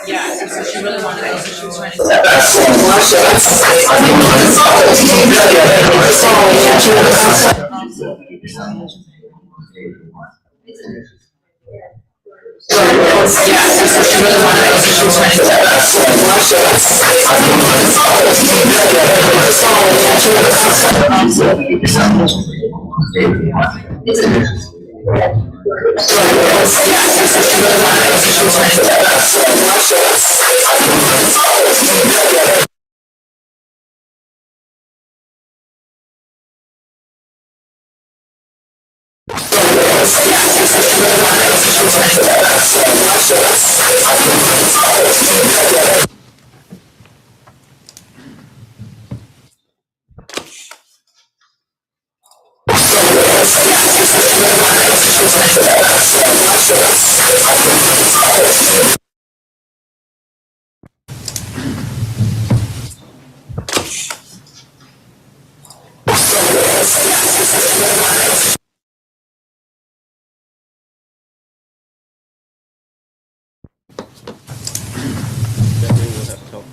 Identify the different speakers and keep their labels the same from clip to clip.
Speaker 1: Yeah, so she really wanted to, so she was trying to.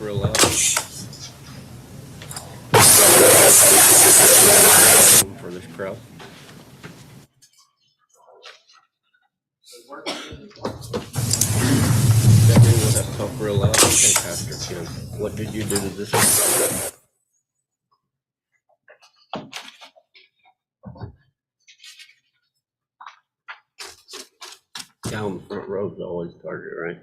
Speaker 2: Real loud for this crowd. That ring would have to talk real loud. Okay, Pastor Kim, what did you do to this one? Down the front row is always target, right?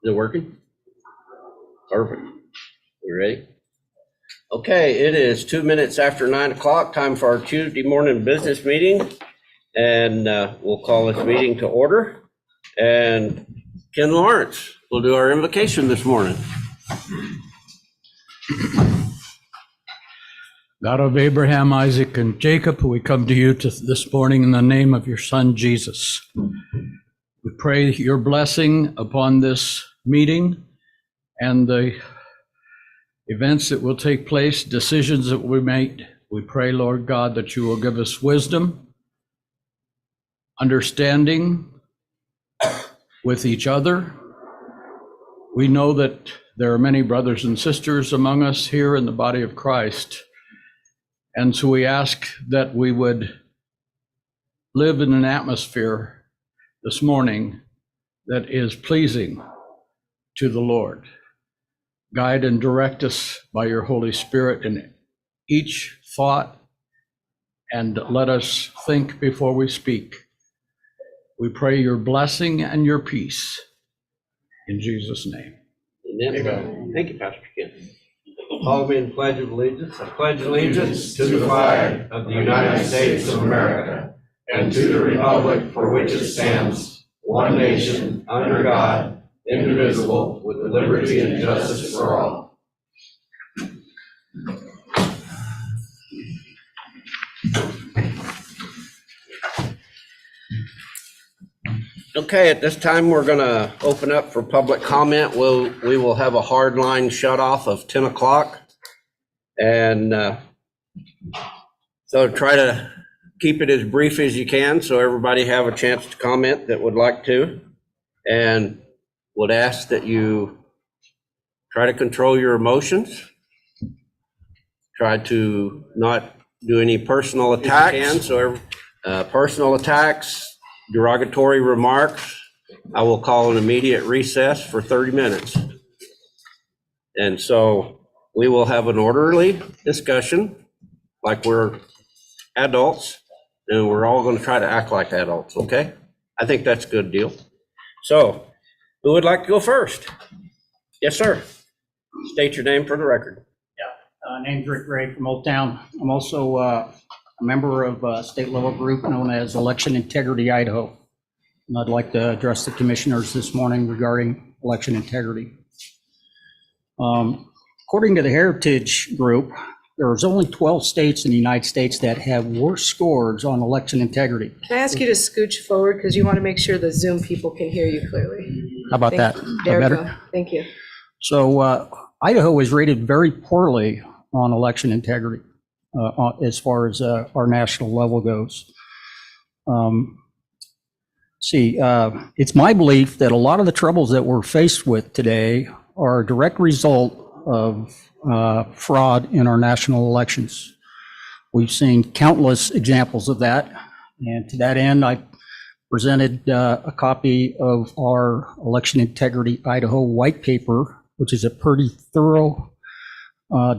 Speaker 2: Is it working? Perfect. You ready? Okay, it is 2 minutes after 9 o'clock, time for our Tuesday morning business meeting. And we'll call this meeting to order. And Ken Lawrence will do our invocation this morning.
Speaker 3: God of Abraham, Isaac, and Jacob, we come to you this morning in the name of your son, Jesus. We pray your blessing upon this meeting and the events that will take place, decisions that we make. We pray, Lord God, that you will give us wisdom, understanding with each other. We know that there are many brothers and sisters among us here in the body of Christ. And so we ask that we would live in an atmosphere this morning that is pleasing to the Lord. Guide and direct us by your Holy Spirit in each thought, and let us think before we speak. We pray your blessing and your peace in Jesus' name.
Speaker 2: Amen. Thank you, Pastor Ken. Follow me in the Pledge of Allegiance. I pledge allegiance to the flag of the United States of America and to the republic for which it stands, one nation, under God, indivisible, with liberty and justice for all. Okay, at this time, we're going to open up for public comment. We will have a hard line shut off of 10 o'clock. And so try to keep it as brief as you can so everybody have a chance to comment that would like to. And would ask that you try to control your emotions. Try to not do any personal attacks. Personal attacks, derogatory remarks, I will call an immediate recess for 30 minutes. And so we will have an orderly discussion like we're adults, and we're all going to try to act like adults, okay? I think that's a good deal. So who would like to go first? Yes, sir. State your name for the record.
Speaker 4: Yeah, name's Rick Gray from Old Town. I'm also a member of a state level group known as Election Integrity Idaho. and I'd like to address the commissioners this morning regarding election integrity. According to the Heritage Group, there's only 12 states in the United States that have worse scores on election integrity.
Speaker 5: Can I ask you to scooch forward because you want to make sure the Zoom people can hear you clearly?
Speaker 4: How about that?
Speaker 5: There we
Speaker 4: Better?
Speaker 5: go. Thank you.
Speaker 4: So Idaho is rated very poorly on election integrity as far as our national level goes. It's my belief that a lot of the troubles that we're faced with today are a direct result of fraud in our national elections. We've seen countless examples of that, and to that end, I presented a copy of our Election Integrity Idaho White Paper, which is a pretty thorough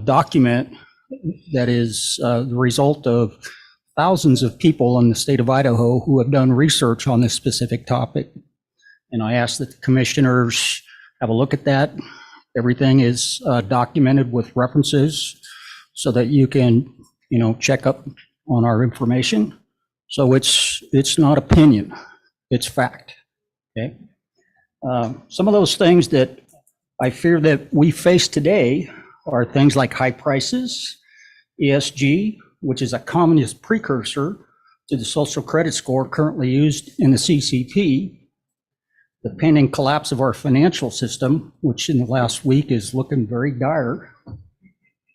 Speaker 4: document that is the result of thousands of people in the state of Idaho who have done research on this specific topic. And I asked that the commissioners have a look at that. Everything is documented with references so that you can, check up on our information. So it's not opinion, it's fact. Okay. Some of those things that I fear that we face today are things like high prices, ESG, which is a communist precursor to the social credit score currently used in the CCP, the pending collapse of our financial system, which in the last week is looking very dire,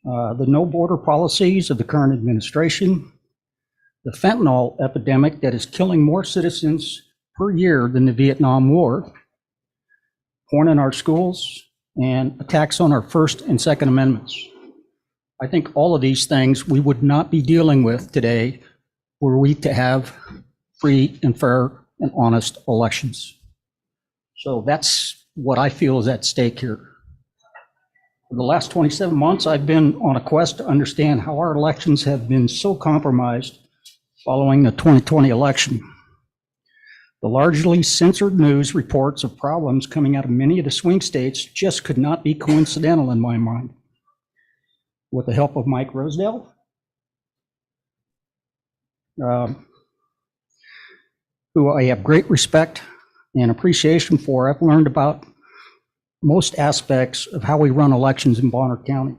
Speaker 4: the no border policies of the current administration, the fentanyl epidemic that is killing more citizens per year than the Vietnam War, porn in our schools, and attacks on our First and Second Amendments. I think all of these things we would not be dealing with today were we to have free and fair and honest elections. So that's what I feel is at stake here. For the last 27 months, I've been on a quest to understand how our elections have been so compromised following the 2020 election. The largely censored news reports of problems coming out of many of the swing states just could not be coincidental in my mind. With the help of Mike Rosedale, who I have great respect and appreciation for, I've learned about most aspects of how we run elections in Bonner County.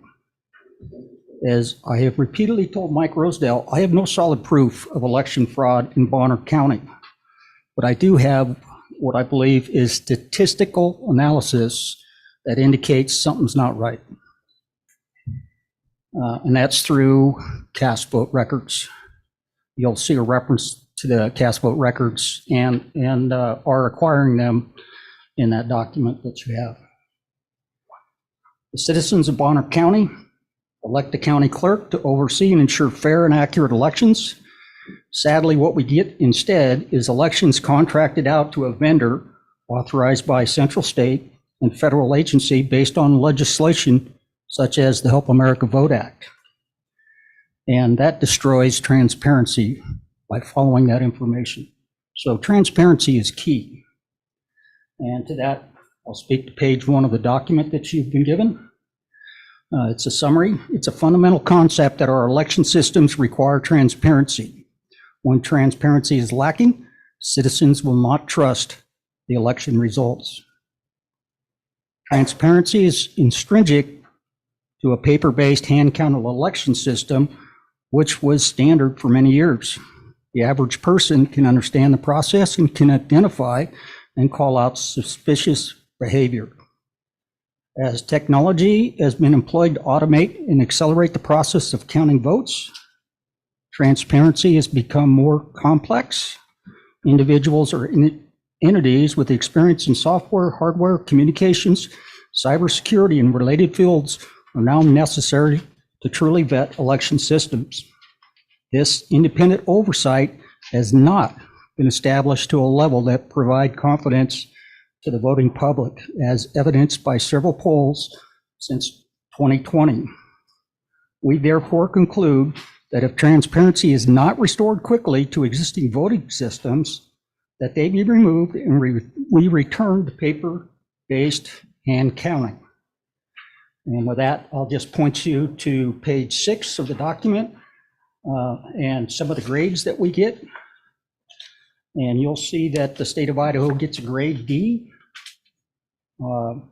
Speaker 4: As I have repeatedly told Mike Rosedale, I have no solid proof of election fraud in Bonner County, but I do have what I believe is statistical analysis that indicates something's not right. And that's through cast vote records. You'll see a reference to the cast vote records and are acquiring them in that document that you have. The citizens of Bonner County elect the county clerk to oversee and ensure fair and accurate elections. Sadly, what we get instead is elections contracted out to a vendor authorized by central, state, and federal agency based on legislation such as the Help America Vote Act. And that destroys transparency by following that information. So transparency is key. And to that, I'll speak to page 1 of the document that you've been given. It's a summary. It's a fundamental concept that our election systems require transparency. When transparency is lacking, citizens will not trust the election results. Transparency is intrinsic to a paper-based hand-counted election system, which was standard for many years. The average person can understand the process and can identify and call out suspicious behavior. As technology has been employed to automate and accelerate the process of counting votes, transparency has become more complex. Individuals or entities with experience in software, hardware, communications, cybersecurity, and related fields are now necessary to truly vet election systems. This independent oversight has not been established to a level that provide confidence to the voting public, as evidenced by several polls since 2020. We therefore conclude that if transparency is not restored quickly to existing voting systems, that they be removed and we return to paper-based hand counting. And with that, I'll just point you to page 6 of the document and some of the grades that we get. And you'll see that the state of Idaho gets a grade D on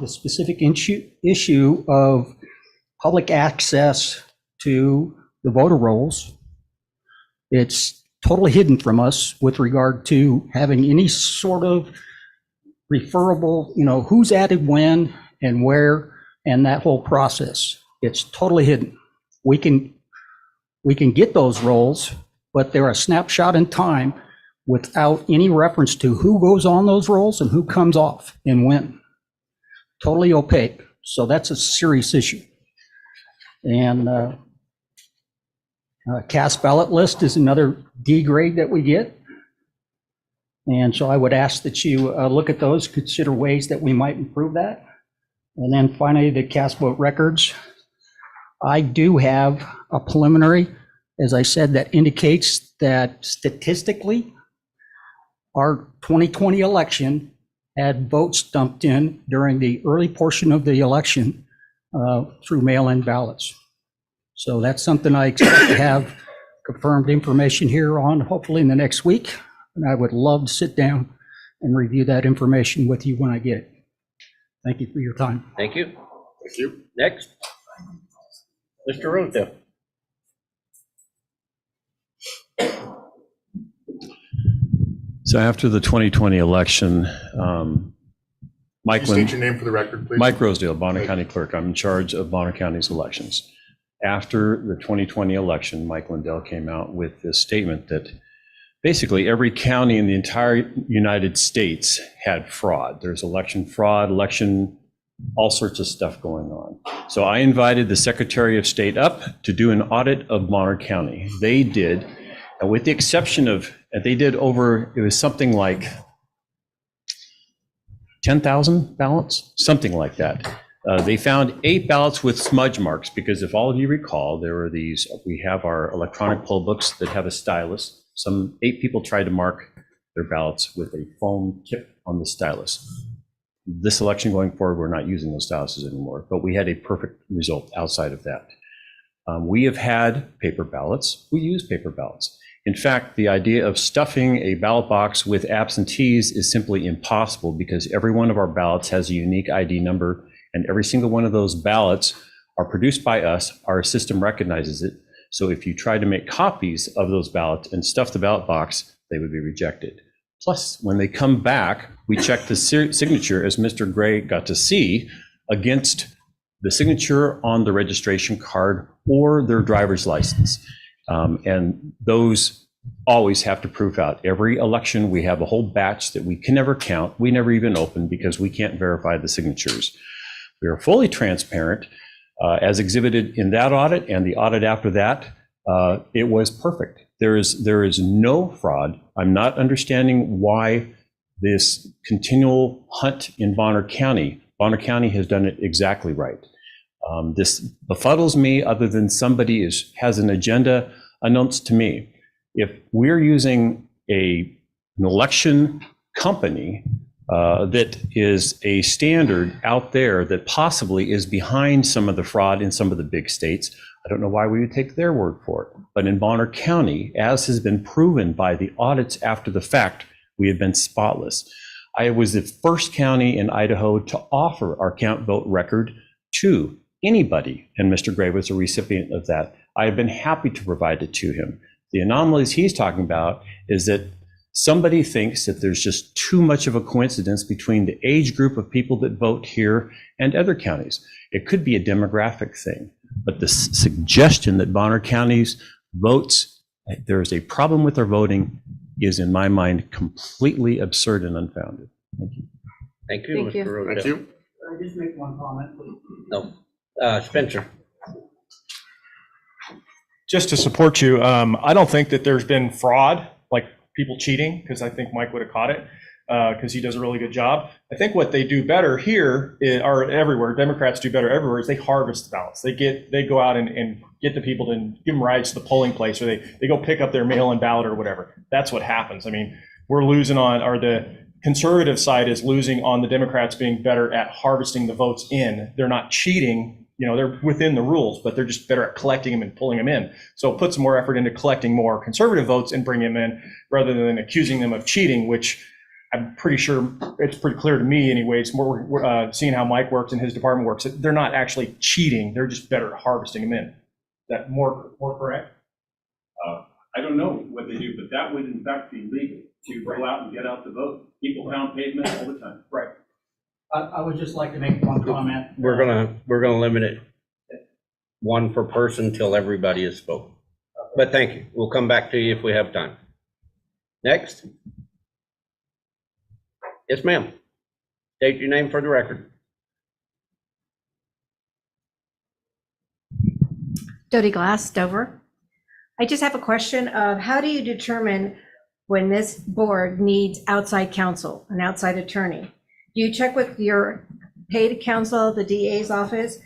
Speaker 4: the specific issue of public access to the voter rolls. It's totally hidden from us with regard to having any sort of referable, who's added when and where, and that whole process. It's totally hidden. We can get those rolls, but they're a snapshot in time without any reference to who goes on those rolls and who comes off and when. Totally opaque. So that's a serious issue. And cast ballot list is another D grade that we get. And so I would ask that you look at those, consider ways that we might improve that. And then finally, the cast vote records. I do have a preliminary, as I said, that indicates that statistically, our 2020 election had votes dumped in during the early portion of the election through mail-in ballots. So that's something I expect to have confirmed information here on, hopefully in the next week. And I would love to sit down and review that information with you when I get it. Thank you for your time.
Speaker 2: Thank you. Thank you. Next, Mr. Rosedale.
Speaker 6: So after the 2020 election, Mike
Speaker 7: State your name for the record, please.
Speaker 6: Mike Rosedale, Bonner County Clerk. I'm in charge of Bonner County's elections. After the 2020 election, Mike Lindell came out with this statement that basically every county in the entire United States had fraud. There's election fraud, all sorts of stuff going on. So I invited the Secretary of State up to do an audit of Bonner County. They did, with the exception of, it was something like 10,000 ballots, something like that. They found 8 ballots with smudge marks, because if all of you recall, we have our electronic poll books that have a stylus. 8 people tried to mark their ballots with a foam tip on the stylus. This election going forward, we're not using those styluses anymore, but we had a perfect result outside of that. We have had paper ballots. We use paper ballots. In fact, the idea of stuffing a ballot box with absentees is simply impossible, because every one of our ballots has a unique ID number, and every single one of those ballots are produced by us. Our system recognizes it. So if you try to make copies of those ballots and stuff the ballot box, they would be rejected. Plus, when they come back, we check the signature, as Mr. Gray got to see, against the signature on the registration card or their driver's license. And those always have to proof out. Every election, we have a whole batch that we can never count. We never even open, because we can't verify the signatures. We are fully transparent, as exhibited in that audit and the audit after that. It was perfect. There is no fraud. I'm not understanding why this continual hunt in Bonner County. Bonner County has done it exactly right. This befuddles me, other than somebody has an agenda announced to me. If we're using an election company that is a standard out there that possibly is behind some of the fraud in some of the big states, I don't know why we would take their word for it. But in Bonner County, as has been proven by the audits after the fact, we have been spotless. I was the first county in Idaho to offer our count vote record to anybody, and Mr. Gray was a recipient of that. I have been happy to provide it to him. The anomalies he's talking about is that somebody thinks that there's just too much of a coincidence between the age group of people that vote here and other counties. It could be a demographic thing, but the suggestion that Bonner County's votes, there's a problem with their voting, is in my mind completely absurd and unfounded. Thank you.
Speaker 2: Thank you,
Speaker 5: Thank you.
Speaker 2: Mr. Rosedale.
Speaker 7: Thank you.
Speaker 4: Can I just make one comment, please?
Speaker 2: No. Spencer.
Speaker 8: Just to support you, I don't think that there's been fraud, like people cheating, because I think Mike would have caught it, because he does a really good job. I think what they do better here, or everywhere, Democrats do better everywhere, is they harvest the ballots. They go out and get the people to give them rides to the polling place, or they go pick up their mail-in ballot or whatever. That's what happens. I mean, we're losing on, or the conservative side is losing on the Democrats being better at harvesting the votes in. They're not cheating they're within the rules, but they're just better at collecting them and pulling them in. So put some more effort into collecting more conservative votes and bring them in rather than accusing them of cheating, which I'm pretty sure it's pretty clear to me anyways, we're seeing how Mike works and his department works, they're not actually cheating. They're just better at harvesting them in. Is that more correct?
Speaker 7: I don't know what they do, but that would in fact be legal to go out and get out the vote. People pound pavement all the time.
Speaker 8: Right.
Speaker 4: I would just like to make one comment.
Speaker 2: We're gonna limit it one per person till everybody is spoken. But thank you. We'll come back to you if we have time. Next. Yes, ma'am. State your name for the record.
Speaker 9: Dodie Glass, Dover. I just have a question of how do you determine when this board needs outside counsel, an outside attorney? Do you check with your paid counsel, the DA's office,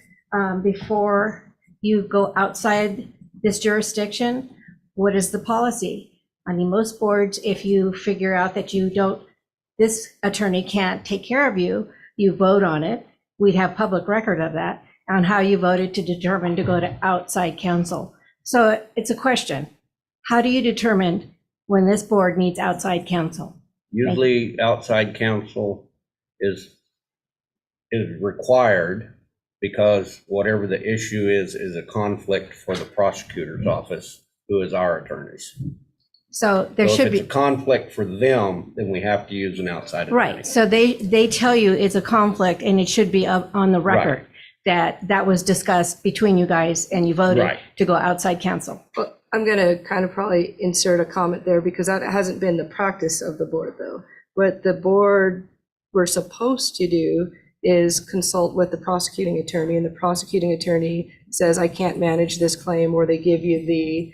Speaker 9: before you go outside this jurisdiction? What is the policy? I mean, most boards, if you figure out that this attorney can't take care of you, you vote on it. We'd have public record of that on how you voted to determine to go to outside counsel. So it's a question. How do you determine when this board needs outside counsel?
Speaker 2: Usually outside counsel is required because whatever the issue is a conflict for the prosecutor's office, who is our attorneys.
Speaker 9: So there should
Speaker 2: If
Speaker 9: be.
Speaker 2: it's a conflict for them, then we have to use an outside attorney.
Speaker 9: Right, so they tell you it's a conflict and it should be up on the record that was discussed between you guys and you voted
Speaker 2: Right.
Speaker 9: to go outside counsel.
Speaker 5: Well, I'm going to kind of probably insert a comment there because that hasn't been the practice of the board, though. What the board were supposed to do is consult with the prosecuting attorney, and the prosecuting attorney says, I can't manage this claim, or they give you the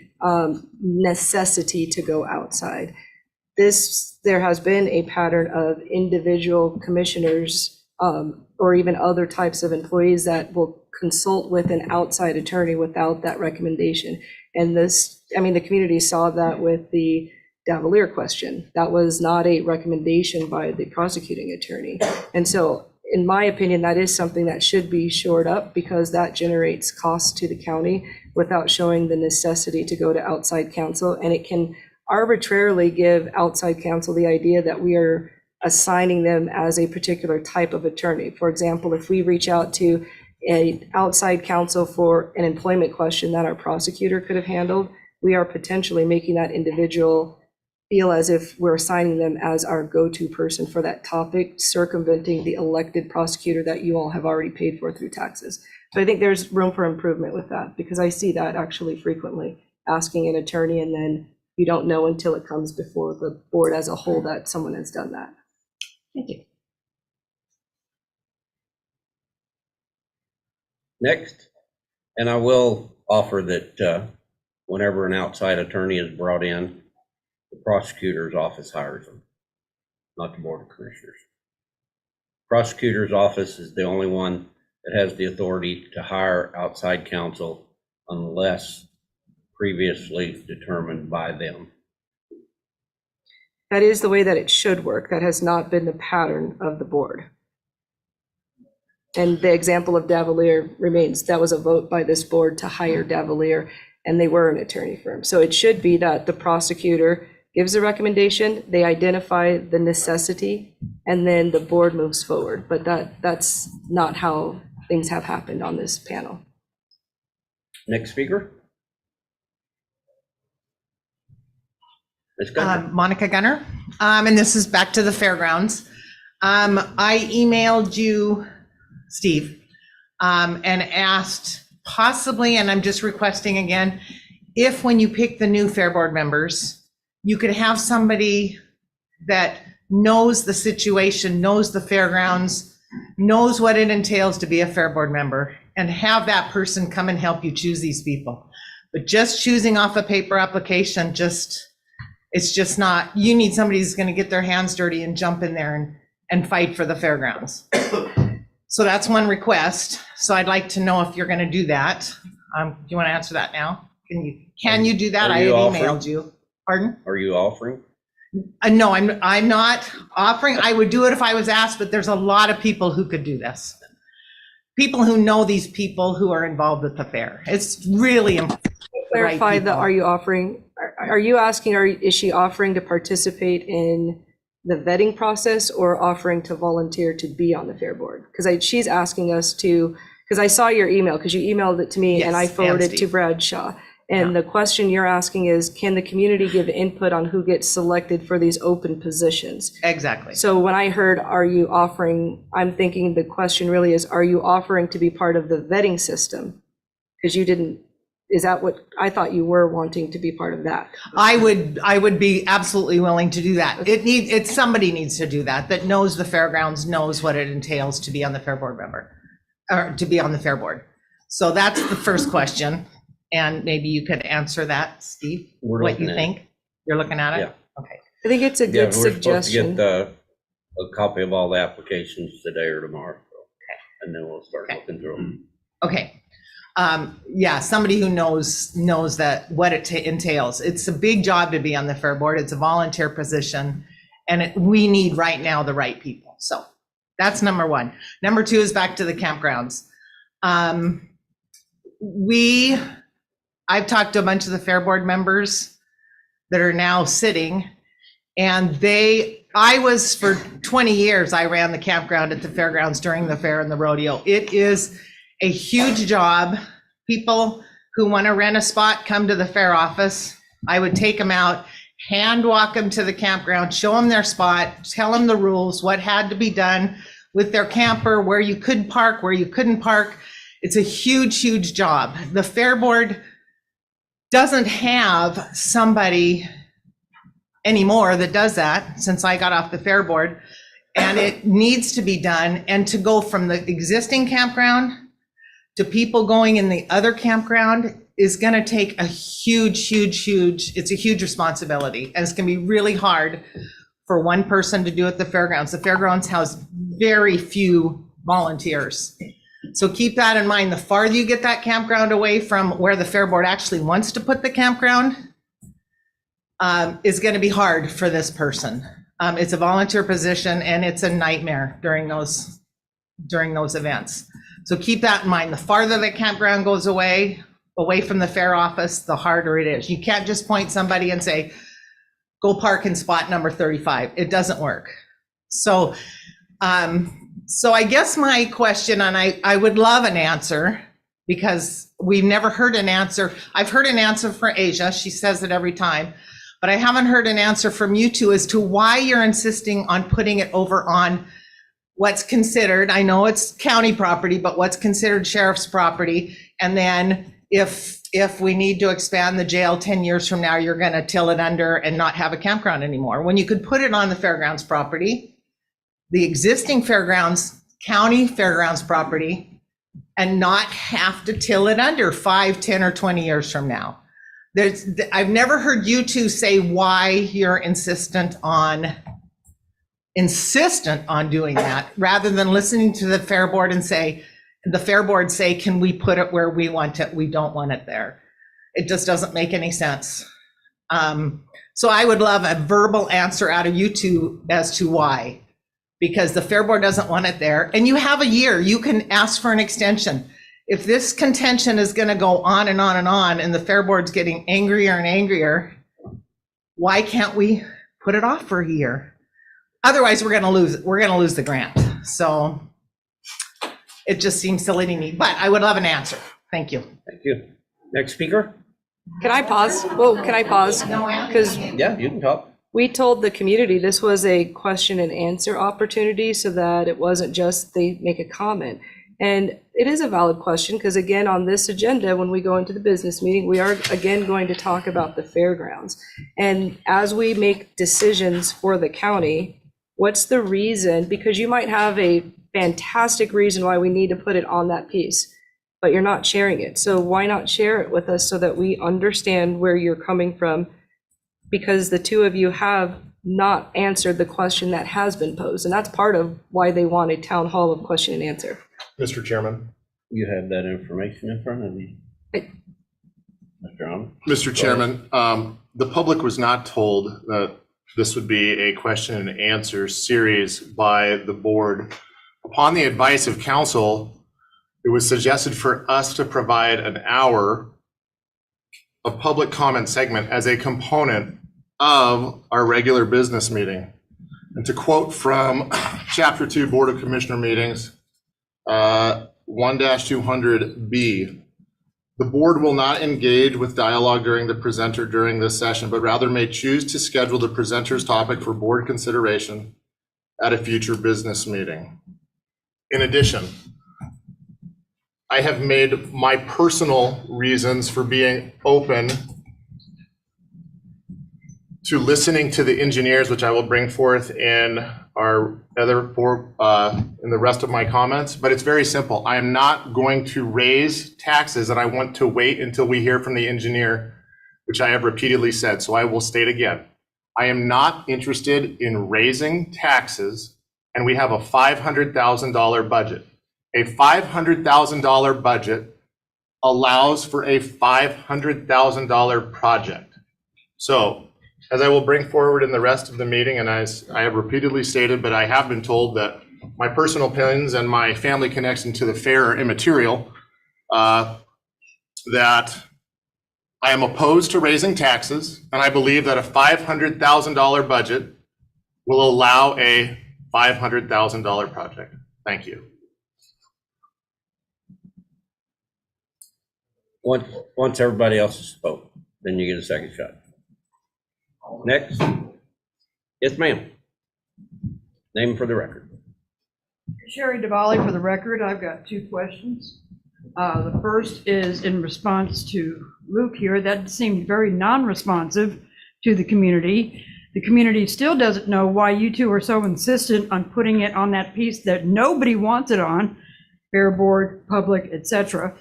Speaker 5: necessity to go outside. There has been a pattern of individual commissioners or even other types of employees that will consult with an outside attorney without that recommendation. And the community saw that with the Davalier question. That was not a recommendation by the prosecuting attorney. And so, in my opinion, that is something that should be shored up because that generates costs to the county without showing the necessity to go to outside counsel. And it can arbitrarily give outside counsel the idea that we are assigning them as a particular type of attorney. For example, if we reach out to an outside counsel for an employment question that our prosecutor could have handled, we are potentially making that individual feel as if we're assigning them as our go-to person for that topic, circumventing the elected prosecutor that you all have already paid for through taxes. So I think there's room for improvement with that, because I see that actually frequently, asking an attorney and then you don't know until it comes before the board as a whole that someone has done that.
Speaker 9: Thank you.
Speaker 2: Next, and I will offer that whenever an outside attorney is brought in, the prosecutor's office hires them, not the Board of Commissioners. Prosecutor's office is the only one that has the authority to hire outside counsel unless previously determined by them.
Speaker 5: That is the way that it should work. That has not been the pattern of the board. And the example of Davalier remains, that was a vote by this board to hire Davalier, and they were an attorney firm. So it should be that the prosecutor gives a recommendation, they identify the necessity, and then the board moves forward. But that's not how things have happened on this panel.
Speaker 2: Next speaker. Ms. Gunter.
Speaker 10: Monica Gunner, and this is back to the Fairgrounds. I emailed you, Steve, and asked possibly, and I'm just requesting again, if when you pick the new Fair Board members, you could have somebody that knows the situation, knows the Fairgrounds, knows what it entails to be a Fair Board member, and have that person come and help you choose these people. But just choosing off a paper application, it's just not, you need somebody who's going to get their hands dirty and jump in there and fight for the Fairgrounds. So that's one request. So I'd like to know if you're going to do that. Do you want to answer that now? Can you do that? I had emailed you. Pardon?
Speaker 2: Are you offering?
Speaker 10: No, I'm not offering. I would do it if I was asked, but there's a lot of people who could do this. people who know these people who are involved with the fair. It's really important.
Speaker 5: Clarify that, are you offering, are you asking, is she offering to participate in the vetting process or offering to volunteer to be on the fair board? Because she's asking us to, because I saw your email, because you emailed it to me and I
Speaker 10: Yes,
Speaker 5: forwarded
Speaker 10: and
Speaker 5: to
Speaker 10: Steve.
Speaker 5: Bradshaw. And the question you're asking is, can the community give input on who gets selected for these open positions?
Speaker 10: Exactly.
Speaker 5: So when I heard, are you offering, I'm thinking the question really is, are you offering to be part of the vetting system? Because you didn't, is that what, I thought you were wanting to be part of that.
Speaker 10: I would be absolutely willing to do that. Somebody needs to do that, that knows the fairgrounds, knows what it entails to be on the fair board member, or to be on the fair board. So that's the first question. And maybe you could answer that, Steve,
Speaker 2: We're
Speaker 10: what
Speaker 2: looking
Speaker 10: you
Speaker 2: at it.
Speaker 10: think? You're looking at it?
Speaker 2: Yeah.
Speaker 10: Okay.
Speaker 5: I think it's a
Speaker 2: Yeah,
Speaker 5: good
Speaker 2: we're supposed to
Speaker 5: suggestion.
Speaker 2: get a copy of all the applications today or tomorrow. So, and then we'll start looking through them.
Speaker 10: Okay. Yeah, somebody who knows that what it entails. It's a big job to be on the fair board. It's a volunteer position, and we need right now the right people. So that's number one. Number two is back to the campgrounds. I've talked to a bunch of the fair board members that are now sitting, and I was for 20 years, I ran the campground at the fairgrounds during the fair and the rodeo. It is a huge job. People who want to rent a spot come to the fair office. I would take them out, hand walk them to the campground, show them their spot, tell them the rules, what had to be done with their camper, where you could park, where you couldn't park. It's a huge, huge job. The fair board doesn't have somebody anymore that does that since I got off the fair board, and it needs to be done. And to go from the existing campground to people going in the other campground is going to take a huge, it's a huge responsibility. And it's going to be really hard for one person to do at the fairgrounds. The fairgrounds has very few volunteers. So keep that in mind. The farther you get that campground away from where the fair board actually wants to put the campground is going to be hard for this person. It's a volunteer position and it's a nightmare during those events. So keep that in mind. The farther the campground goes away from the fair office, the harder it is. You can't just point somebody and say, go park in spot number 35. It doesn't work. So I guess my question, and I would love an answer, because we've never heard an answer. I've heard an answer for Asia. She says it every time, but I haven't heard an answer from you two as to why you're insisting on putting it over on what's considered, I know it's county property, but what's considered sheriff's property. And then if we need to expand the jail 10 years from now, you're going to till it under and not have a campground anymore, when you could put it on the fairgrounds property, the existing fairgrounds, county fairgrounds property, and not have to till it under 5, 10, or 20 years from now. I've never heard you two say why you're insistent on doing that, rather than listening to the fair board and the fair board say, can we put it where we want it? We don't want it there. It just doesn't make any sense. So I would love a verbal answer out of you two as to why, because the fair board doesn't want it there. And you have a year, you can ask for an extension. If this contention is going to go on and on and on, and the fair board's getting angrier and angrier, why can't we put it off for a year? Otherwise, we're going to lose the grant. So it just seems silly to me, but I would love an answer. Thank you.
Speaker 2: Thank you. Next speaker?
Speaker 5: Can I pause? Whoa, can I pause? Because
Speaker 2: Yeah, you can talk.
Speaker 5: we told the community this was a question and answer opportunity, so that it wasn't just they make a comment. And it is a valid question, because again, on this agenda, when we go into the business meeting, we are again going to talk about the fairgrounds. And as we make decisions for the county, what's the reason? Because you might have a fantastic reason why we need to put it on that piece, but you're not sharing it. So why not share it with us so that we understand where you're coming from? Because the two of you have not answered the question that has been posed. And that's part of why they want a town hall of question and answer.
Speaker 11: Mr. Chairman.
Speaker 2: You have that information in front of you. Mr. Allen?
Speaker 11: Mr. Chairman, the public was not told that this would be a question and answer series by the board. Upon the advice of counsel, it was suggested for us to provide an hour of public comment segment as a component of our regular business meeting. And to quote from Chapter 2 Board of Commissioner Meetings, 1-200B, the board will not engage with dialogue during the presenter during this session, but rather may choose to schedule the presenter's topic for board consideration at a future business meeting. In addition, I have made my personal reasons for being open to listening to the engineers, which I will bring forth in our in the rest of my comments, but it's very simple. I am not going to raise taxes, and I want to wait until we hear from the engineer, which I have repeatedly said. So I will state again, I am not interested in raising taxes, and we have a $500,000 budget. A $500,000 budget allows for a $500,000 project. So, as I will bring forward in the rest of the meeting, and as I have repeatedly stated, but I have been told that my personal opinions and my family connection to the fair are immaterial, that I am opposed to raising taxes, and I believe that a $500,000 budget will allow a $500,000 project. Thank you.
Speaker 2: Once everybody else has spoken, then you get a second shot. Next. Yes, ma'am. Name for the record.
Speaker 12: Sherry Diwali for the record. I've got two questions. The first is in response to Luke here. That seemed very non-responsive to the community. The community still doesn't know why you two are so insistent on putting it on that piece that nobody wants it on, Fair Board, public, etc.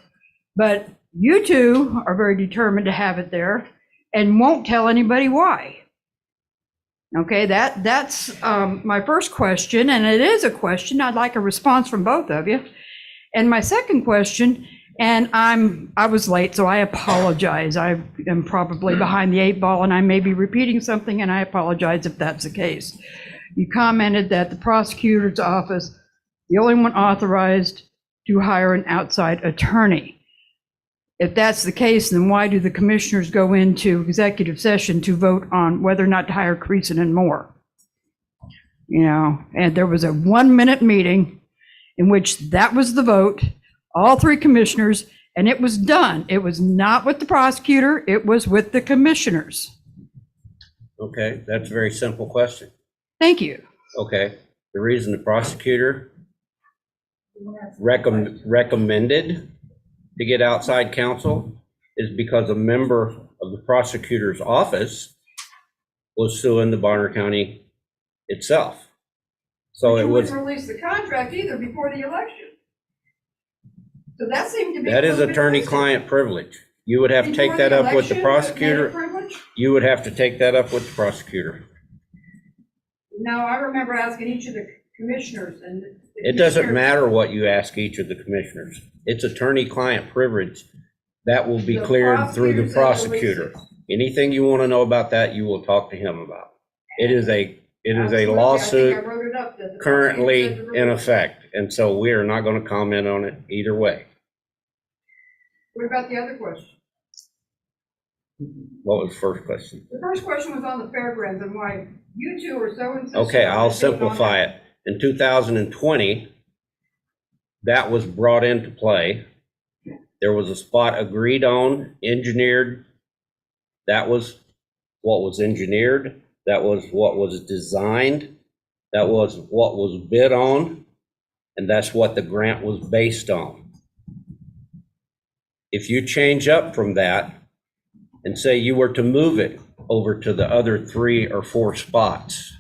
Speaker 12: But you two are very determined to have it there and won't tell anybody why. Okay, that's my first question, and it is a question. I'd like a response from both of you. And my second question, and I was late, so I apologize. I am probably behind the 8 ball, and I may be repeating something, and I apologize if that's the case. You commented that the prosecutor's office, the only one authorized to hire an outside attorney. If that's the case, then why do the commissioners go into executive session to vote on whether or not to hire Creason and Moore? You know, and there was a 1-minute meeting in which that was the vote, all 3 commissioners, and it was done. It was not with the prosecutor, it was with the commissioners.
Speaker 2: Okay, that's a very simple question.
Speaker 12: Thank you.
Speaker 2: Okay, the reason the prosecutor recommended to get outside counsel is because a member of the prosecutor's office was suing the Bonner County itself. So it was.
Speaker 12: You wouldn't release the contract either before the election. So that seemed to be.
Speaker 2: That is attorney-client privilege. You would have to take that up with the prosecutor. You would have to take that up with the prosecutor.
Speaker 12: No, I remember asking each of the commissioners, and
Speaker 2: it doesn't matter what you ask each of the commissioners. It's attorney-client privilege. That will be cleared through the prosecutor. Anything you want to know about that, you will talk to him about. It is a lawsuit currently in effect, and so we are not going to comment on it either way.
Speaker 12: What about the other question?
Speaker 2: What was the first question?
Speaker 12: The first question was on the fairgrounds and why you two are so insistent.
Speaker 2: Okay, I'll simplify it. In 2020, that was brought into play. There was a spot agreed on, engineered. That was what was engineered. That was what was designed. That was what was bid on. And that's what the grant was based on. If you change up from that and say you were to move it over to the other 3 or 4 spots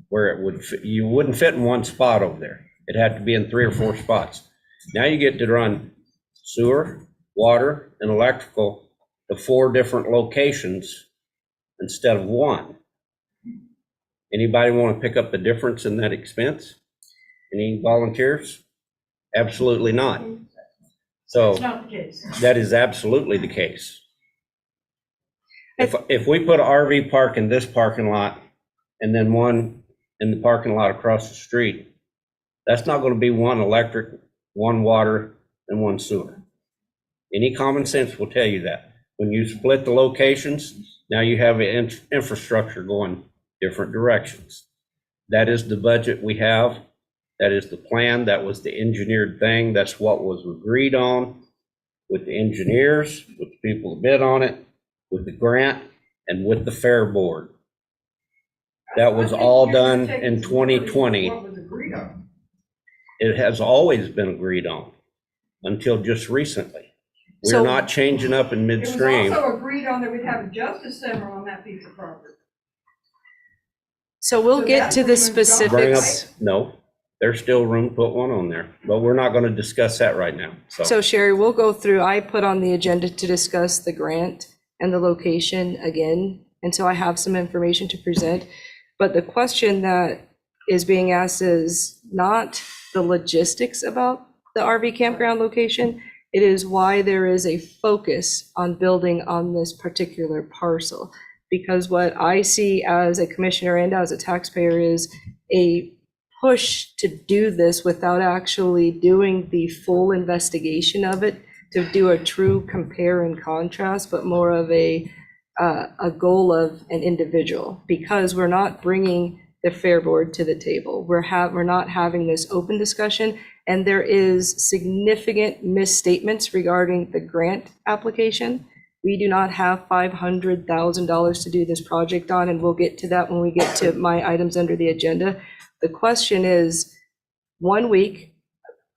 Speaker 2: where it would fit, you wouldn't fit in one spot over there. It had to be in 3 or 4 spots. Now you get to run sewer, water, and electrical to 4 different locations instead of 1. Anybody want to pick up the difference in that expense? Any volunteers? Absolutely not. So
Speaker 12: That's not the case.
Speaker 2: that is absolutely the case. If we put an RV park in this parking lot and then one in the parking lot across the street, that's not going to be 1 electric, 1 water, and one sewer. Any common sense will tell you that. When you split the locations, now you have an infrastructure going different directions. That is the budget we have. That is the plan. That was the engineered thing. That's what was agreed on with the engineers, with the people that bid on it, with the grant, and with the fair board. That was all done in 2020.
Speaker 12: What was agreed on?
Speaker 2: It has always been agreed on until just recently. We're
Speaker 5: So-
Speaker 2: not changing up in
Speaker 12: It was
Speaker 2: midstream.
Speaker 12: also agreed on that we'd have a justice center on that piece of property.
Speaker 5: So we'll
Speaker 12: So
Speaker 5: get to the
Speaker 12: that's pretty much
Speaker 2: Bring up,
Speaker 5: specifics.
Speaker 2: no, there's still room to put one on there, but we're not going to discuss that right now.
Speaker 5: So Sherry, we'll go through, I put on the agenda to discuss the grant and the location again. And so I have some information to present. But the question that is being asked is not the logistics about the RV campground location. It is why there is a focus on building on this particular parcel. Because what I see as a commissioner and as a taxpayer is a push to do this without actually doing the full investigation of it, to do a true compare and contrast, but more of a goal of an individual, because we're not bringing the fair board to the table. We're not having this open discussion, and there is significant misstatements regarding the grant application. We do not have $500,000 to do this project on, and we'll get to that when we get to my items under the agenda. The question is, 1 week,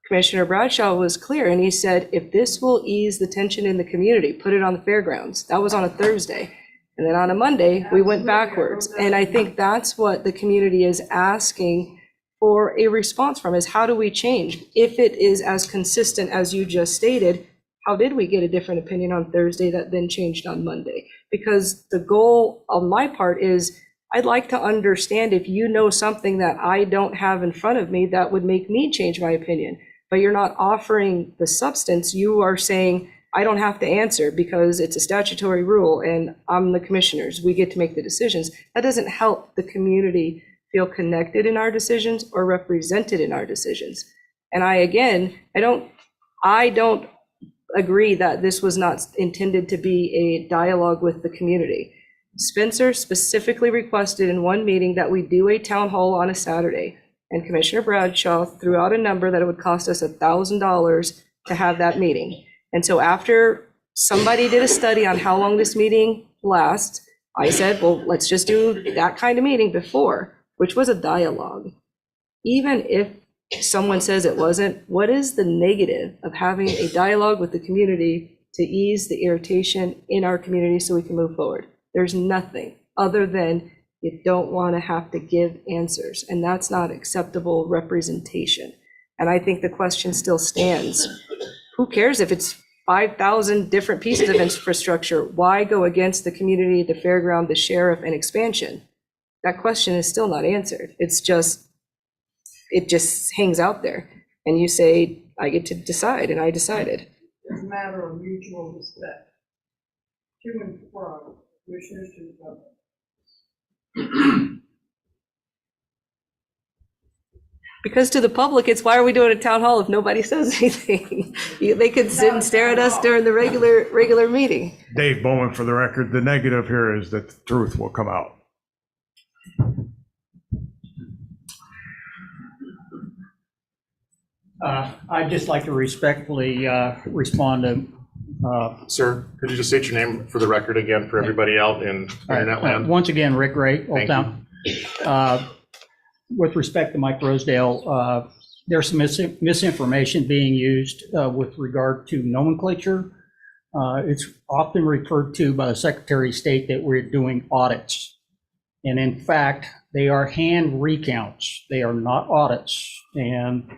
Speaker 5: Commissioner Bradshaw was clear, and he said, if this will ease the tension in the community, put it on the fairgrounds. That was on a Thursday. And then on a Monday, we went backwards. And I think that's what the community is asking for a response from, is how do we change? If it is as consistent as you just stated, how did we get a different opinion on Thursday that then changed on Monday? Because the goal on my part is, I'd like to understand if you know something that I don't have in front of me that would make me change my opinion. But you're not offering the substance. You are saying, I don't have to answer because it's a statutory rule and I'm the commissioners. We get to make the decisions. That doesn't help the community feel connected in our decisions or represented in our decisions. And I don't agree that this was not intended to be a dialogue with the community. Spencer specifically requested in one meeting that we do a town hall on a Saturday. And Commissioner Bradshaw threw out a number that it would cost us $1,000 to have that meeting. And so after somebody did a study on how long this meeting lasts, I said, well, let's just do that kind of meeting before, which was a dialogue. Even if someone says it wasn't, what is the negative of having a dialogue with the community to ease the irritation in our community so we can move forward? There's nothing other than you don't want to have to give answers, and that's not acceptable representation. And I think the question still stands. Who cares if it's 5,000 different pieces of infrastructure? Why go against the community, the fairground, the sheriff, and expansion? That question is still not answered. It just hangs out there. And you say, I get to decide, and I decided.
Speaker 12: It's a matter of mutual respect. To and from commissioners to the public.
Speaker 5: Because to the public, it's why are we doing a town hall if nobody says anything? They could sit and stare at us during the regular meeting.
Speaker 13: Dave Bowman, for the record, the negative here is that the truth will come out.
Speaker 4: I'd just like to respectfully respond to.
Speaker 11: Sir, could you just state your name for the record again for everybody out in internet land?
Speaker 4: Once again, Rick Ray, Old
Speaker 11: Thank
Speaker 4: Town. With respect to Mike Rosedale, there's some misinformation being used with regard to nomenclature. It's often referred to by the Secretary of State that we're doing audits. And in fact, they are hand recounts. They are not audits. And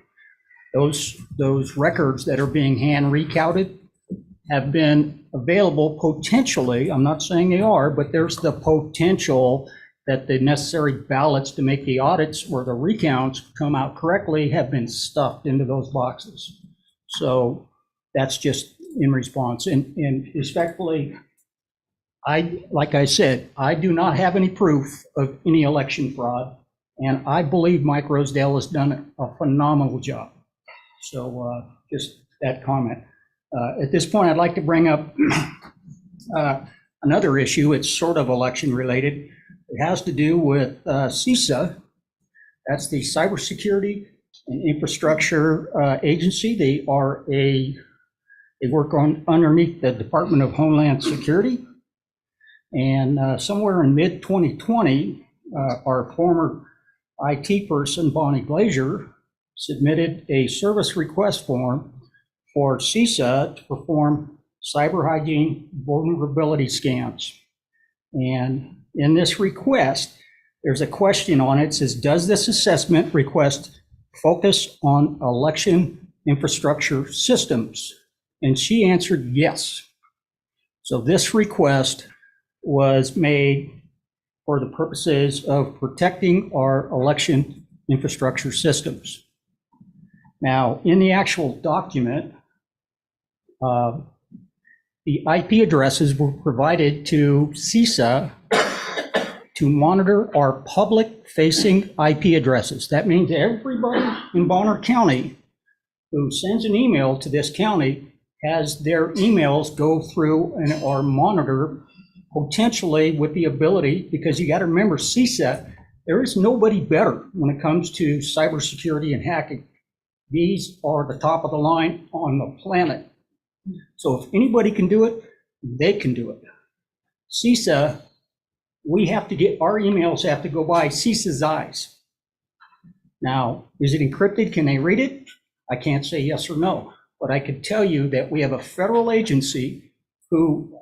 Speaker 4: those records that are being hand recounted have been available potentially, I'm not saying they are, but there's the potential that the necessary ballots to make the audits or the recounts come out correctly have been stuffed into those boxes. So that's just in response. And respectfully, like I said, I do not have any proof of any election fraud, and I believe Mike Rosedale has done a phenomenal job. So just that comment. At this point, I'd like to bring up another issue. It's sort of election related. It has to do with CISA. That's the Cybersecurity and Infrastructure Agency. They work underneath the Department of Homeland Security. And somewhere in mid-2020, our former IT person, Bonnie Glazier, submitted a service request form for CISA to perform cyber hygiene vulnerability scans. And in this request, there's a question on it. It says, does this assessment request focus on election infrastructure systems? And she answered yes. So this request was made for the purposes of protecting our election infrastructure systems. Now, in the actual document, the IP addresses were provided to CISA to monitor our public-facing IP addresses. That means everybody in Bonner County who sends an email to this county has their emails go through and are monitored, potentially with the ability, because you got to remember, CISA, there is nobody better when it comes to cybersecurity and hacking. These are the top of the line on the planet. So if anybody can do it, they can do it. CISA, our emails have to go by CISA's eyes. Now, is it encrypted? Can they read it? I can't say yes or no, but I can tell you that we have a federal agency who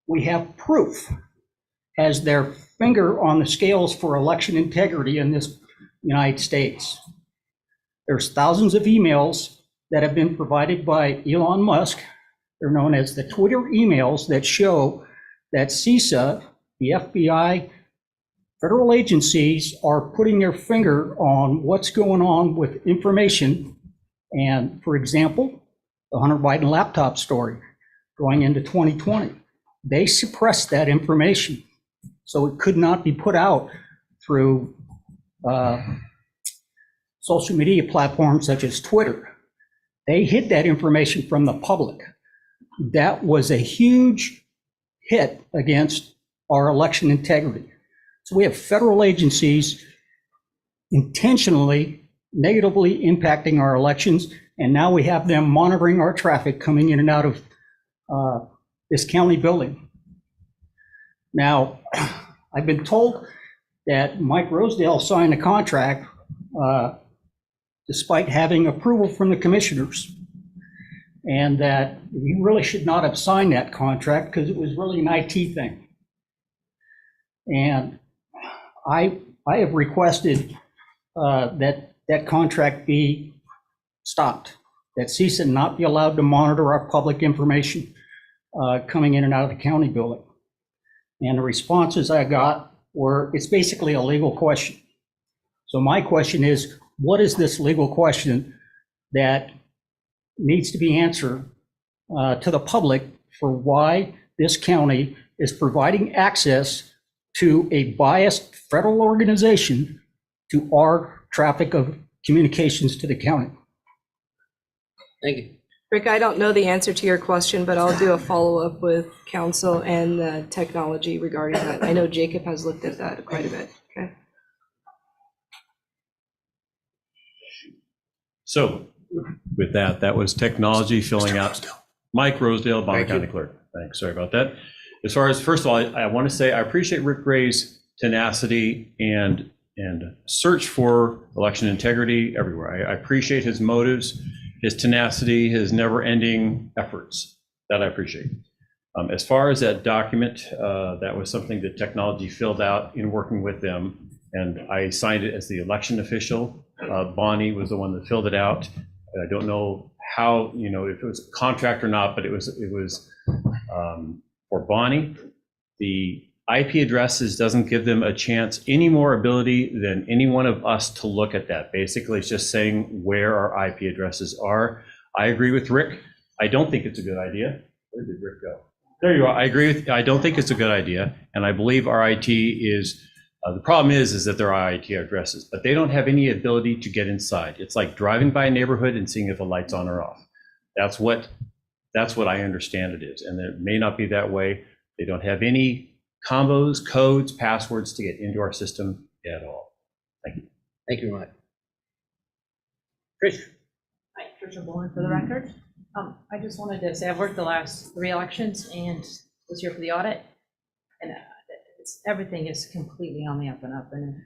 Speaker 4: we have proof has their finger on the scales for election integrity in this United States. There's thousands of emails that have been provided by Elon Musk. They're known as the Twitter emails that show that CISA, the FBI, federal agencies are putting their finger on what's going on with information. And for example, the Hunter Biden laptop story going into 2020, they suppressed that information. So it could not be put out through social media platforms such as Twitter. They hid that information from the public. That was a huge hit against our election integrity. So we have federal agencies intentionally negatively impacting our elections, and now we have them monitoring our traffic coming in and out of this county building. Now, I've been told that Mike Rosedale signed a contract despite having approval from the commissioners, and that he really should not have signed that contract because it was really an IT thing. And I have requested that contract be stopped, that CISA not be allowed to monitor our public information coming in and out of the county building. And the responses I got were, it's basically a legal question. So my question is, what is this legal question that needs to be answered to the public for why this county is providing access to a biased federal organization to our traffic of communications to the county?
Speaker 2: Thank you.
Speaker 5: Rick, I don't know the answer to your question, but I'll do a follow-up with counsel and the technology regarding that. I know Jacob has looked at that quite a bit. Okay.
Speaker 6: So with that, that was technology filling out. Mike Rosedale, Bonner County Clerk. Thanks, sorry about that. As far as, first of all, I want to say I appreciate Rick Gray's tenacity and search for election integrity everywhere. I appreciate his motives, his tenacity, his never-ending efforts. That I appreciate. As far as that document, that was something that technology filled out in working with them, and I signed it as the election official. Bonnie was the one that filled it out. I don't know how, if it was a contract or not, but it was for Bonnie. The IP addresses doesn't give them a chance, any more ability than any one of us to look at that. Basically, it's just saying where our IP addresses are. I agree with Rick. I don't think it's a good idea. Where did Rick go? There you are. I agree with, I don't think it's a good idea. And I believe our IT is, the problem is that there are IT addresses, but they don't have any ability to get inside. It's like driving by a neighborhood and seeing if a light's on or off. That's what I understand it is. And it may not be that way. They don't have any combos, codes, passwords to get into our system at all. Thank you.
Speaker 2: Thank you, Mike. Trish?
Speaker 1: Hi, Tricia Bourne for the record. I just wanted to say I've worked the last 3 elections and was here for the audit. And everything is completely on the up and up. And if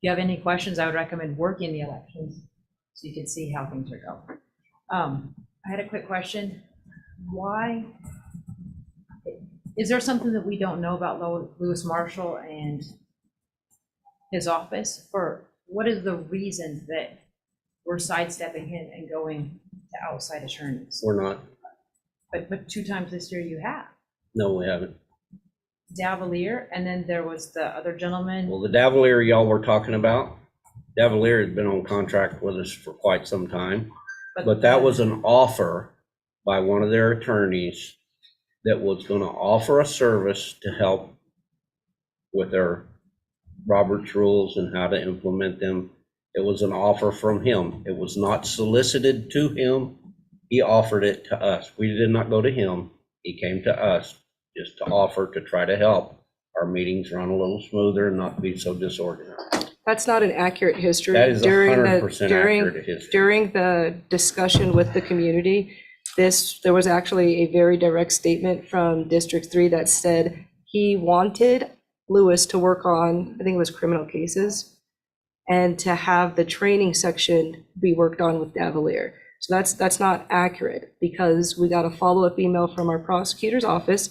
Speaker 1: you have any questions, I would recommend working the elections so you can see how things are going. I had a quick question. Why, is there something that we don't know about Lewis Marshall and his office? Or what is the reason that we're sidestepping him and going to outside attorneys?
Speaker 2: We're not.
Speaker 1: But 2 times this year you have.
Speaker 2: No, we haven't.
Speaker 1: Davalier, and then there was the other gentleman.
Speaker 2: Well, the Davalier y'all were talking about, Davalier has been on contract with us for quite some time. But that was an offer by one of their attorneys that was going to offer a service to help with their Robert's rules and how to implement them. It was an offer from him. It was not solicited to him. He offered it to us. We did not go to him. He came to us just to offer to try to help our meetings run a little smoother and not be so disorganized.
Speaker 5: That's not an accurate history.
Speaker 2: That is
Speaker 5: During
Speaker 2: 100% accurate history.
Speaker 5: During the discussion with the community, there was actually a very direct statement from District 3 that said he wanted Lewis to work on, I think it was criminal cases, and to have the training section be worked on with Davalier. So that's not accurate, because we got a follow-up email from our prosecutor's office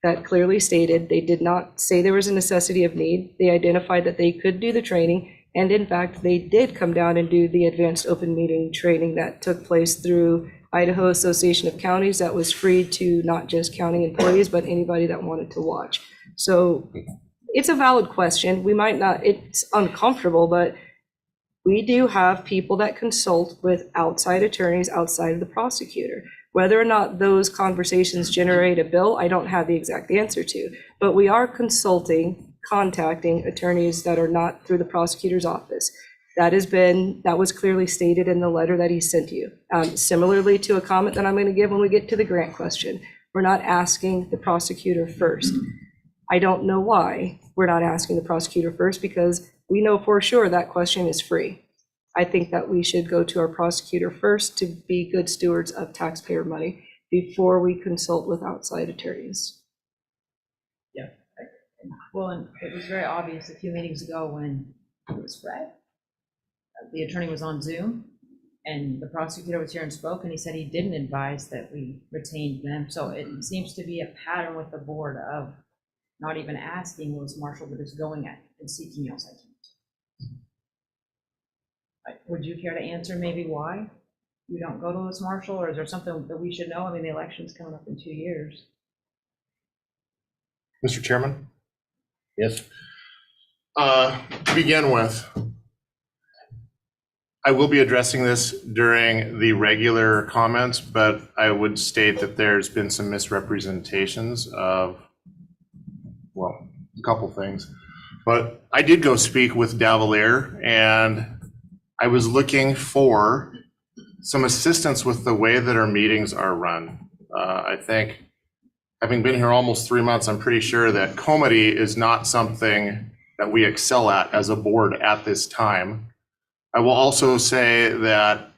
Speaker 5: that clearly stated they did not say there was a necessity of need. They identified that they could do the training, and in fact, they did come down and do the advanced open meeting training that took place through Idaho Association of Counties that was free to not just county employees, but anybody that wanted to watch. So it's a valid question. We might not, it's uncomfortable, but we do have people that consult with outside attorneys outside of the prosecutor. Whether or not those conversations generate a bill, I don't have the exact answer to, but we are contacting attorneys that are not through the prosecutor's office. That was clearly stated in the letter that he sent you. Similarly to a comment that I'm going to give when we get to the grant question, we're not asking the prosecutor first. I don't know why we're not asking the prosecutor first, because we know for sure that question is free. I think that we should go to our prosecutor first to be good stewards of taxpayer money before we consult with outside attorneys.
Speaker 1: Yeah. Well, and it was very obvious a few meetings ago when it was Fred. The attorney was on Zoom and the prosecutor was here and spoke, and he said he didn't advise that we retained them. So it seems to be a pattern with the board of not even asking Lewis Marshall, but just going at and seeking outside counsel. Would you care to answer maybe why you don't go to Lewis Marshall, or is there something that we should know? I mean, the election's coming up in 2 years.
Speaker 11: Mr. Chairman?
Speaker 2: Yes.
Speaker 11: To begin with, I will be addressing this during the regular comments, but I would state that there's been some misrepresentations of, well, a couple things. But I did go speak with Davalier, and I was looking for some assistance with the way that our meetings are run. I think, having been here almost 3 months, I'm pretty sure that comity is not something that we excel at as a board at this time. I will also say that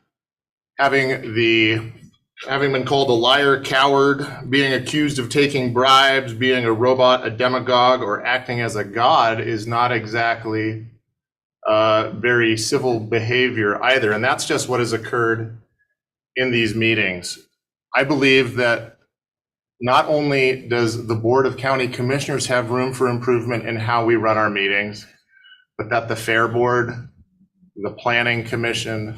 Speaker 11: having been called a liar, coward, being accused of taking bribes, being a robot, a demagogue, or acting as a god is not exactly very civil behavior either. And that's just what has occurred in these meetings. I believe that not only does the Board of County Commissioners have room for improvement in how we run our meetings, but that the Fair Board, the Planning Commission,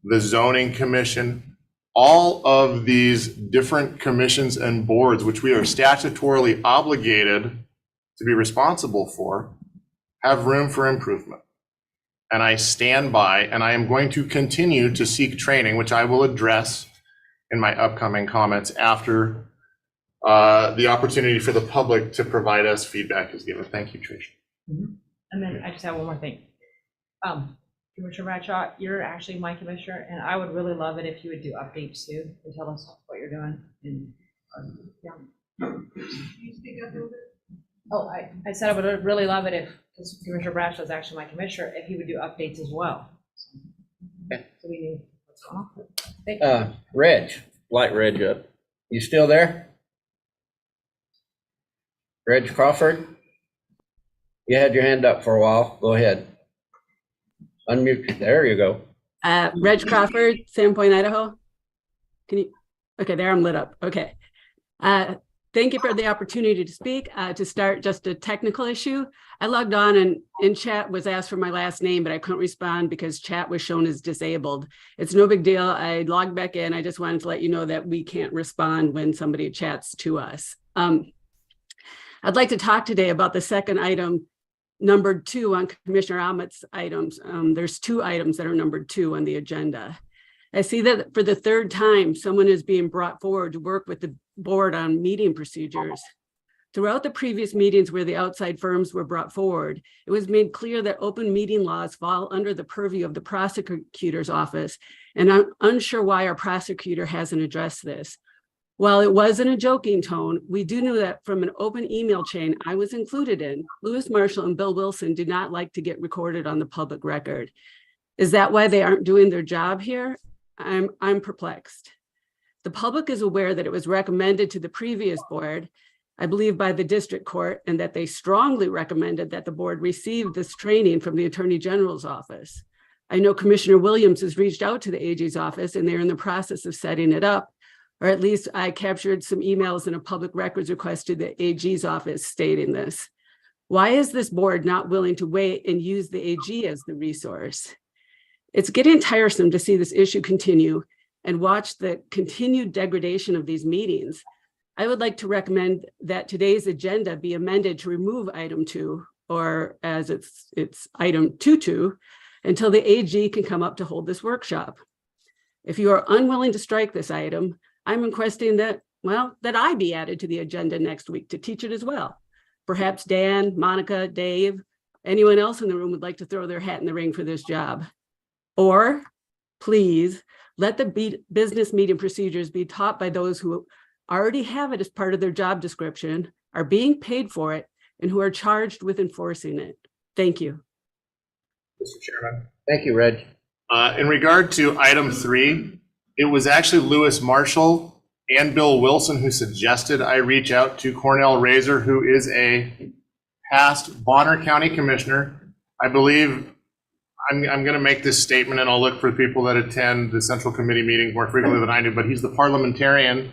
Speaker 11: the Zoning Commission, all of these different commissions and boards, which we are statutorily obligated to be responsible for, have room for improvement. And I stand by, and I am going to continue to seek training, which I will address in my upcoming comments after the opportunity for the public to provide us feedback is given. Thank you, Trish.
Speaker 1: And then I just have one more thing. Commissioner Bradshaw, you're actually my commissioner, and I would really love it if you would do updates too and tell us what you're doing. And, yeah. Oh, I said I would really love it if, because Commissioner Bradshaw is actually my commissioner, if he would do updates as well.
Speaker 2: Okay.
Speaker 1: So we knew what's going on. Thank you.
Speaker 2: Reg, light Reg up. You still there? Reg Crawford? You had your hand up for a while. Go ahead. Unmute. There you go.
Speaker 14: Reg Crawford, Sandpoint, Idaho. Can you, okay, there I'm lit up. Okay. Thank you for the opportunity to speak. To start, just a technical issue. I logged on and in chat was asked for my last name, but I couldn't respond because chat was shown as disabled. It's no big deal. I logged back in. I just wanted to let you know that we can't respond when somebody chats to us. I'd like to talk today about the second item, numbered 2 on Commissioner Ahmed's items. There's 2 items that are numbered 2 on the agenda. I see that for the 3rd time, someone is being brought forward to work with the board on meeting procedures. Throughout the previous meetings where the outside firms were brought forward, it was made clear that open meeting laws fall under the purview of the prosecutor's office, and I'm unsure why our prosecutor hasn't addressed this. While it was in a joking tone, we do know that from an open email chain I was included in, Lewis Marshall and Bill Wilson do not like to get recorded on the public record. Is that why they aren't doing their job here? I'm perplexed. The public is aware that it was recommended to the previous board, I believe by the district court, and that they strongly recommended that the board receive this training from the Attorney General's office. I know Commissioner Williams has reached out to the AG's office and they're in the process of setting it up, or at least I captured some emails in a public records request to the AG's office stating this. Why is this board not willing to wait and use the AG as the resource? It's getting tiresome to see this issue continue and watch the continued degradation of these meetings. I would like to recommend that today's agenda be amended to remove item 2, or as it's item 2.2, until the AG can come up to hold this workshop. If you are unwilling to strike this item, I'm requesting that, well, that I be added to the agenda next week to teach it as well. Perhaps Dan, Monica, Dave, anyone else in the room would like to throw their hat in the ring for this job. Or please let the business meeting procedures be taught by those who already have it as part of their job description, are being paid for it, and who are charged with enforcing it. Thank you.
Speaker 11: Mr. Chairman.
Speaker 2: Thank you, Reg.
Speaker 11: In regard to item 3, it was actually Lewis Marshall and Bill Wilson who suggested I reach out to Cornell Razor, who is a past Bonner County Commissioner. I believe I'm going to make this statement, and I'll look for people that attend the Central Committee meetings more frequently than I do, but he's the parliamentarian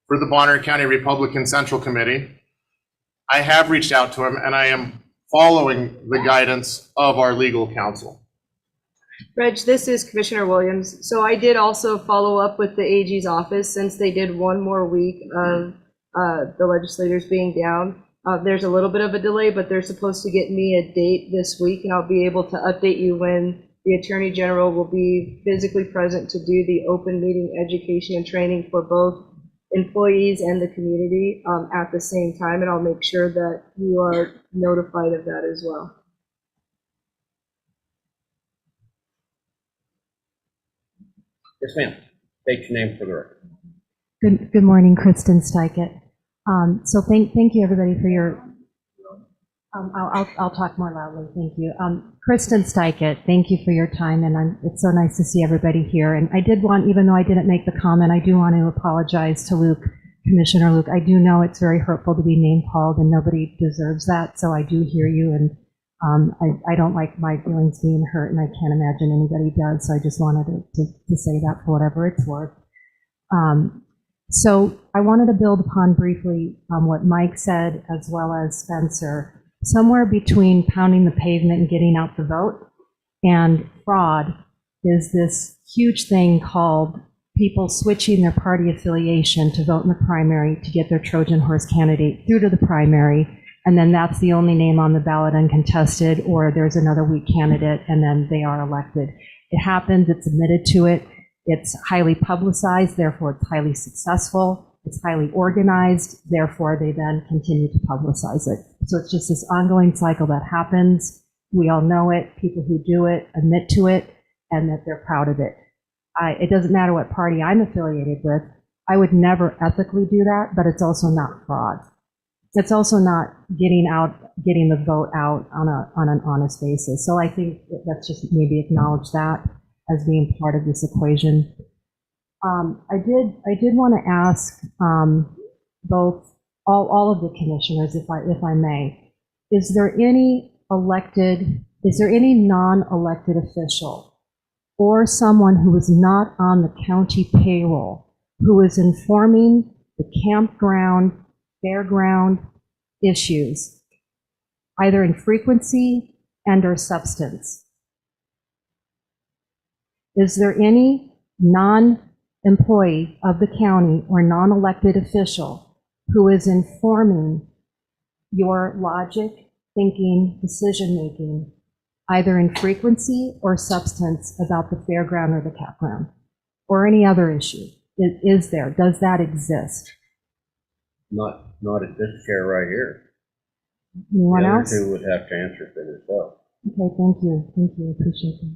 Speaker 11: for the Bonner County Republican Central Committee. I have reached out to him, and I am following the guidance of our legal counsel.
Speaker 5: Reg, this is Commissioner Williams. So I did also follow up with the AG's office since they did one more week of the legislators being down. There's a little bit of a delay, but they're supposed to get me a date this week, and I'll be able to update you when the Attorney General will be physically present to do the open meeting education and training for both employees and the community at the same time, and I'll make sure that you are notified of that as well.
Speaker 2: Yes, ma'am. State your name for the record.
Speaker 15: Good morning, Kristen Steichert. So thank you everybody for your, I'll talk more loudly, thank you. Kristen Steichert, thank you for your time, and it's so nice to see everybody here. And I did want, even though I didn't make the comment, I do want to apologize to Luke, Commissioner Luke. I do know it's very hurtful to be name called and nobody deserves that, so I do hear you, and I don't like my feelings being hurt, and I can't imagine anybody does, so I just wanted to say that for whatever it's worth. So I wanted to build upon briefly what Mike said, as well as Spencer. Somewhere between pounding the pavement and getting out the vote and fraud is this huge thing called people switching their party affiliation to vote in the primary to get their Trojan horse candidate through to the primary, and then that's the only name on the ballot uncontested, or there's another weak candidate and then they are elected. It happens, it's admitted to it. It's highly publicized, therefore it's highly successful. It's highly organized, therefore they then continue to publicize it. So it's just this ongoing cycle that happens. We all know it. People who do it admit to it, and that they're proud of it. It doesn't matter what party I'm affiliated with. I would never ethically do that, but it's also not fraud. It's also not getting the vote out on an honest basis. So I think let's just maybe acknowledge that as being part of this equation. I did want to ask both all of the commissioners, if I may, is there any non-elected official or someone who is not on the county payroll who is informing the campground, fairground issues, either in frequency and or substance? Is there any non-employee of the county or non-elected official who is informing your logic, thinking, decision-making, either in frequency or substance about the fairground or the campground, or any other issue? Is there? Does that exist?
Speaker 2: Not at this chair right here.
Speaker 15: Anyone
Speaker 2: The other
Speaker 15: else?
Speaker 2: two would have to answer for themselves.
Speaker 15: Okay, thank you, appreciate that.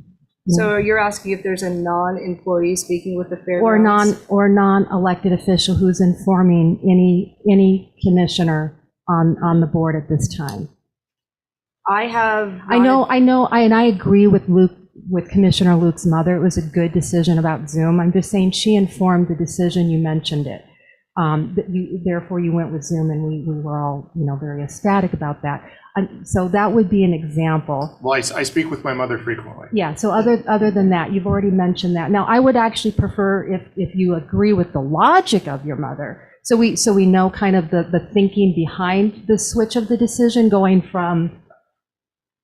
Speaker 5: So you're asking if there's a non-employee speaking with the fairgrounds?
Speaker 15: Or non-elected official who's informing any commissioner on the board at this time.
Speaker 5: I
Speaker 15: agree with Luke, with Commissioner Luke's mother. It was a good decision about Zoom. I'm just saying she informed the decision, you mentioned it. Therefore you went with Zoom, and we were all, very ecstatic about that. So that would be an example.
Speaker 11: Well, I speak with my mother frequently.
Speaker 15: Yeah, so other than that, you've already mentioned that. Now, I would actually prefer if you agree with the logic of your mother, so we know kind of the thinking behind the switch of the decision going from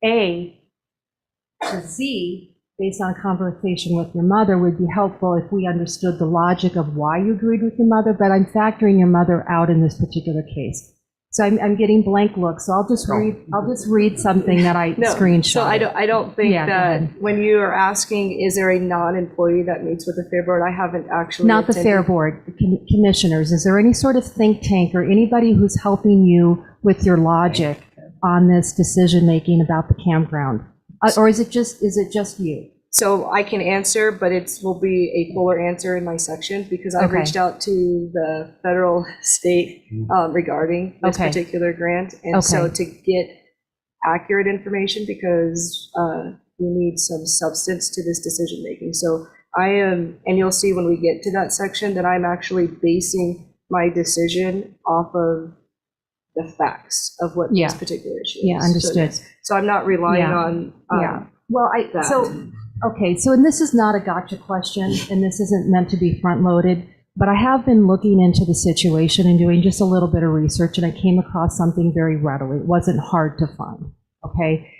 Speaker 15: A to Z based on conversation with your mother would be helpful if we understood the logic of why you agreed with your mother, but I'm factoring your mother out in this particular case. So I'm getting blank looks, so I'll just read something that I screenshot.
Speaker 5: So I don't think that when you are asking, is there a non-employee that meets with the Fair Board, I haven't actually
Speaker 15: Not the Fair Board, commissioners. Is there any sort of think tank or anybody who's helping you with your logic on this decision-making about the campground? Or is it just you?
Speaker 5: So I can answer, but will be a fuller answer in my section, because I've reached out to the federal, state regarding this particular grant. And so to get accurate information, because we need some substance to this decision making. So I am, and you'll see when we get to that section that I'm actually basing my decision off of the facts of what this particular issue is.
Speaker 15: Yeah, understood.
Speaker 5: So I'm not relying on
Speaker 15: Well, and this is not a gotcha question, and this isn't meant to be front-loaded, but I have been looking into the situation and doing just a little bit of research, and I came across something very readily. It wasn't hard to find, okay?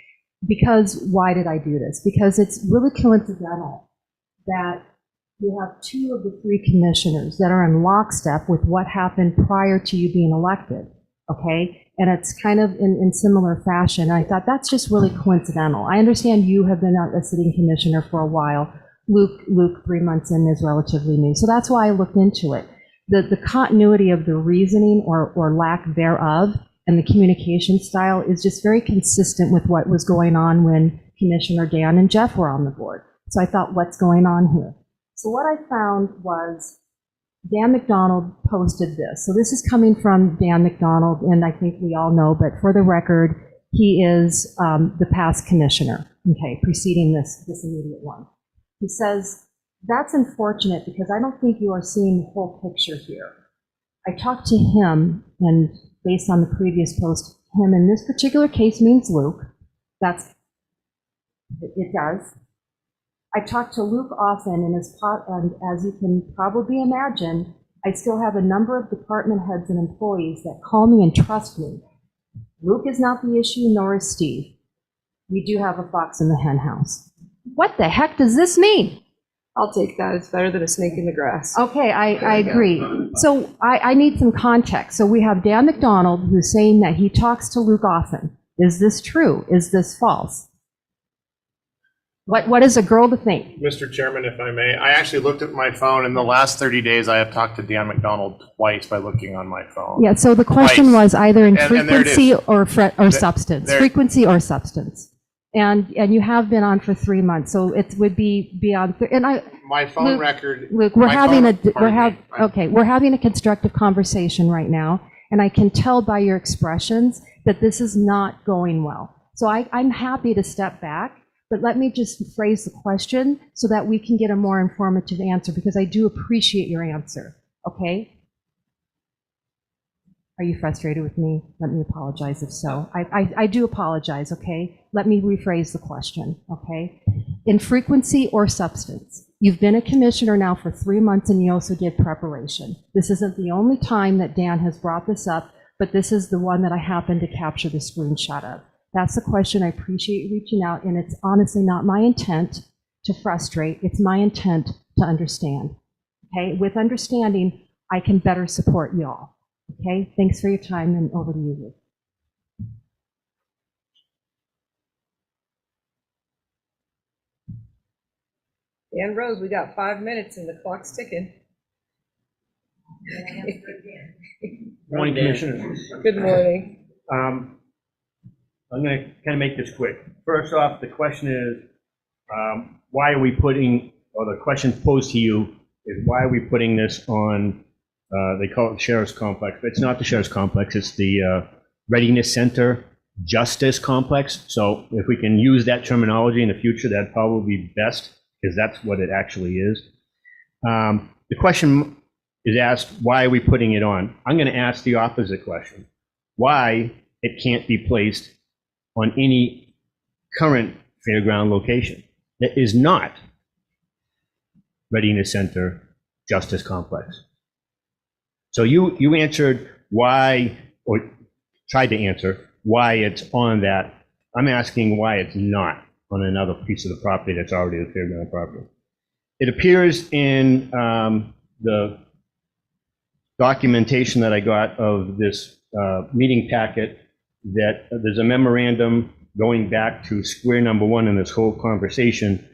Speaker 15: Because why did I do this? Because it's really coincidental that you have 2 of the 3 commissioners that are in lockstep with what happened prior to you being elected, okay? And it's kind of in similar fashion. I thought that's just really coincidental. I understand you have been a sitting commissioner for a while. Luke, 3 months in, is relatively new. So that's why I looked into it. The continuity of the reasoning or lack thereof and the communication style is just very consistent with what was going on when Commissioner Dan and Jeff were on the board. So I thought, what's going on here? So what I found was Dan McDonald posted this. So this is coming from Dan McDonald, and I think we all know, but for the record, he is the past commissioner, okay, preceding this immediate one. He says, that's unfortunate because I don't think you are seeing the whole picture here. I talked to him, and based on the previous post, him in this particular case means Luke. It does. I talk to Luke often, and as you can probably imagine, I still have a number of department heads and employees that call me and trust me. Luke is not the issue, nor is Steve. We do have a fox in the hen house. What the heck does this mean?
Speaker 5: I'll take that. It's better than a snake in the grass.
Speaker 15: Okay, I agree. So I need some context. So we have Dan McDonald who's saying that he talks to Luke often. Is this true? Is this false? What is a girl to think?
Speaker 11: Mr. Chairman, if I may, I actually looked at my phone. In the last 30 days, I have talked to Dan McDonald twice by looking on my phone.
Speaker 15: Yeah, so the question was either in frequency or substance.
Speaker 11: There-
Speaker 15: Frequency or substance. And you have been on for 3 months, so it would be beyond, and
Speaker 11: My phone
Speaker 15: Luke,
Speaker 11: record.
Speaker 15: Luke, we're
Speaker 11: my
Speaker 15: having
Speaker 11: phone- pardon me.
Speaker 15: okay, we're having a constructive conversation right now, and I can tell by your expressions that this is not going well. So I'm happy to step back, but let me just phrase the question so that we can get a more informative answer, because I do appreciate your answer, okay? Are you frustrated with me? Let me apologize if so. I do apologize, okay? Let me rephrase the question, okay? In frequency or substance? You've been a commissioner now for 3 months, and you also did preparation. This isn't the only time that Dan has brought this up, but this is the one that I happened to capture the screenshot of. That's the question. I appreciate you reaching out, and it's honestly not my intent to frustrate. It's my intent to understand, okay? With understanding, I can better support y'all. Okay, thanks for your time, and over to you, Luke.
Speaker 5: Dan Rose, we got 5 minutes and the clock's ticking.
Speaker 16: Morning, Commissioners.
Speaker 5: Good morning.
Speaker 16: I'm going to kind of make this quick. First off, the question is, why are we putting, or the question posed to you is, why are we putting this on, they call it the Sheriff's Complex, but it's not the Sheriff's Complex, it's the Readiness Center Justice Complex. So if we can use that terminology in the future, that'd probably be best, because that's what it actually is. The question is asked, why are we putting it on? I'm going to ask the opposite question. Why it can't be placed on any current fairground location that is not Readiness Center Justice Complex. So you answered why, or tried to answer why it's on that. I'm asking why it's not on another piece of the property that's already the fairground property. It appears in the documentation that I got of this meeting packet that there's a memorandum going back to square number one in this whole conversation,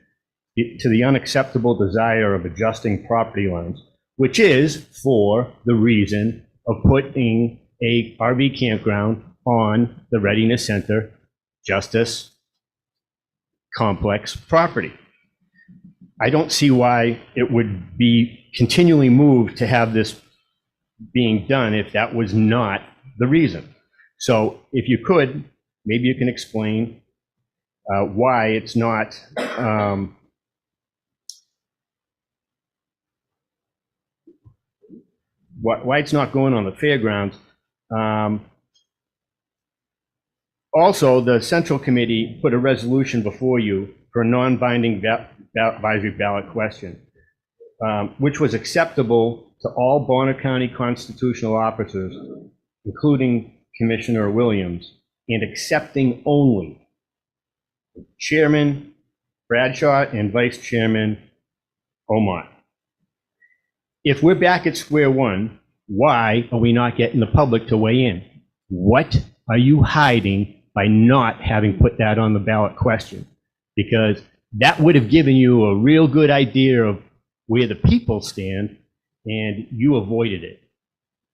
Speaker 16: to the unacceptable desire of adjusting property lines, which is for the reason of putting a RV campground on the Readiness Center Justice Complex property. I don't see why it would be continually moved to have this being done if that was not the reason. So if you could, maybe you can explain why it's not why it's not going on the fairgrounds. Also, the Central Committee put a resolution before you for a non-binding advisory ballot question, which was acceptable to all Bonner County constitutional officers, including Commissioner Williams, and accepting only Chairman Bradshaw and Vice Chairman Omot. If we're back at square one, why are we not getting the public to weigh in? What are you hiding by not having put that on the ballot question? Because that would have given you a real good idea of where the people stand, and you avoided it.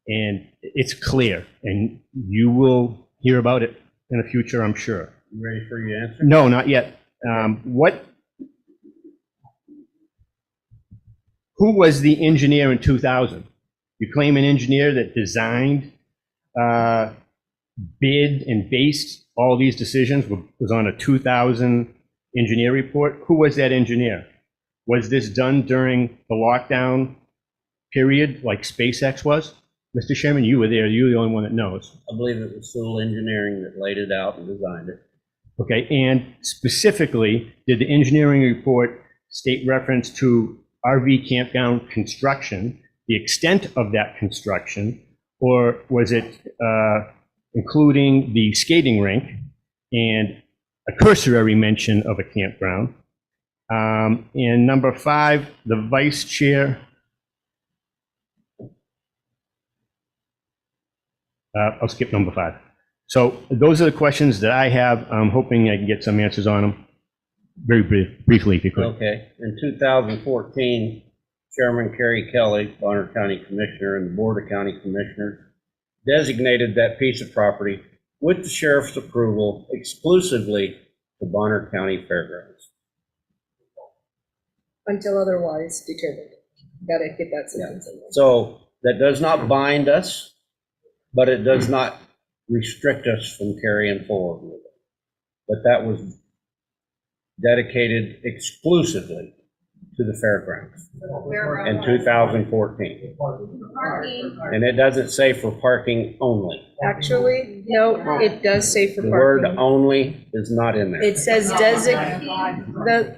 Speaker 16: And it's clear, and you will hear about it in the future, I'm sure.
Speaker 2: You ready for your answer?
Speaker 16: No, not yet. Who was the engineer in 2000? You claim an engineer that designed, bid, and based all these decisions was on a 2000 engineer report. Who was that engineer? Was this done during the lockdown period like SpaceX was? Mr. Chairman, you were there. You're the only one that knows.
Speaker 2: I believe it was Civil Engineering that laid it out and designed it.
Speaker 16: Okay, and specifically, did the engineering report state reference to RV campground construction, the extent of that construction, or was it including the skating rink and a cursory mention of a campground? And number 5, the vice chair. I'll skip number 5. So those are the questions that I have. I'm hoping I can get some answers on them very briefly, if you could.
Speaker 2: Okay. In 2014, Chairman Kerry Kelly, Bonner County Commissioner, and the Board of County Commissioners designated that piece of property with the sheriff's approval exclusively the Bonner County Fairgrounds.
Speaker 5: Until otherwise determined. Gotta get that sentence in there.
Speaker 2: So that does not bind us, but it does not restrict us from carrying forward with it. But that was dedicated exclusively to the fairgrounds in 2014. And it doesn't say for parking only.
Speaker 5: Actually, no, it does say for
Speaker 2: The word
Speaker 5: parking.
Speaker 2: only is not in there.
Speaker 5: It says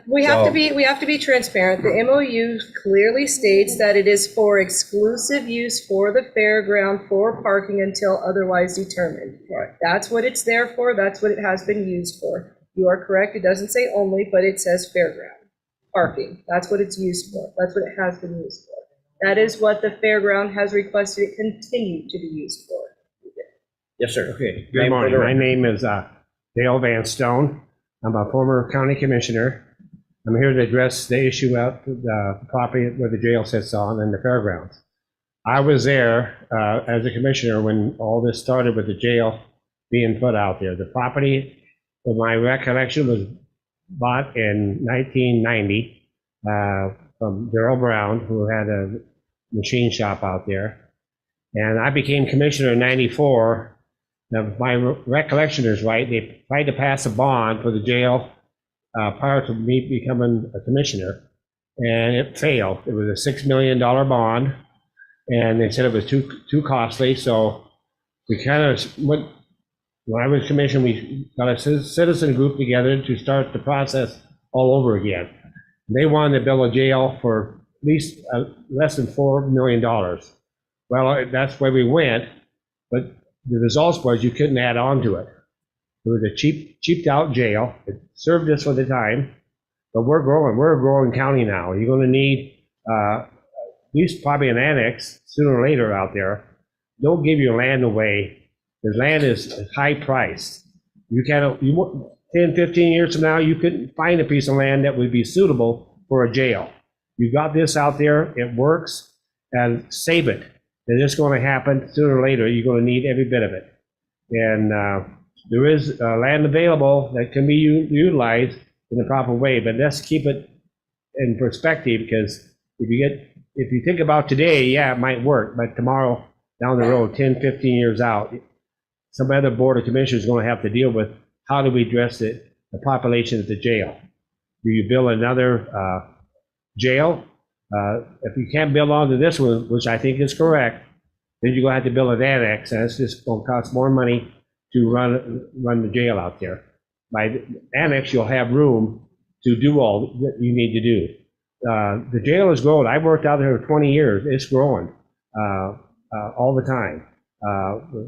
Speaker 5: we have to be transparent. The MOU clearly states that it is for exclusive use for the fairground for parking until otherwise determined.
Speaker 2: Right.
Speaker 5: That's what it's there for. That's what it has been used for. You are correct. It doesn't say only, but it says fairground parking. That's what it's used for. That's what it has been used for. That is what the fairground has requested it continue to be used for.
Speaker 2: Yes, sir.
Speaker 16: Okay,
Speaker 2: Name
Speaker 16: good morning.
Speaker 2: for the
Speaker 16: My
Speaker 2: record.
Speaker 16: name is Dale Van Stone. I'm a former county commissioner. I'm here to address the issue out the property where the jail sits on and the fairgrounds. I was there as a commissioner when all this started with the jail being put out there. The property, from my recollection, was bought in 1990 from Darrell Brown, who had a machine shop out there. And I became commissioner in 94. Now, if my recollection is right, they tried to pass a bond for the jail prior to me becoming a commissioner, and it failed. It was a $6 million bond, and they said it was too costly, so we kind of went, when I was commissioner, we got a citizen group together to start the process all over again. They wanted to build a jail for at least less than $4 million. Well, that's where we went, but the results was you couldn't add on to it. It was a cheaped out jail. It served us for the time, but we're growing. We're a growing county now. You're going to need at least probably an annex sooner or later out there. Don't give your land away. Because land is high priced. You can't, 10, 15 years from now, you couldn't find a piece of land that would be suitable for a jail. You got this out there, it works, and save it. It's going to happen sooner or later. You're going to need every bit of it. And there is land available that can be utilized in the proper way, but let's keep it in perspective, because if you think about today, yeah, it might work, but tomorrow down the road, 10, 15 years out, some other board of commissioners is going to have to deal with how do we address the population at the jail. Do you build another jail? If you can't build onto this one, which I think is correct, then you're going to have to build an annex, and it's just going to cost more money to run the jail out there. By the annex, you'll have room to do all that you need to do. The jail is growing. I've worked out there for 20 years. It's growing all the time.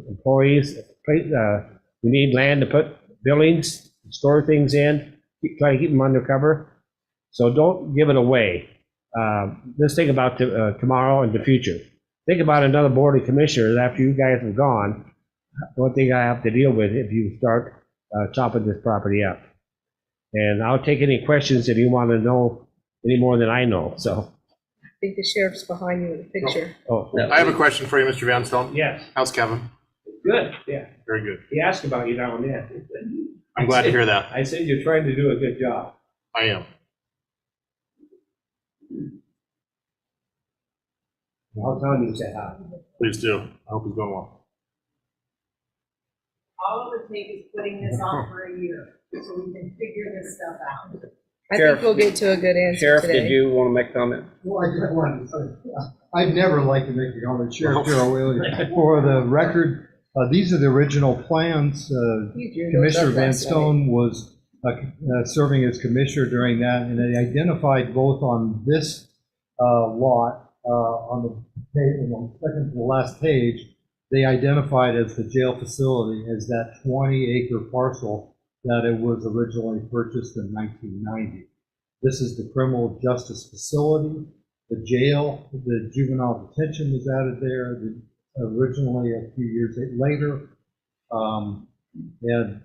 Speaker 16: Employees, we need land to put buildings, store things in, try to keep them undercover. So don't give it away. Let's think about tomorrow and the future. Think about another board of commissioners after you guys have gone, what they have to deal with if you start chopping this property up. And I'll take any questions if you want to know any more than I know, so.
Speaker 5: I think the sheriff's behind you in the picture.
Speaker 16: Oh,
Speaker 11: I have a question for you, Mr. Van Stone.
Speaker 16: yes,
Speaker 11: How's Kevin?
Speaker 16: good, yeah.
Speaker 11: Very good.
Speaker 16: He asked about you down there.
Speaker 11: I'm glad to hear that.
Speaker 16: I said you're trying to do a good job.
Speaker 11: I am.
Speaker 16: I'll tell him you said hi.
Speaker 11: Please do. I hope he's doing well.
Speaker 17: All it would take is putting this on for a year, so we can figure this stuff out.
Speaker 5: I
Speaker 2: Sheriff,
Speaker 5: think we'll get to a good answer
Speaker 2: Sheriff,
Speaker 5: today.
Speaker 2: did you want to make a comment?
Speaker 18: Well, I just wanted to say, I'd never like to make a comment, Sheriff Darrell Whaley. For the record, these are the original plans. Commissioner Van Stone was serving as commissioner during that, and they identified both on this lot, on the page, on the second to the last page, they identified as the jail facility as that 20-acre parcel that it was originally purchased in 1990. This is the criminal justice facility. The jail, the juvenile detention was added there originally a few years later. And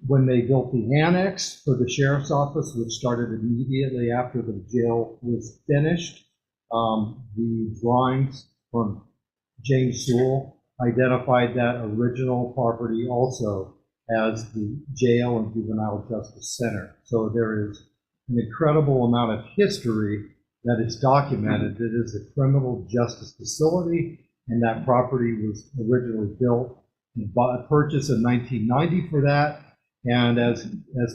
Speaker 18: when they built the annex for the sheriff's office, which started immediately after the jail was finished, the drawings from James Sewell identified that original property also as the jail and juvenile justice center. So there is an incredible amount of history that is documented. It is a criminal justice facility, and that property was originally built and purchased in 1990 for that. And as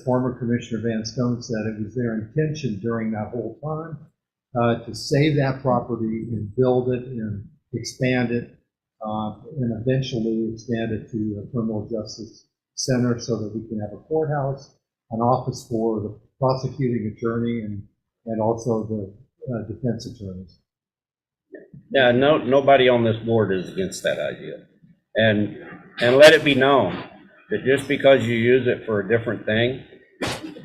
Speaker 18: former Commissioner Van Stone said, it was their intention during that whole time to save that property and build it and expand it, and eventually expand it to a criminal justice center so that we can have a courthouse, an office for the prosecuting attorney, and also the defense attorneys.
Speaker 2: Yeah, nobody on this board is against that idea. And let it be known that just because you use it for a different thing,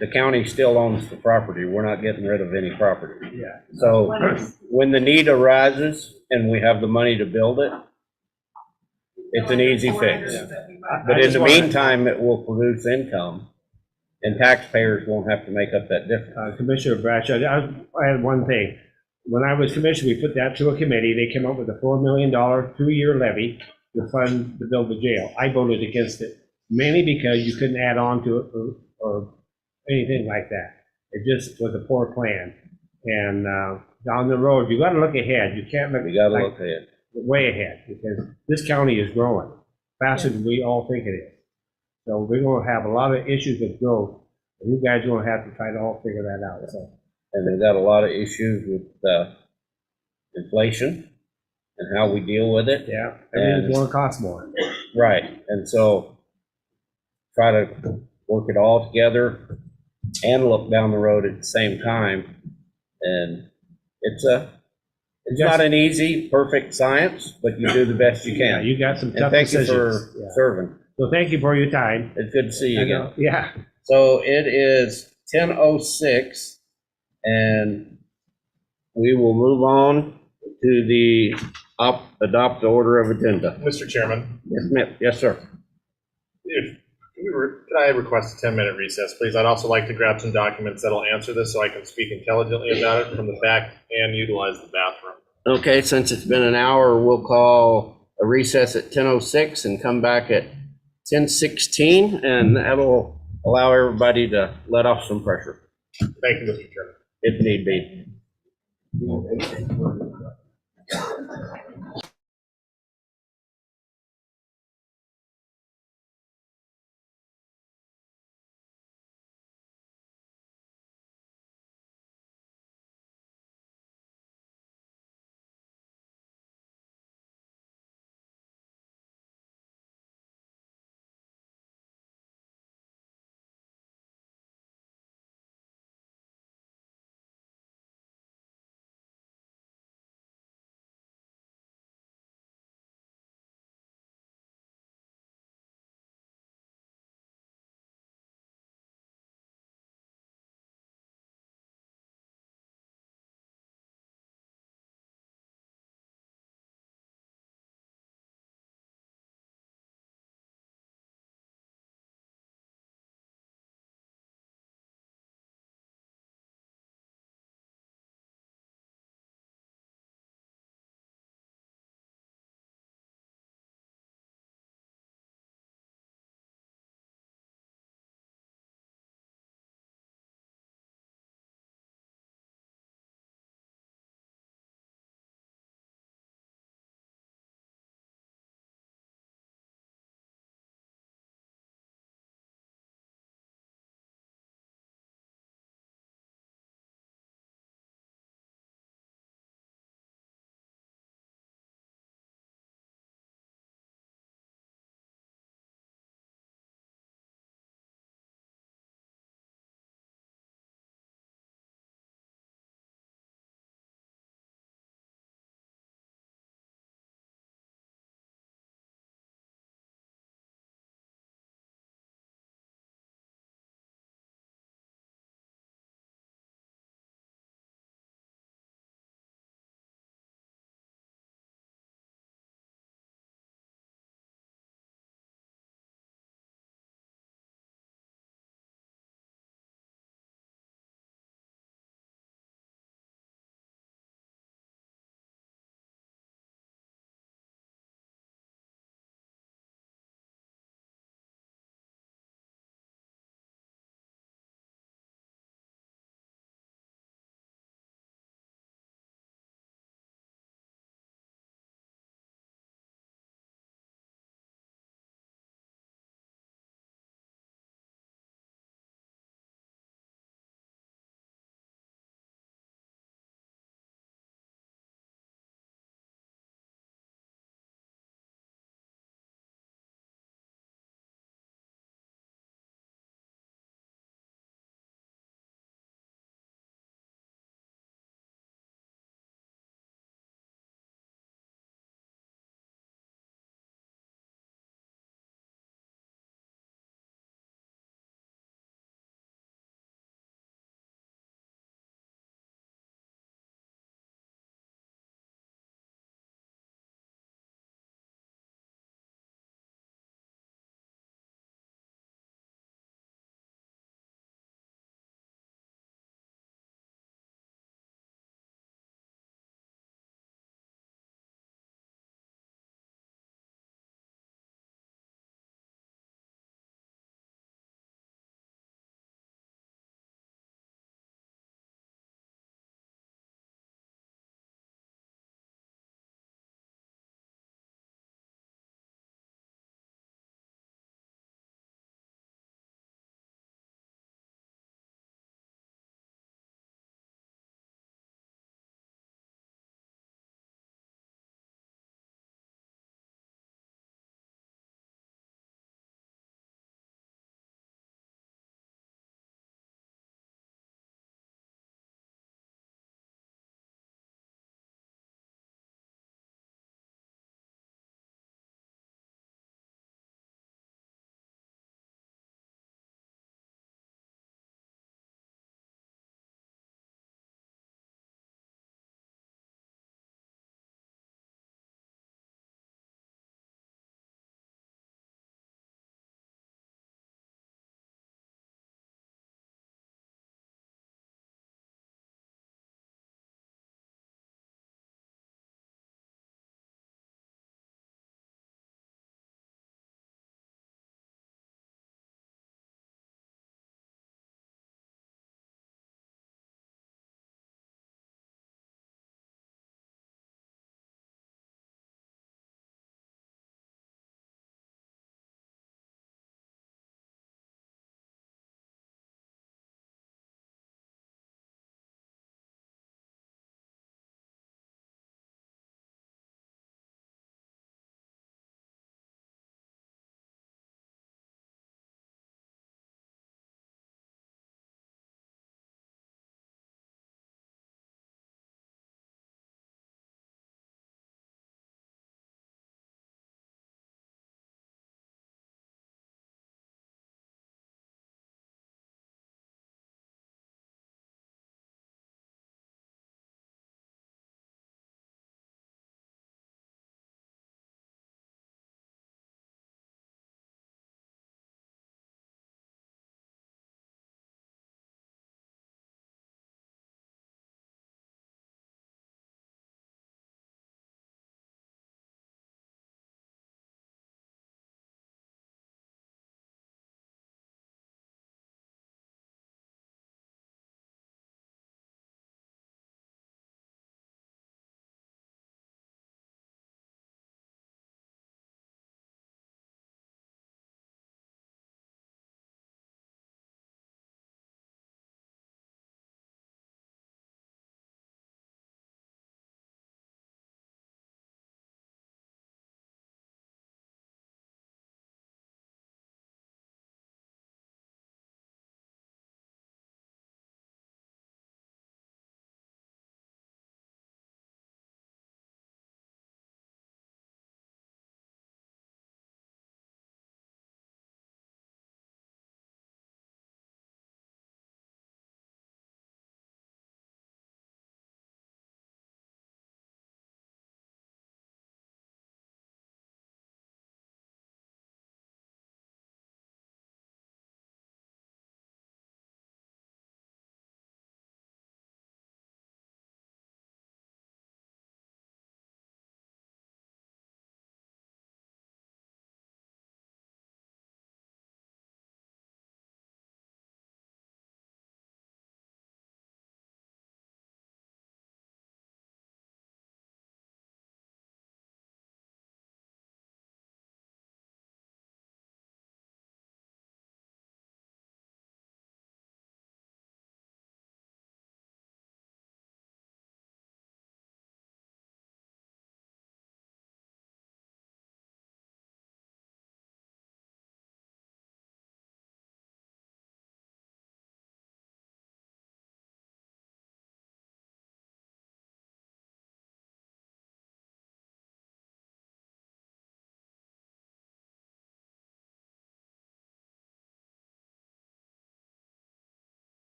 Speaker 2: the county still owns the property. We're not getting rid of any property.
Speaker 16: Yeah.
Speaker 2: So when the need arises and we have the money to build it, it's an easy fix. But in the meantime, it will produce income, and taxpayers won't have to make up that difference.
Speaker 16: Commissioner Bradshaw, I had one thing. When I was commissioner, we put that to a committee. They came up with a $4 million 2-year levy to fund to build the jail. I voted against it, mainly because you couldn't add on to it or anything like that. It just was a poor plan. And down the road, you got to look ahead. You can't look.
Speaker 2: You got to look ahead.
Speaker 16: Way ahead, because this county is growing faster than we all think it is. So we're going to have a lot of issues with growth, and you guys are going to have to try to all figure that out. So.
Speaker 2: And we've got a lot of issues with inflation and how we deal with it.
Speaker 16: Yeah, everything's going to cost more.
Speaker 2: Right, and so try to work it all together and look down the road at the same time. And it's not an easy, perfect science, but you do the best you can.
Speaker 16: Yeah, you got some tough
Speaker 2: thank
Speaker 16: decisions.
Speaker 2: you for serving.
Speaker 16: So thank you for your time.
Speaker 2: It's good to see you again.
Speaker 16: Yeah.
Speaker 2: So it is 10:06, and we will move on to the adopt the order of agenda.
Speaker 11: Mr. Chairman,
Speaker 2: Yes, ma'am. Yes, sir.
Speaker 11: Could I request a 10-minute recess, please? I'd also like to grab some documents that'll answer this so I can speak intelligently about it from the back and utilize the bathroom.
Speaker 2: Okay, since it's been an hour, we'll call a recess at 10:06 and come back at 10:16, and that'll allow everybody to let off some pressure.
Speaker 11: Thank you, Mr. Chairman.
Speaker 2: If need be.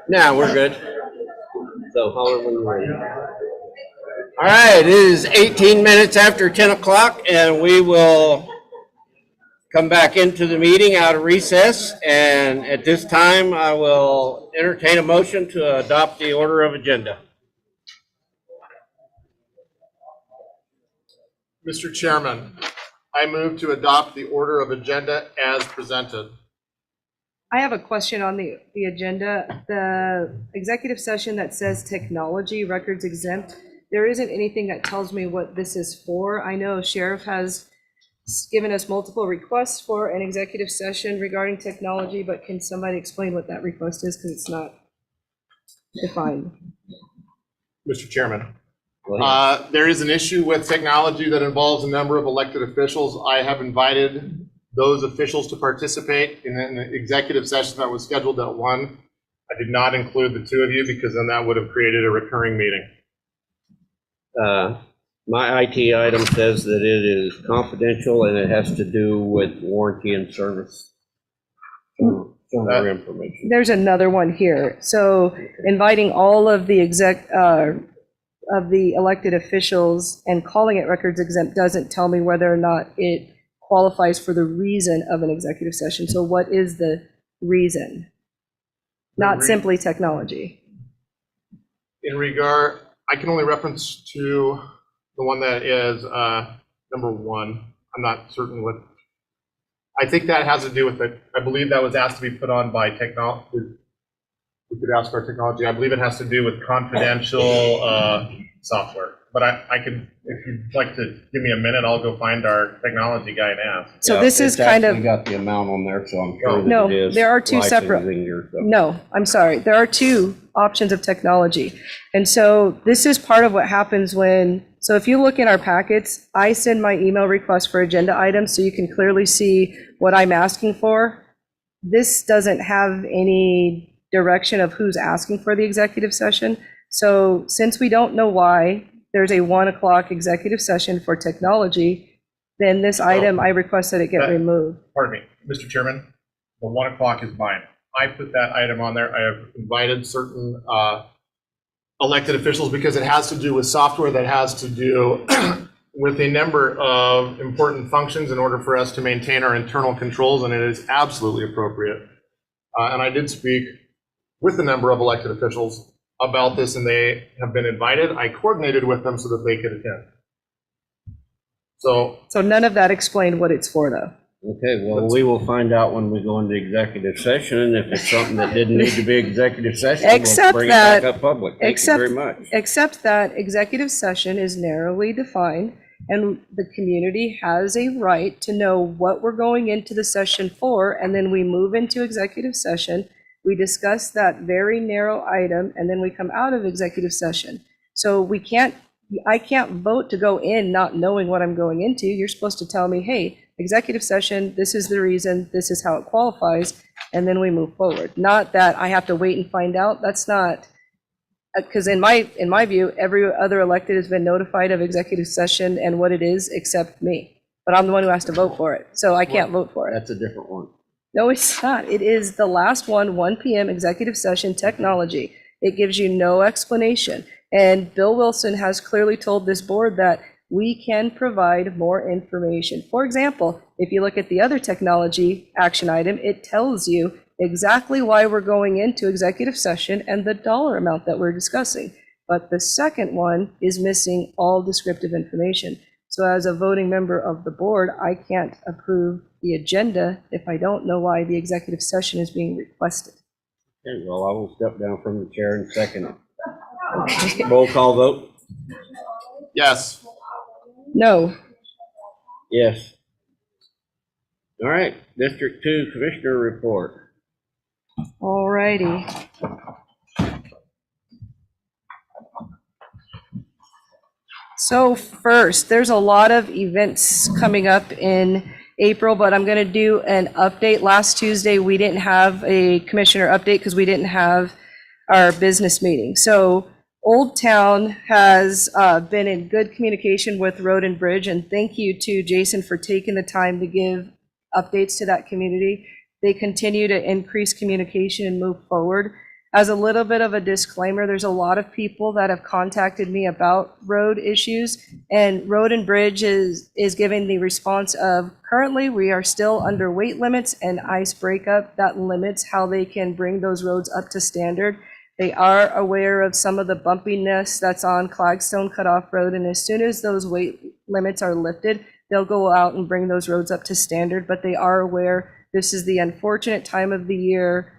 Speaker 2: Now we're good. So holler when you're ready. All right, it is 18 minutes after 10 o'clock, and we will come back into the meeting out of recess. And at this time, I will entertain a motion to adopt the order of agenda.
Speaker 11: Mr. Chairman, I move to adopt the order of agenda as presented.
Speaker 5: I have a question on the agenda. The executive session that says technology records exempt, there isn't anything that tells me what this is for. I know Sheriff has given us multiple requests for an executive session regarding technology, but can somebody explain what that request is, because it's not defined?
Speaker 11: Mr. Chairman, there is an issue with technology that involves a number of elected officials. I have invited those officials to participate in an executive session that was scheduled at 1. I did not include the two of you because then that would have created a recurring meeting.
Speaker 2: My IT item says that it is confidential and it has to do with warranty and service. Information.
Speaker 5: There's another one here. So inviting all of the elected officials and calling it records exempt doesn't tell me whether or not it qualifies for the reason of an executive session. So what is the reason? Not simply technology.
Speaker 11: In regard, I can only reference to the one that is number 1. I'm not certain what. I think that has to do with it. I believe that was asked to be put on by technology. We could ask our technology. I believe it has to do with confidential software. But I can, if you'd like to give me a minute, I'll go find our technology guy and ask.
Speaker 5: So this is kind of.
Speaker 2: We got the amount on there, so I'm sure that
Speaker 5: No,
Speaker 2: it is.
Speaker 5: there are two separate. No, I'm sorry. There are two options of technology. And so this is part of what happens when, so if you look in our packets, I send my email request for agenda items so you can clearly see what I'm asking for. This doesn't have any direction of who's asking for the executive session. So since we don't know why there's a 1 o'clock executive session for technology, then this item, I request that it get removed.
Speaker 11: Pardon me, Mr. Chairman, the 1 o'clock is mine. I put that item on there. I have invited certain elected officials because it has to do with software that has to do with a number of important functions in order for us to maintain our internal controls, and it is absolutely appropriate. And I did speak with a number of elected officials about this, and they have been invited. I coordinated with them so that they could attend. So
Speaker 5: none of that explained what it's for, though.
Speaker 2: Okay, well, we will find out when we go into executive session, and if it's something that didn't need to be executive session, we'll bring it back up public. Thank you very much.
Speaker 5: Except that executive session is narrowly defined, and the community has a right to know what we're going into the session for, and then we move into executive session. We discuss that very narrow item, and then we come out of executive session. So I can't vote to go in not knowing what I'm going into. You're supposed to tell me, hey, executive session, this is the reason, this is how it qualifies, and then we move forward. Not that I have to wait and find out. That's not, because in my view, every other elected has been notified of executive session and what it is except me. But I'm the one who has to vote for it, so I can't vote for it.
Speaker 2: That's a different one.
Speaker 5: No, it's not. It is the last one, 1 p.m. executive session technology. It gives you no explanation. And Bill Wilson has clearly told this board that we can provide more information. For example, if you look at the other technology action item, it tells you exactly why we're going into executive session and the dollar amount that we're discussing. But the second one is missing all descriptive information. So as a voting member of the board, I can't approve the agenda if I don't know why the executive session is being requested.
Speaker 2: Okay, well, I will step down from the chair and second it. Roll call vote?
Speaker 11: Yes.
Speaker 5: No.
Speaker 2: Yes. All right, District 2 Commissioner report.
Speaker 5: All righty. So first, there's a lot of events coming up in April, but I'm going to do an update. Last Tuesday, we didn't have a commissioner update because we didn't have our business meeting. So Old Town has been in good communication with Road and Bridge, and thank you to Jason for taking the time to give updates to that community. They continue to increase communication and move forward. As a little bit of a disclaimer, there's a lot of people that have contacted me about road issues, and Road and Bridge is giving the response of currently we are still under weight limits and ice breakup that limits how they can bring those roads up to standard. They are aware of some of the bumpiness that's on Clagstone Cutoff Road, and as soon as those weight limits are lifted, they'll go out and bring those roads up to standard, but they are aware this is the unfortunate time of the year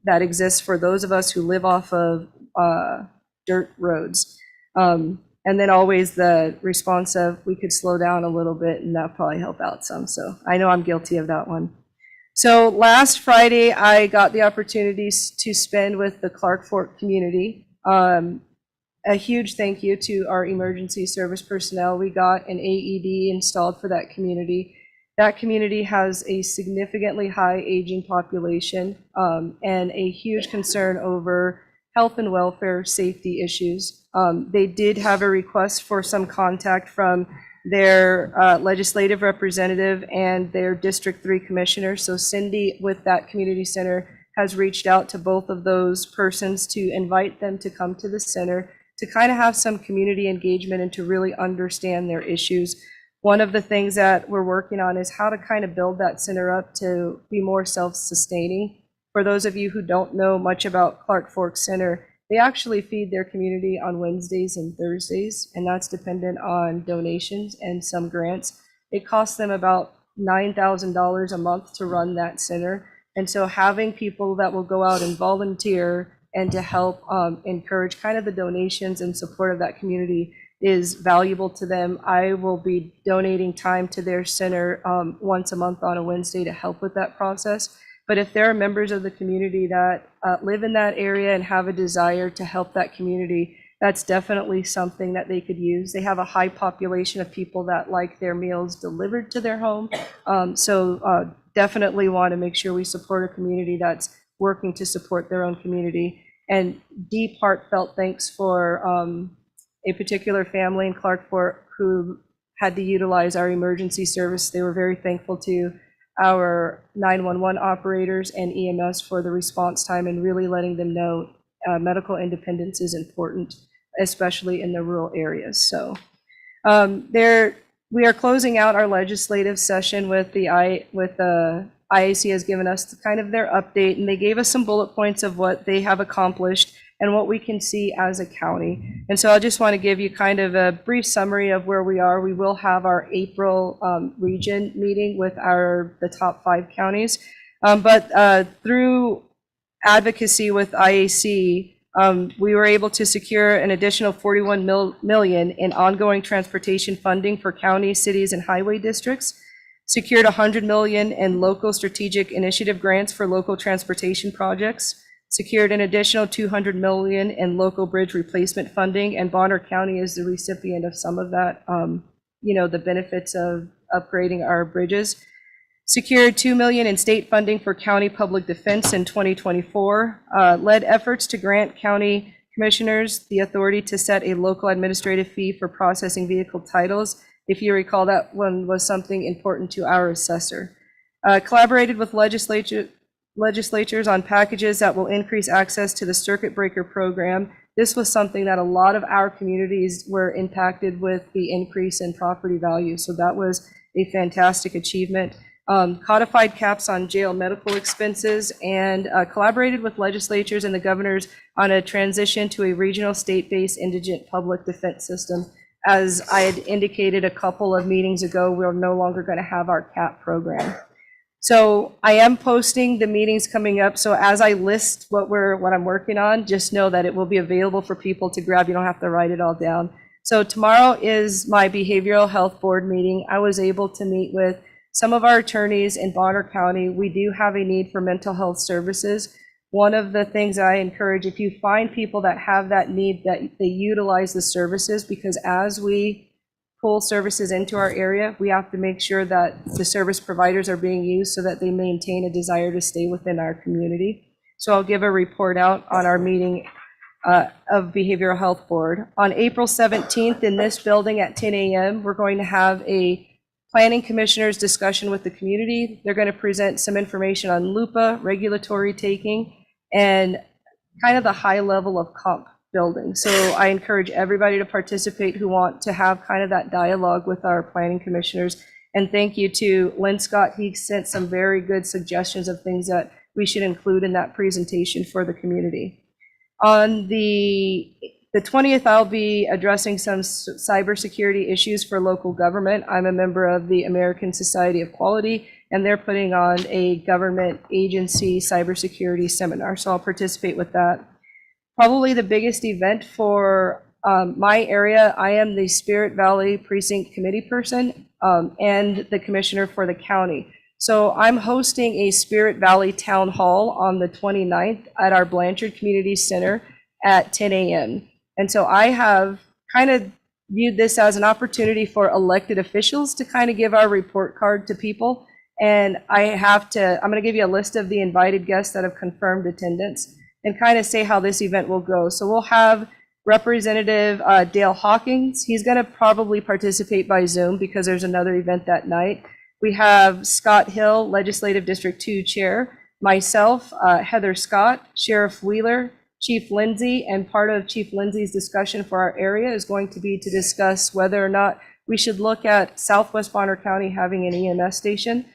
Speaker 5: that exists for those of us who live off of dirt roads. And then always the response of we could slow down a little bit and that'll probably help out some. So I know I'm guilty of that one. So last Friday, I got the opportunities to spend with the Clark Fork community. A huge thank you to our emergency service personnel. We got an AED installed for that community. That community has a significantly high aging population and a huge concern over health and welfare safety issues. They did have a request for some contact from their legislative representative and their District 3 commissioner. So Cindy with that community center has reached out to both of those persons to invite them to come to the center to kind of have some community engagement and to really understand their issues. One of the things that we're working on is how to kind of build that center up to be more self-sustaining. For those of you who don't know much about Clark Fork Center, they actually feed their community on Wednesdays and Thursdays, and that's dependent on donations and some grants. It costs them about $9,000 a month to run that center. And so having people that will go out and volunteer and to help encourage kind of the donations and support of that community is valuable to them. I will be donating time to their center once a month on a Wednesday to help with that process. But if there are members of the community that live in that area and have a desire to help that community, that's definitely something that they could use. They have a high population of people that like their meals delivered to their home. So definitely want to make sure we support a community that's working to support their own community. And deep heartfelt thanks for a particular family in Clark Fork who had to utilize our emergency service. They were very thankful to our 911 operators and EMS for the response time and really letting them know medical independence is important, especially in the rural areas. So we are closing out our legislative session with the IAC has given us kind of their update, and they gave us some bullet points of what they have accomplished and what we can see as a county. And so I just want to give you kind of a brief summary of where we are. We will have our April region meeting with the top 5 counties. But through advocacy with IAC, we were able to secure an additional $41 million in ongoing transportation funding for counties, cities, and highway districts, secured $100 million in local strategic initiative grants for local transportation projects, secured an additional $200 million in local bridge replacement funding, and Bonner County is the recipient of some of that, the benefits of upgrading our bridges. Secured $2 million in state funding for county public defense in 2024, led efforts to grant county commissioners the authority to set a local administrative fee for processing vehicle titles. If you recall, that one was something important to our assessor. Collaborated with legislatures on packages that will increase access to the circuit breaker program. This was something that a lot of our communities were impacted with the increase in property value. So that was a fantastic achievement. Codified caps on jail medical expenses, and collaborated with legislatures and the governors on a transition to a regional state-based indigent public defense system. As I had indicated a couple of meetings ago, we're no longer going to have our CAP program. So I am posting the meetings coming up. So as I list what I'm working on, just know that it will be available for people to grab. You don't have to write it all down. So tomorrow is my behavioral health board meeting. I was able to meet with some of our attorneys in Bonner County. We do have a need for mental health services. One of the things I encourage, if you find people that have that need, that they utilize the services, because as we pull services into our area, we have to make sure that the service providers are being used so that they maintain a desire to stay within our community. So I'll give a report out on our meeting of Behavioral Health Board. On April 17th in this building at 10 a.m., we're going to have a Planning Commissioner's discussion with the community. They're going to present some information on LUPA, regulatory taking, and kind of the high level of comp building. So I encourage everybody to participate who want to have kind of that dialogue with our planning commissioners. And thank you to Lynn Scott. He sent some very good suggestions of things that we should include in that presentation for the community. On the 20th, I'll be addressing some cybersecurity issues for local government. I'm a member of the American Society of Quality, and they're putting on a government agency cybersecurity seminar, so I'll participate with that. Probably the biggest event for my area, I am the Spirit Valley Precinct Committee person and the commissioner for the county. So I'm hosting a Spirit Valley Town Hall on the 29th at our Blanchard Community Center at 10 a.m. And so I have kind of viewed this as an opportunity for elected officials to kind of give our report card to people. And I'm going to give you a list of the invited guests that have confirmed attendance and kind of say how this event will go. So we'll have Representative Dale Hawkins. He's going to probably participate by Zoom because there's another event that night. We have Scott Hill, Legislative District 2 Chair, myself, Heather Scott, Sheriff Wheeler, Chief Lindsay, and part of Chief Lindsay's discussion for our area is going to be to discuss whether or not we should look at Southwest Bonner County having an EMS station.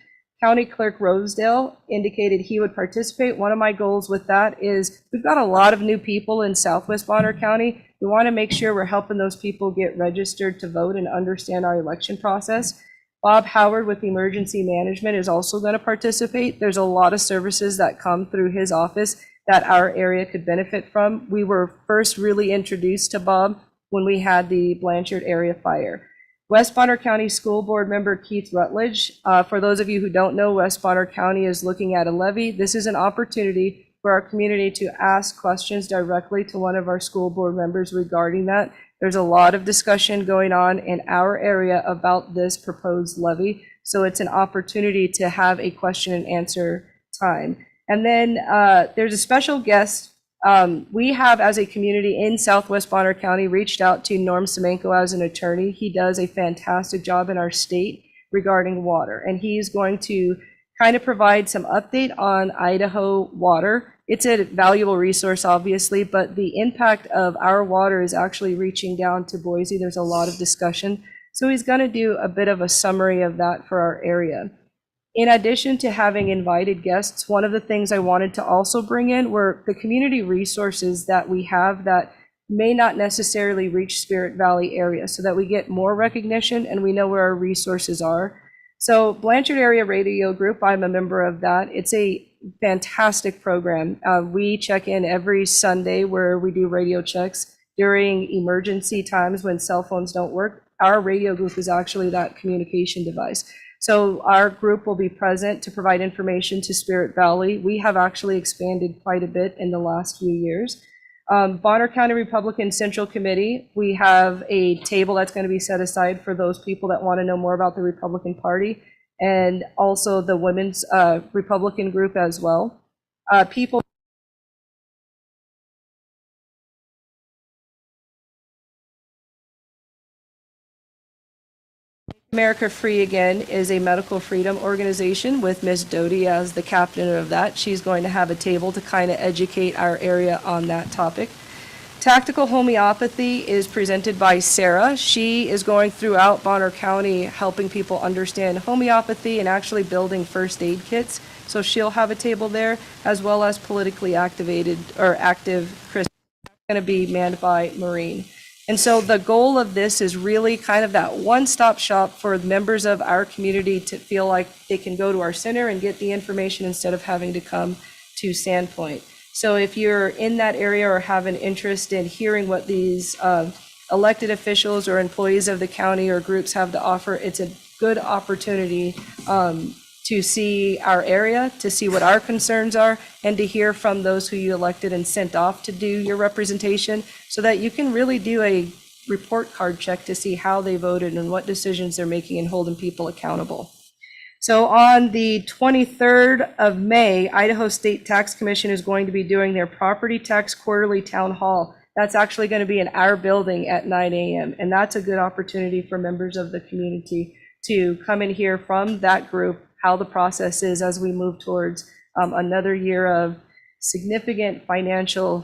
Speaker 5: County Clerk Rosedale indicated he would participate. One of my goals with that is we've got a lot of new people in Southwest Bonner County. We want to make sure we're helping those people get registered to vote and understand our election process. Bob Howard with Emergency Management is also going to participate. There's a lot of services that come through his office that our area could benefit from. We were first really introduced to Bob when we had the Blanchard area fire. West Bonner County School Board member Keith Rutledge. For those of you who don't know, West Bonner County is looking at a levy. This is an opportunity for our community to ask questions directly to one of our school board members regarding that. There's a lot of discussion going on in our area about this proposed levy. So it's an opportunity to have a question and answer time. And then there's a special guest. We have, as a community in Southwest Bonner County, reached out to Norm Semenko as an attorney. He does a fantastic job in our state regarding water, and he's going to kind of provide some update on Idaho water. It's a valuable resource, obviously, but the impact of our water is actually reaching down to Boise. There's a lot of discussion. So he's going to do a bit of a summary of that for our area. In addition to having invited guests, one of the things I wanted to also bring in were the community resources that we have that may not necessarily reach Spirit Valley area, so that we get more recognition and we know where our resources are. So Blanchard Area Radio Group, I'm a member of that. It's a fantastic program. We check in every Sunday where we do radio checks during emergency times when cell phones don't work. Our radio group is actually that communication device. So our group will be present to provide information to Spirit Valley. We have actually expanded quite a bit in the last few years. Bonner County Republican Central Committee, we have a table that's going to be set aside for those people that want to know more about the Republican Party, and also the Women's Republican group as well. People America Free Again is a medical freedom organization with Ms. Doty as the captain of that. She's going to have a table to kind of educate our area on that topic. Tactical homeopathy is presented by Sarah. She is going throughout Bonner County helping people understand homeopathy and actually building first aid kits. So she'll have a table there, as well as politically activated or active Christians. Going to be manned by Maureen. And so the goal of this is really kind of that one-stop shop for members of our community to feel like they can go to our center and get the information instead of having to come to Sandpoint. So if you're in that area or have an interest in hearing what these elected officials or employees of the county or groups have to offer, it's a good opportunity to see our area, to see what our concerns are, and to hear from those who you elected and sent off to do your representation, so that you can really do a report card check to see how they voted and what decisions they're making and holding people accountable. So on the 23rd of May, Idaho State Tax Commission is going to be doing their property tax quarterly town hall. That's actually going to be in our building at 9 a.m. And that's a good opportunity for members of the community to come and hear from that group how the process is as we move towards another year of significant financial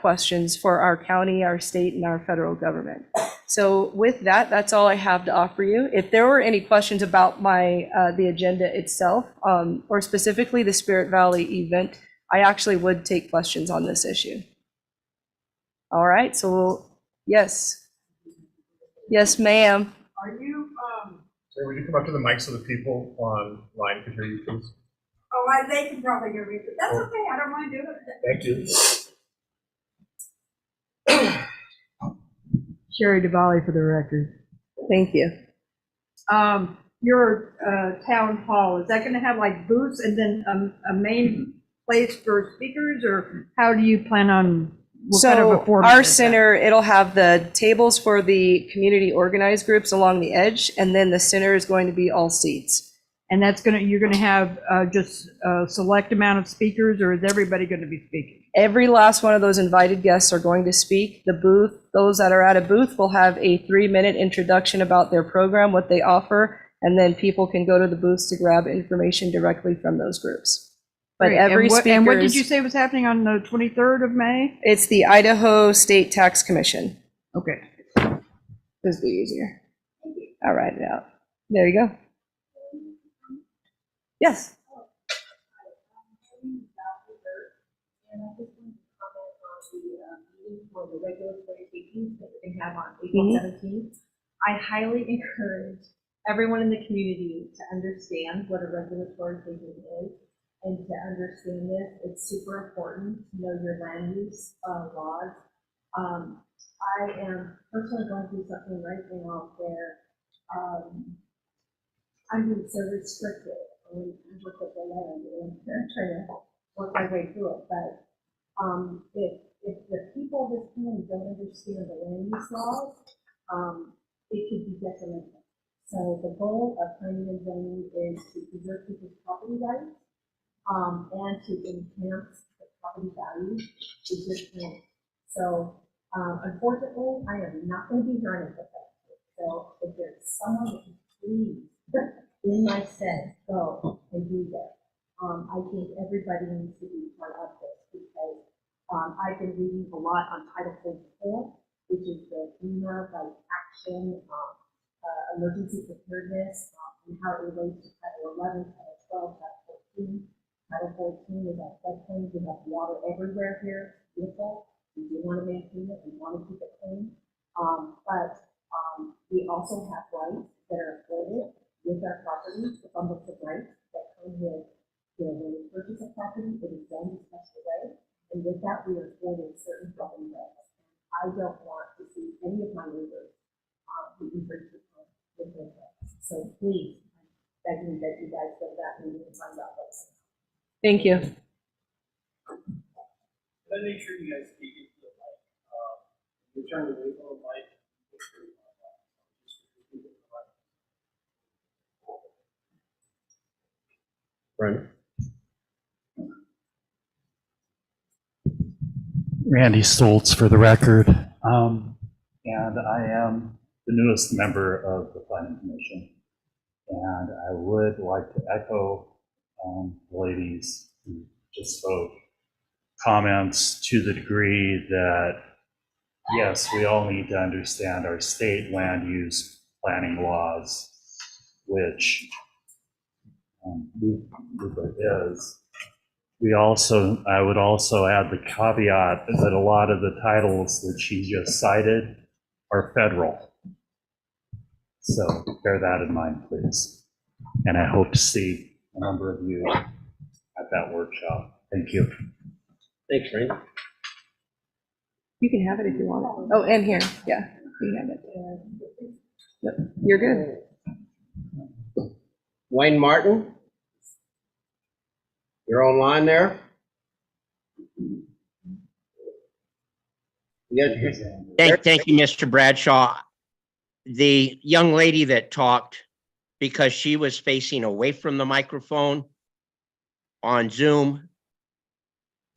Speaker 5: questions for our county, our state, and our federal government. So with that, that's all I have to offer you. If there were any questions about the agenda itself, or specifically the Spirit Valley event, I actually would take questions on this issue. All right, so yes. Yes, ma'am.
Speaker 12: Are you,
Speaker 8: Sir, would you come up to the mic so the people online can hear you, please?
Speaker 17: They can probably hear me, but that's okay, I don't mind doing it.
Speaker 8: Thank you.
Speaker 12: Sherry DeValley for the record.
Speaker 5: Thank you.
Speaker 12: Your town hall, is that gonna have like booths and then a main place for speakers, or how do you plan on, what kind of a
Speaker 5: So
Speaker 12: format
Speaker 5: our
Speaker 12: is that?
Speaker 5: center, it'll have the tables for the community organized groups along the edge, and then the center is going to be all seats.
Speaker 12: And you're gonna have just a select amount of speakers, or is everybody gonna be speaking?
Speaker 5: Every last one of those invited guests are going to speak. The booth, those that are at a booth will have a 3-minute introduction about their program, what they offer, and then people can go to the booths to grab information directly from those groups. But
Speaker 12: Great.
Speaker 5: every speaker
Speaker 12: And what did you say was happening on the 23rd of May?
Speaker 5: It's the Idaho State Tax Commission.
Speaker 12: Okay.
Speaker 5: This will be easier. I'll write it out. There you go. Yes.
Speaker 17: And I just wanted to comment on the meeting for the regulatory meetings that we're going to have on April 17th. I highly encourage everyone in the community to understand what a regulatory meeting is and to understand this. It's super important to know your land use laws. I am personally going through something right now where I'm being so restricted on look at the land, and I'm trying to work my way through it. But if the people of this county don't understand the land use laws, it could be detrimental. So the goal of planning and zoning is to preserve people's property rights and to enhance the property value to this plan. So unfortunately, I am not going to be running for that. So if there's someone that can please in my sense, go and do that. I think everybody needs to be part of this because I've been reading a lot on Title 44, which is the FEMA like action, emergency preparedness, and how it relates to Title 11, Title 12, Title 14. Title 14 is our floodplains. We have water everywhere here. It's beautiful. We do want to maintain it. We want to keep it clean. But we also have rights that are afforded with our properties, the bundles of rights that come with, when we purchase a property, it is done in a special way, and with that, we are afforded certain property rights. I don't want to see any of my neighbors be infringed upon with those rights. So please, I'm begging that you guys go back and find out those.
Speaker 5: Thank you.
Speaker 7: But make sure you guys speak into the mic. You turn away from the mic.
Speaker 2: Brandon?
Speaker 19: Randy Stoltz for the record. And I am the newest member of the Planning Commission. And I would like to echo the ladies who just spoke, comments to the degree that, yes, we all need to understand our state land use planning laws, which Lupa is. I would also add the caveat that a lot of the titles that she just cited are federal. So bear that in mind, please. And I hope to see a number of you at that workshop. Thank you.
Speaker 2: Thanks, Randy.
Speaker 5: You can have it if you want it. Oh, and here, yeah, you can have it. Yep, you're good.
Speaker 2: Wayne Martin? You're online there?
Speaker 20: Thank you, Mr. Bradshaw. The young lady that talked, because she was facing away from the microphone on Zoom,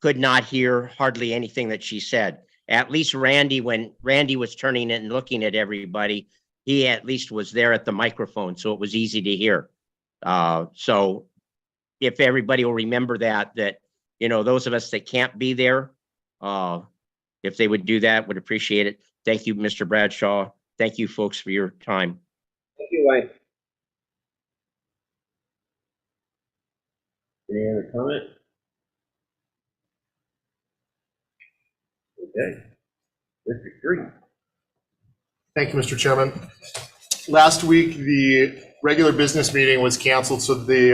Speaker 20: could not hear hardly anything that she said. At least Randy, when Randy was turning it and looking at everybody, he at least was there at the microphone, so it was easy to hear. So if everybody will remember that, those of us that can't be there, if they would do that, would appreciate it. Thank you, Mr. Bradshaw. Thank you, folks, for your time.
Speaker 2: Thank you, Wayne. Any other comment? Okay. Mr. Green.
Speaker 11: Thank you, Mr. Chairman. Last week, the regular business meeting was canceled, so the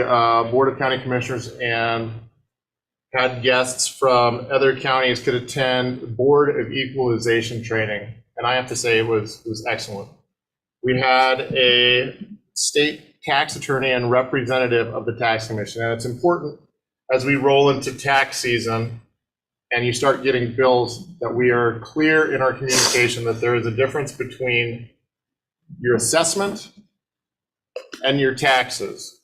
Speaker 11: Board of County Commissioners and had guests from other counties could attend Board of Equalization training. And I have to say it was excellent. We had a state tax attorney and representative of the tax commission. And it's important as we roll into tax season and you start getting bills that we are clear in our communication that there is a difference between your assessment and your taxes.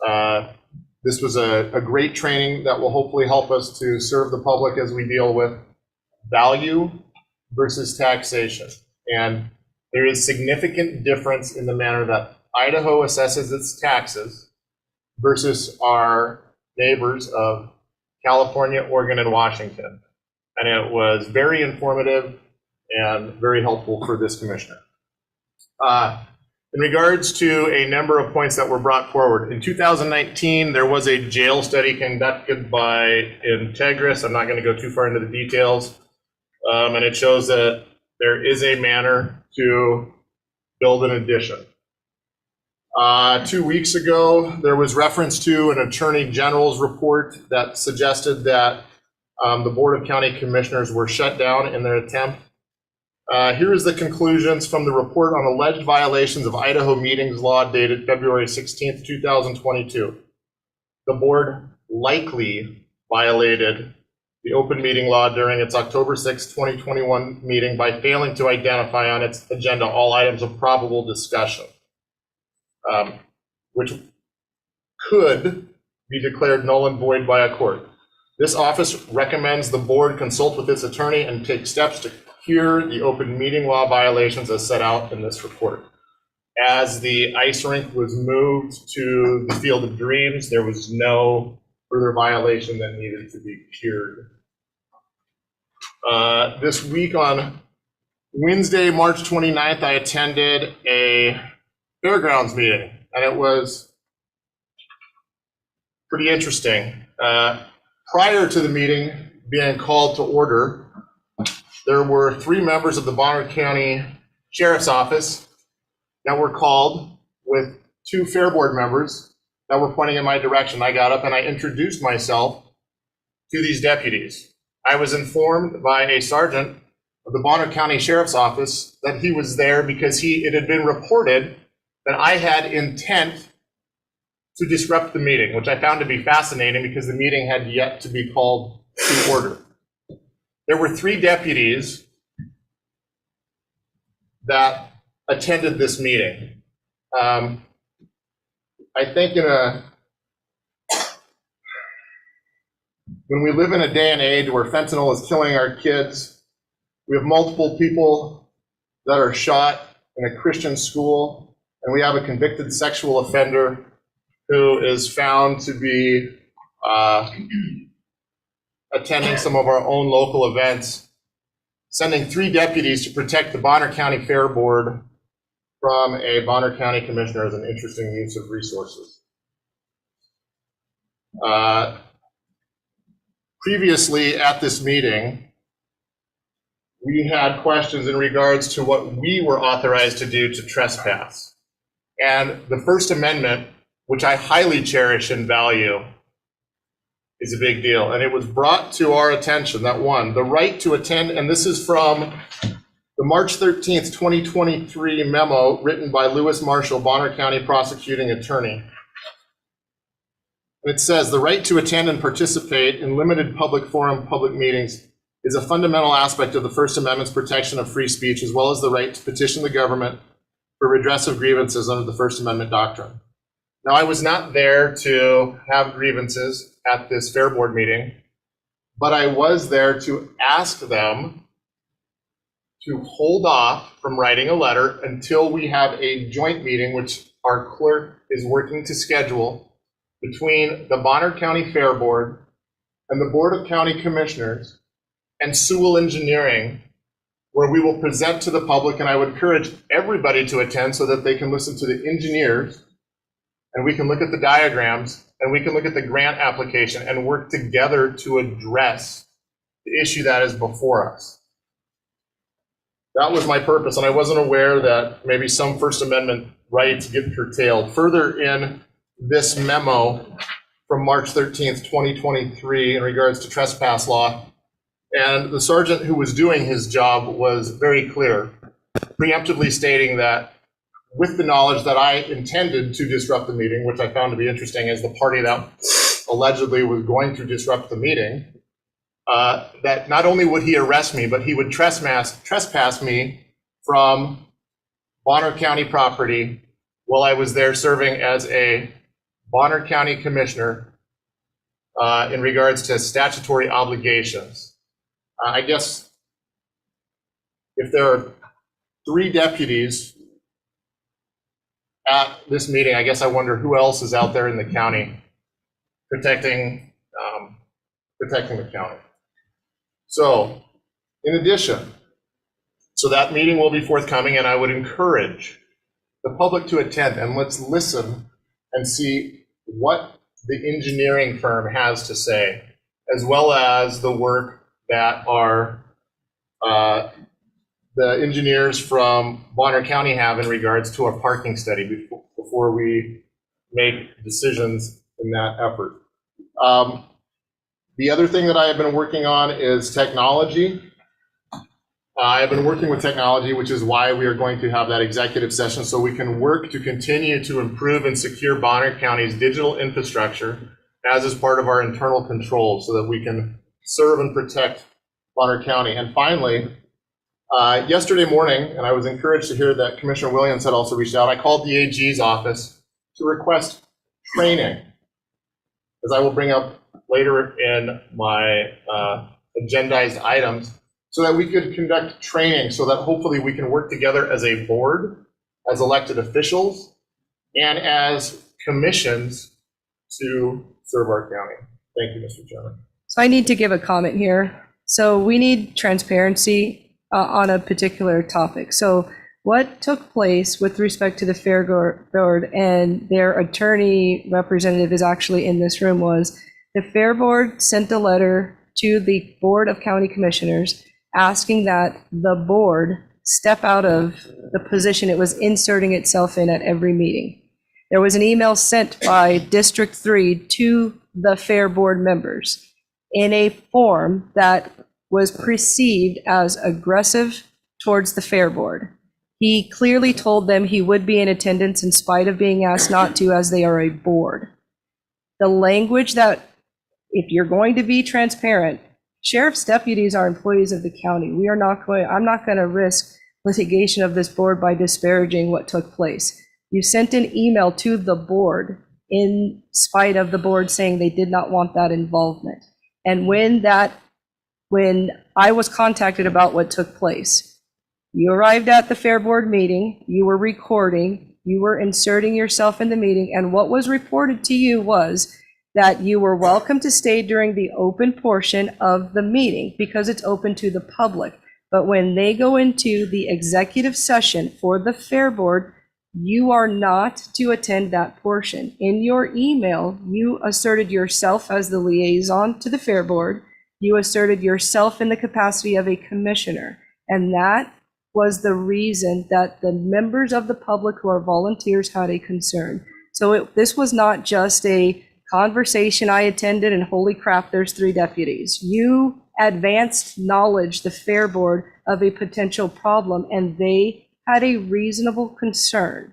Speaker 11: This was a great training that will hopefully help us to serve the public as we deal with value versus taxation. And there is significant difference in the manner that Idaho assesses its taxes versus our neighbors of California, Oregon, and Washington. And it was very informative and very helpful for this commissioner. In regards to a number of points that were brought forward, in 2019, there was a jail study conducted by Integris. I'm not going to go too far into the details. And it shows that there is a manner to build an addition. 2 weeks ago, there was reference to an Attorney General's report that suggested that the Board of County Commissioners were shut down in their attempt. Here is the conclusions from the report on alleged violations of Idaho meetings law dated February 16th, 2022. The board likely violated the open meeting law during its October 6, 2021 meeting by failing to identify on its agenda all items of probable discussion, which could be declared null and void by a court. This office recommends the board consult with its attorney and take steps to cure the open meeting law violations as set out in this report. As the ice rink was moved to the Field of Dreams, there was no further violation that needed to be cured. This week on Wednesday, March 29th, I attended a Fairgrounds meeting, and it was pretty interesting. Prior to the meeting being called to order, there were 3 members of the Bonner County Sheriff's Office that were called with 2 Fair Board members that were pointing in my direction. I got up and I introduced myself to these deputies. I was informed by a sergeant of the Bonner County Sheriff's Office that he was there because it had been reported that I had intent to disrupt the meeting, which I found to be fascinating because the meeting had yet to be called to order. There were 3 deputies that attended this meeting. I think when we live in a day and age where fentanyl is killing our kids, we have multiple people that are shot in a Christian school, and we have a convicted sexual offender who is found to be attending some of our own local events, sending 3 deputies to protect the Bonner County Fair Board from a Bonner County commissioner is an interesting use of resources. Previously at this meeting, we had questions in regards to what we were authorized to do to trespass. And the First Amendment, which I highly cherish and value, is a big deal. And it was brought to our attention that 1, the right to attend, and this is from the March 13th, 2023 memo written by Lewis Marshall, Bonner County Prosecuting Attorney. And it says, the right to attend and participate in limited public forum, public meetings is a fundamental aspect of the First Amendment's protection of free speech, as well as the right to petition the government for redress of grievances under the First Amendment doctrine. Now, I was not there to have grievances at this Fair Board meeting, but I was there to ask them to hold off from writing a letter until we have a joint meeting, which our clerk is working to schedule, between the Bonner County Fair Board and the Board of County Commissioners and Sewell Engineering, where we will present to the public, and I would encourage everybody to attend so that they can listen to the engineers, and we can look at the diagrams, and we can look at the grant application and work together to address the issue that is before us. That was my purpose, and I wasn't aware that maybe some First Amendment rights get curtailed. Further in this memo from March 13th, 2023, in regards to trespass law, and the sergeant who was doing his job was very clear, preemptively stating that with the knowledge that I intended to disrupt the meeting, which I found to be interesting as the party that allegedly was going to disrupt the meeting, that not only would he arrest me, but he would trespass me from Bonner County property while I was there serving as a Bonner County Commissioner in regards to statutory obligations. I guess if there are 3 deputies at this meeting, I guess I wonder who else is out there in the county protecting the county. So, in addition, so that meeting will be forthcoming, and I would encourage the public to attend, and let's listen and see what the engineering firm has to say, as well as the work that are the engineers from Bonner County have in regards to our parking study before we make decisions in that effort. The other thing that I have been working on is technology. I've been working with technology, which is why we are going to have that executive session, so we can work to continue to improve and secure Bonner County's digital infrastructure as is part of our internal controls, so that we can serve and protect Bonner County. And finally, yesterday morning, and I was encouraged to hear that Commissioner Williams had also reached out, I called the AG's office to request training, as I will bring up later in my agendized items, so that we could conduct training, so that hopefully we can work together as a board, as elected officials, and as commissions to serve our county. Thank you, Mr. Chairman.
Speaker 5: So I need to give a comment here. So we need transparency on a particular topic. So what took place with respect to the Fair Board, and their attorney representative is actually in this room, was the Fair Board sent a letter to the Board of County Commissioners asking that the board step out of the position it was inserting itself in at every meeting. There was an email sent by District 3 to the Fair Board members in a form that was perceived as aggressive towards the Fair Board. He clearly told them he would be in attendance in spite of being asked not to, as they are a board. The language that, if you're going to be transparent, sheriff's deputies are employees of the county. I'm not going to risk litigation of this board by disparaging what took place. You sent an email to the board in spite of the board saying they did not want that involvement. And when I was contacted about what took place, you arrived at the Fair Board meeting, you were recording, you were inserting yourself in the meeting, and what was reported to you was that you were welcome to stay during the open portion of the meeting because it's open to the public. But when they go into the executive session for the Fair Board, you are not to attend that portion. In your email, you asserted yourself as the liaison to the Fair Board. You asserted yourself in the capacity of a commissioner. And that was the reason that the members of the public who are volunteers had a concern. So this was not just a conversation I attended and holy crap, there's 3 deputies. You advanced knowledge, the Fair Board, of a potential problem, and they had a reasonable concern.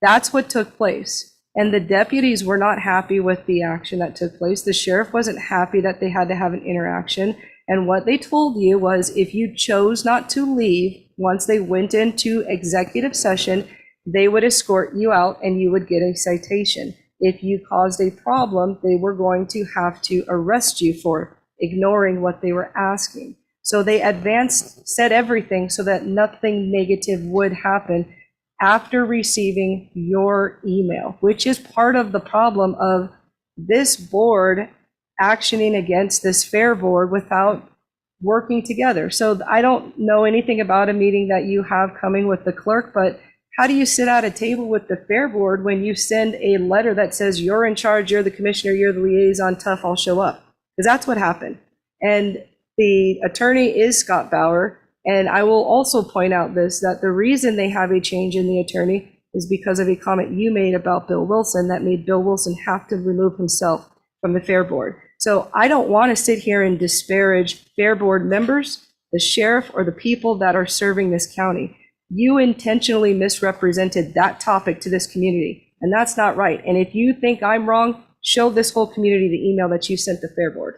Speaker 5: That's what took place. And the deputies were not happy with the action that took place. The sheriff wasn't happy that they had to have an interaction. And what they told you was if you chose not to leave, once they went into executive session, they would escort you out and you would get a citation. If you caused a problem, they were going to have to arrest you for ignoring what they were asking. So they said everything so that nothing negative would happen after receiving your email, which is part of the problem of this board actioning against this fair board without working together. So I don't know anything about a meeting that you have coming with the clerk, but how do you sit at a table with the fair board when you send a letter that says you're in charge, you're the commissioner, you're the liaison, tough, I'll show up? Because that's what happened. And the attorney is Scott Bauer. And I will also point out that the reason they have a change in the attorney is because of a comment you made about Bill Wilson that made Bill Wilson have to remove himself from the fair board. So I don't want to sit here and disparage fair board members, the sheriff, or the people that are serving this county. You intentionally misrepresented that topic to this community, and that's not right. And if you think I'm wrong, show this whole community the email that you sent the fair board.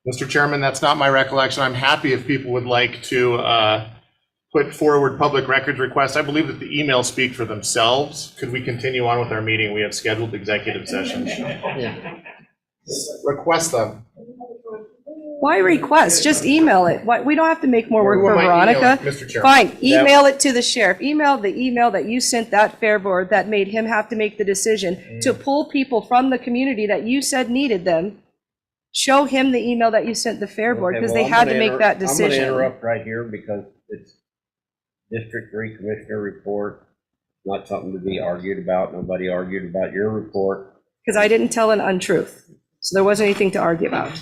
Speaker 11: Mr. Chairman, that's not my recollection. I'm happy if people would like to put forward public records requests. I believe that the emails speak for themselves. Could we continue on with our meeting? We have scheduled executive sessions.
Speaker 2: Yeah.
Speaker 11: Request them.
Speaker 5: Why request? Just email it. Why, we don't have to make more work
Speaker 11: Who
Speaker 5: for
Speaker 11: am I emailing,
Speaker 5: Veronica.
Speaker 11: Mr. Chairman?
Speaker 5: Fine, email it to the sheriff. Email the email that you sent that fair board that made him have to make the decision to pull people from the community that you said needed them. Show him the email that you sent the fair board because
Speaker 2: Okay,
Speaker 5: they
Speaker 2: well,
Speaker 5: had to make that
Speaker 2: I'm
Speaker 5: decision.
Speaker 2: going to interrupt right here because it's District 3 Commissioner report, not something to be argued about. Nobody argued about your report.
Speaker 5: Because I didn't tell an untruth. So there wasn't anything to argue about.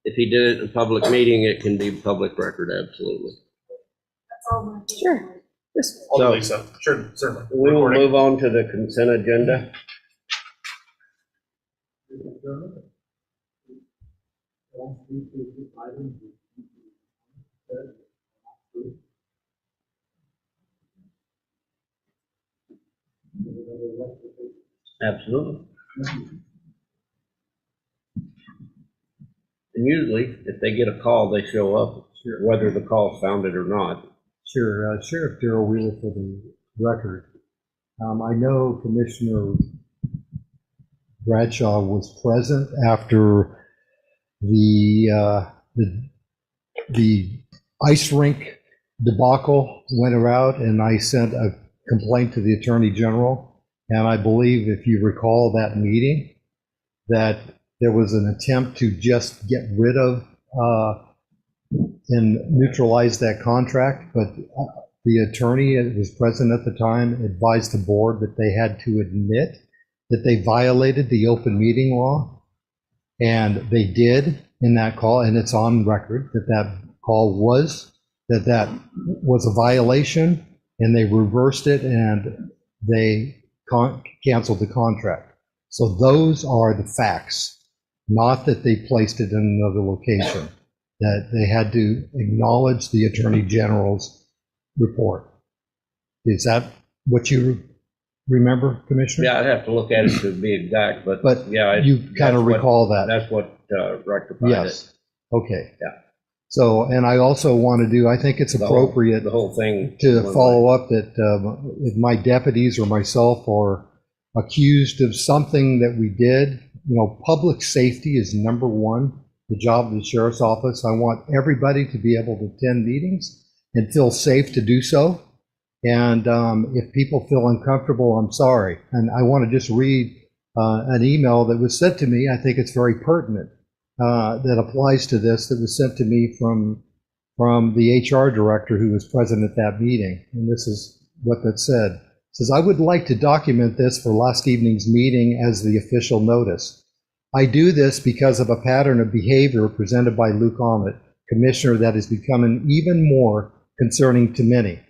Speaker 2: If he did it in a public meeting, it can be public record, absolutely.
Speaker 5: Sure.
Speaker 11: So, Lisa. Sure, certainly.
Speaker 2: We will move on to the consent agenda. Absolutely. And usually, if they get a call, they show up, whether the call's founded or not.
Speaker 18: Sure. Sheriff Darrell Wheeler for the record. I know Commissioner Bradshaw was present after the ice rink debacle went out, and I sent a complaint to the Attorney General. And I believe, if you recall that meeting, that there was an attempt to just get rid of and neutralize that contract, but the attorney that was present at the time advised the board that they had to admit that they violated the open meeting law, and they did in that call, and it's on record that that call was a violation, and they reversed it and they canceled the contract. So those are the facts, not that they placed it in another location, that they had to acknowledge the Attorney General's report. Is that what you remember, Commissioner?
Speaker 2: Yeah, I'd have to look at it to be exact, but yeah.
Speaker 18: You kind of recall that.
Speaker 2: That's what rectified it.
Speaker 18: Yes. Okay.
Speaker 2: Yeah.
Speaker 18: So, and I also want to do, I think it's appropriate
Speaker 2: the whole thing
Speaker 18: to follow up that if my deputies or myself are accused of something that we did, public safety is number one, the job of the sheriff's office. I want everybody to be able to attend meetings and feel safe to do so. And if people feel uncomfortable, I'm sorry. And I want to just read an email that was sent to me. I think it's very pertinent. That applies to this, that was sent to me from the HR director who was present at that meeting. And this is what that said. It says, I would like to document this for last evening's meeting as the official notice. I do this because of a pattern of behavior presented by Luke Ahmet, Commissioner, that is becoming even more concerning to many.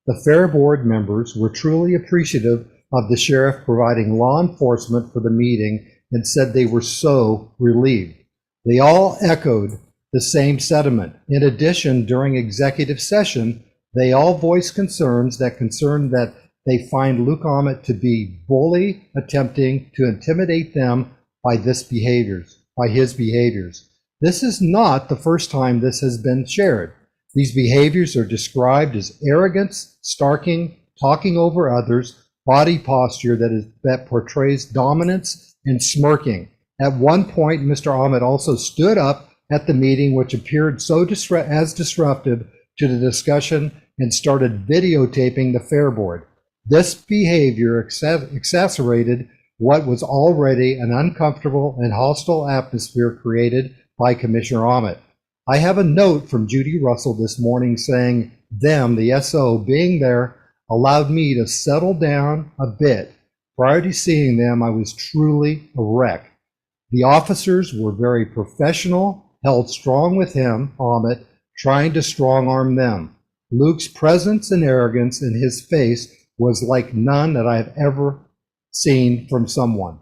Speaker 18: The Fair Board members were truly appreciative of the sheriff providing law enforcement for the meeting and said they were so relieved. They all echoed the same sentiment. In addition, during executive session, they all voiced concerns that they find Luke Ahmet to be bully, attempting to intimidate them by his behaviors. This is not the first time this has been shared. These behaviors are described as arrogance, stalking, talking over others, body posture that portrays dominance and smirking. At one point, Mr. Ahmed also stood up at the meeting, which appeared as disruptive to the discussion, and started videotaping the Fair Board. This behavior exacerbated what was already an uncomfortable and hostile atmosphere created by Commissioner Ahmed. I have a note from Judy Russell this morning saying them, the SO, being there allowed me to settle down a bit. Prior to seeing them, I was truly a wreck. The officers were very professional, held strong with him, Ahmed, trying to strong-arm them. Luke's presence and arrogance in his face was like none that I have ever seen from someone.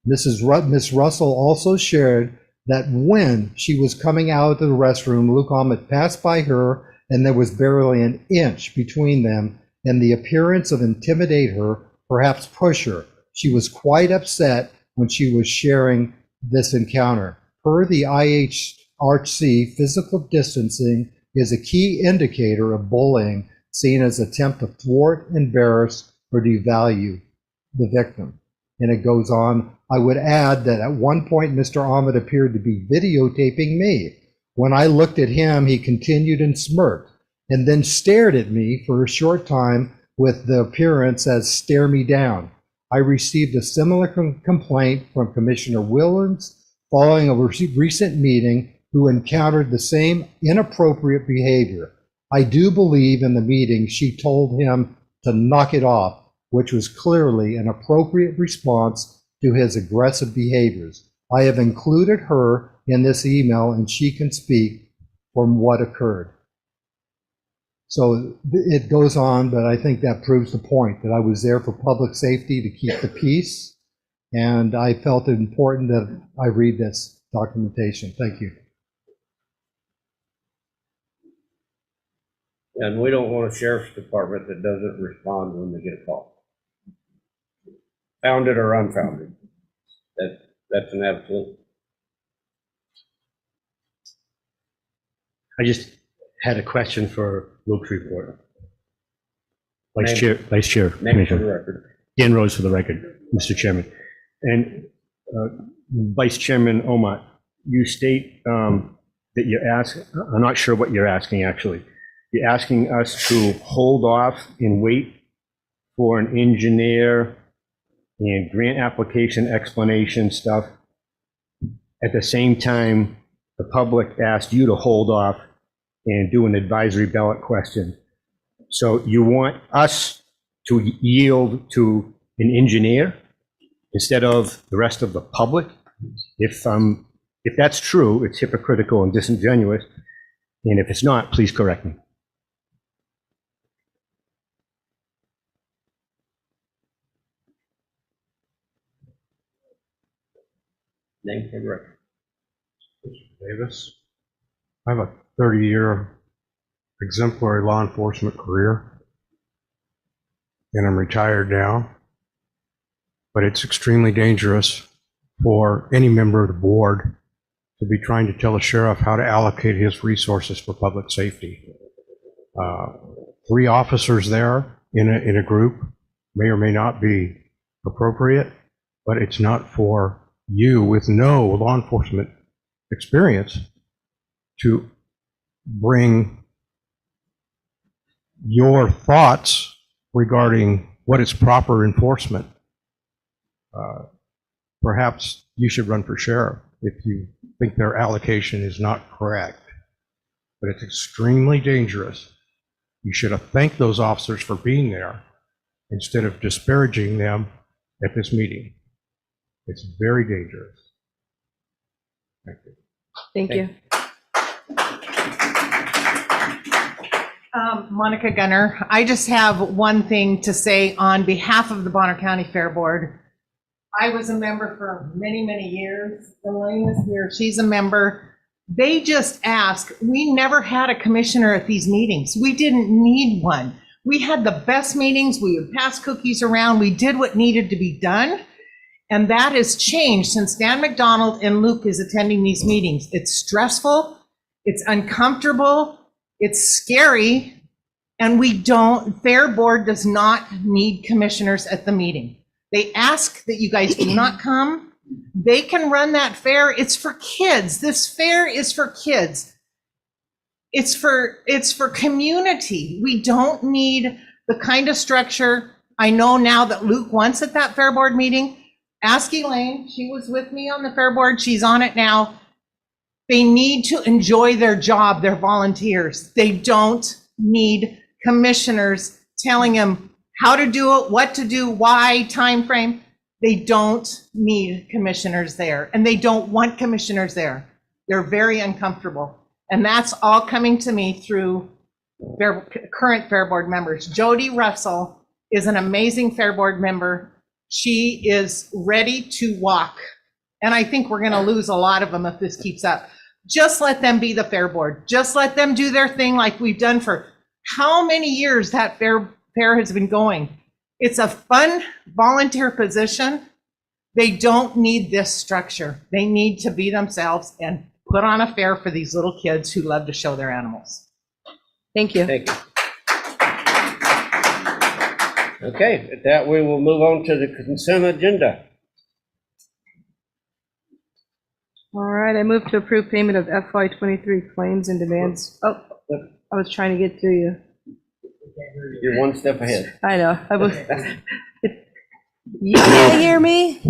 Speaker 18: Miss Russell also shared that when she was coming out of the restroom, Luke Ahmed passed by her and there was barely an inch between them, and the appearance of intimidate her, perhaps push her. She was quite upset when she was sharing this encounter. Per the IHRC, physical distancing is a key indicator of bullying, seen as an attempt to thwart, embarrass, or devalue the victim. And it goes on, I would add that at one point Mr. Ahmed appeared to be videotaping me. When I looked at him, he continued and smirked, and then stared at me for a short time with the appearance as stare me down. I received a similar complaint from Commissioner Williams following a recent meeting, who encountered the same inappropriate behavior. I do believe in the meeting she told him to knock it off, which was clearly an appropriate response to his aggressive behaviors. I have included her in this email and she can speak from what occurred. So it goes on, but I think that proves the point that I was there for public safety to keep the peace, and I felt it important that I read this documentation. Thank you.
Speaker 2: And we don't want a sheriff's department that doesn't respond when they get a call. Founded or unfounded. That's an absolute.
Speaker 16: I just had a question for Luke's report. Vice Chair.
Speaker 2: Name for the record.
Speaker 16: Dan Rose for the record, Mr. Chairman. And Vice Chairman Omat, you state that you're asking, I'm not sure what you're asking actually. You're asking us to hold off and wait for an engineer and grant application explanation stuff. At the same time, the public asked you to hold off and do an advisory ballot question. So you want us to yield to an engineer instead of the rest of the public? If that's true, it's hypocritical and disingenuous. And if it's not, please correct me.
Speaker 2: Name for the record.
Speaker 13: Davis. I have a 30-year exemplary law enforcement career, and I'm retired now. But it's extremely dangerous for any member of the board to be trying to tell a sheriff how to allocate his resources for public safety. 3 officers there in a group may or may not be appropriate, but it's not for you with no law enforcement experience to bring your thoughts regarding what is proper enforcement. Perhaps you should run for sheriff if you think their allocation is not correct. But it's extremely dangerous. You should have thanked those officers for being there instead of disparaging them at this meeting. It's very dangerous. Thank you.
Speaker 5: Thank you.
Speaker 10: Monica Gunner, I just have one thing to say on behalf of the Bonner County Fair Board. I was a member for many, many years. Elaine is here. She's a member. They just asked. We never had a commissioner at these meetings. We didn't need one. We had the best meetings. We would pass cookies around. We did what needed to be done. And that has changed since Dan McDonald and Luke is attending these meetings. It's stressful. It's uncomfortable. It's scary. And we don't, Fair Board does not need commissioners at the meeting. They ask that you guys do not come. They can run that fair. It's for kids. This fair is for kids. It's for community. We don't need the kind of structure. I know now that Luke wants at that Fair Board meeting. Ask Elaine. She was with me on the Fair Board. She's on it now. They need to enjoy their job. They're volunteers. They don't need commissioners telling them how to do it, what to do, why, time frame. They don't need commissioners there, and they don't want commissioners there. They're very uncomfortable. And that's all coming to me through current Fair Board members. Jody Russell is an amazing Fair Board member. She is ready to walk. And I think we're going to lose a lot of them if this keeps up. Just let them be the Fair Board. Just let them do their thing like we've done for how many years that fair has been going. It's a fun volunteer position. They don't need this structure. They need to be themselves and put on a fair for these little kids who love to show their animals. Thank you.
Speaker 2: Thank you. Okay, at that we will move on to the consent agenda.
Speaker 5: All right, I move to approve payment of FY23 claims and demands. Oh, I was trying to get to you.
Speaker 2: You're one step ahead.
Speaker 5: I know. You can't hear me?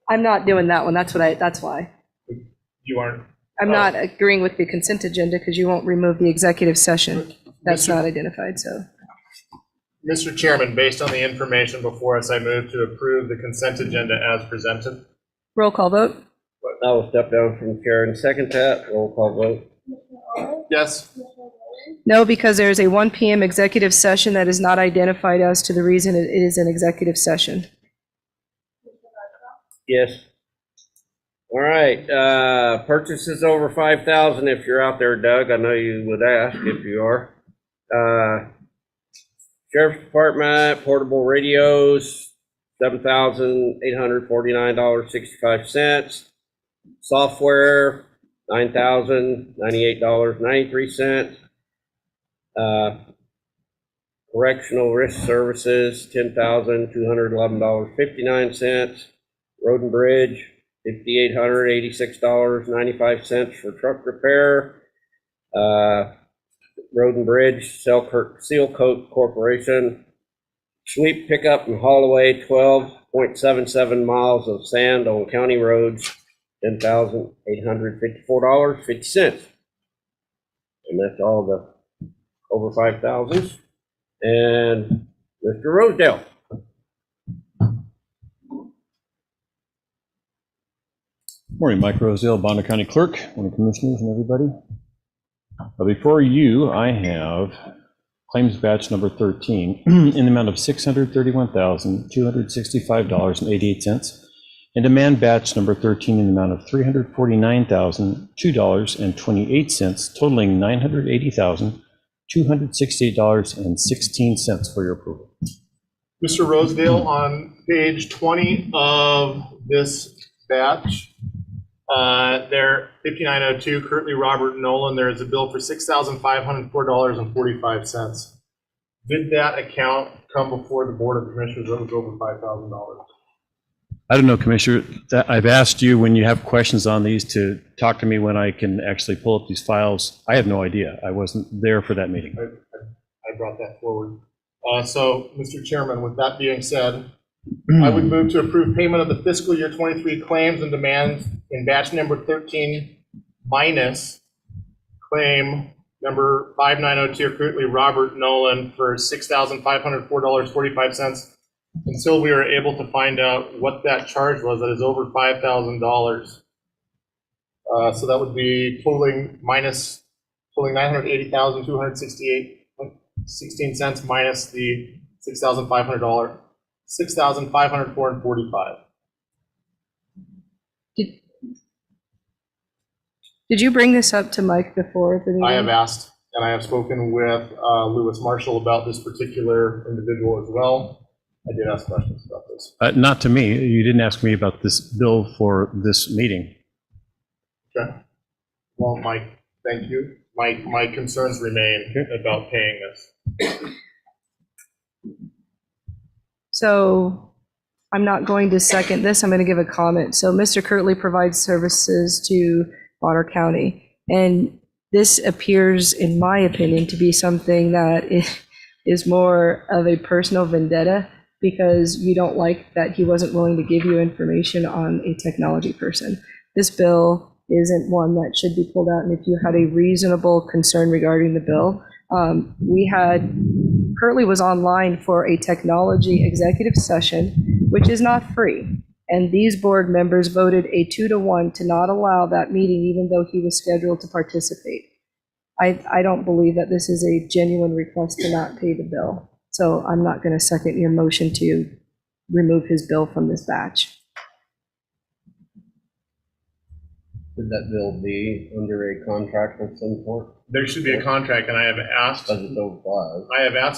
Speaker 5: I'm not doing that one. That's why.
Speaker 11: You aren't.
Speaker 5: I'm not agreeing with the consent agenda because you won't remove the executive session. That's not identified, so.
Speaker 11: Mr. Chairman, based on the information before us, I move to approve the consent agenda as presented.
Speaker 5: Roll call vote.
Speaker 2: I will step down from chair and second that. Roll call vote.
Speaker 11: Yes.
Speaker 5: No, because there is a 1 PM executive session that is not identified as to the reason it is an executive session.
Speaker 2: Yes. All right, purchases over 5,000 if you're out there, Doug. I know you would ask if you are. Sheriff's Department, portable radios, $7,849.65. Software, $9,098.93. Correctional risk services, $10,211.59. Road and Bridge, $5,886.95 for truck repair. Road and Bridge, Seal Coat Corporation, sweep, pickup, and haul away 12.77 miles of sand on county roads, $10,854.50. And that's all the over 5,000s. And Mr. Rosedale.
Speaker 6: Morning, Mike Rosedale, Bondo County Clerk, morning commissioners and everybody. Before you, I have claims batch number 13 in the amount of $631,265.88, and demand batch number 13 in the amount of $349,002.28, totaling $980,268.16 for your approval.
Speaker 11: Mr. Rosedale, on page 20 of this batch, there, 5902, currently Robert Nolan, there is a bill for $6,504.45. Did that account come before the Board of Commissioners that was over $5,000?
Speaker 6: I don't know, Commissioner, I've asked you when you have questions on these to talk to me when I can actually pull up these files. I have no idea. I wasn't there for that meeting.
Speaker 11: I brought that forward. So, Mr. Chairman, with that being said, I would move to approve payment of the fiscal year 23 claims and demands in batch number 13 minus claim number 5902, currently Robert Nolan, for $6,504.45 until we are able to find out what that charge was that is over $5,000. So that would be totaling $980,268.16 minus the $6,504.45.
Speaker 5: Did you bring this up to Mike before the meeting?
Speaker 11: I have asked, and I have spoken with Lewis Marshall about this particular individual as well. I did ask questions about this.
Speaker 6: Not to me. You didn't ask me about this bill for this meeting.
Speaker 11: Okay. Well, Mike, thank you. my concerns remain about paying this.
Speaker 5: So I'm not going to second this. I'm going to give a comment. So Mr. Kirtley provides services to Bonner County. And this appears, in my opinion, to be something that is more of a personal vendetta because you don't like that he wasn't willing to give you information on a technology person. This bill isn't one that should be pulled out. And if you had a reasonable concern regarding the bill, Kirtley was online for a technology executive session, which is not free. And these board members voted a 2-to-1 to not allow that meeting, even though he was scheduled to participate. I don't believe that this is a genuine request to not pay the bill. So I'm not going to second your motion to remove his bill from this batch.
Speaker 2: Should that bill be under a contract of some sort?
Speaker 11: There should be a contract, and I have asked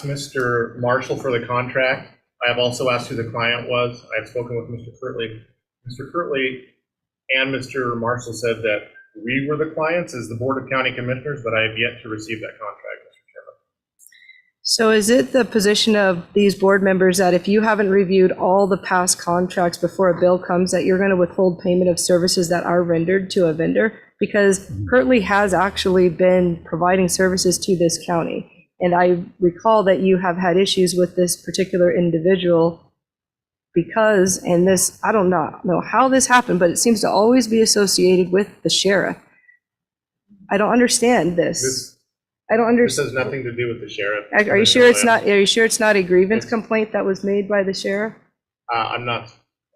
Speaker 11: Mr. Marshall for the contract. I have also asked who the client was. I have spoken with Mr. Kirtley. Mr. Kirtley and Mr. Marshall said that we were the clients as the Board of County Commissioners, but I have yet to receive that contract, Mr. Chairman.
Speaker 5: So is it the position of these board members that if you haven't reviewed all the past contracts before a bill comes, that you're going to withhold payment of services that are rendered to a vendor? Because Kirtley has actually been providing services to this county. And I recall that you have had issues with this particular individual because, and this, I don't know how this happened, but it seems to always be associated with the sheriff. I don't understand this. I don't understand.
Speaker 11: This has nothing to do with the sheriff.
Speaker 5: Are you sure it's not? Are you sure it's not a grievance complaint that was made by the sheriff?
Speaker 11: I'm not.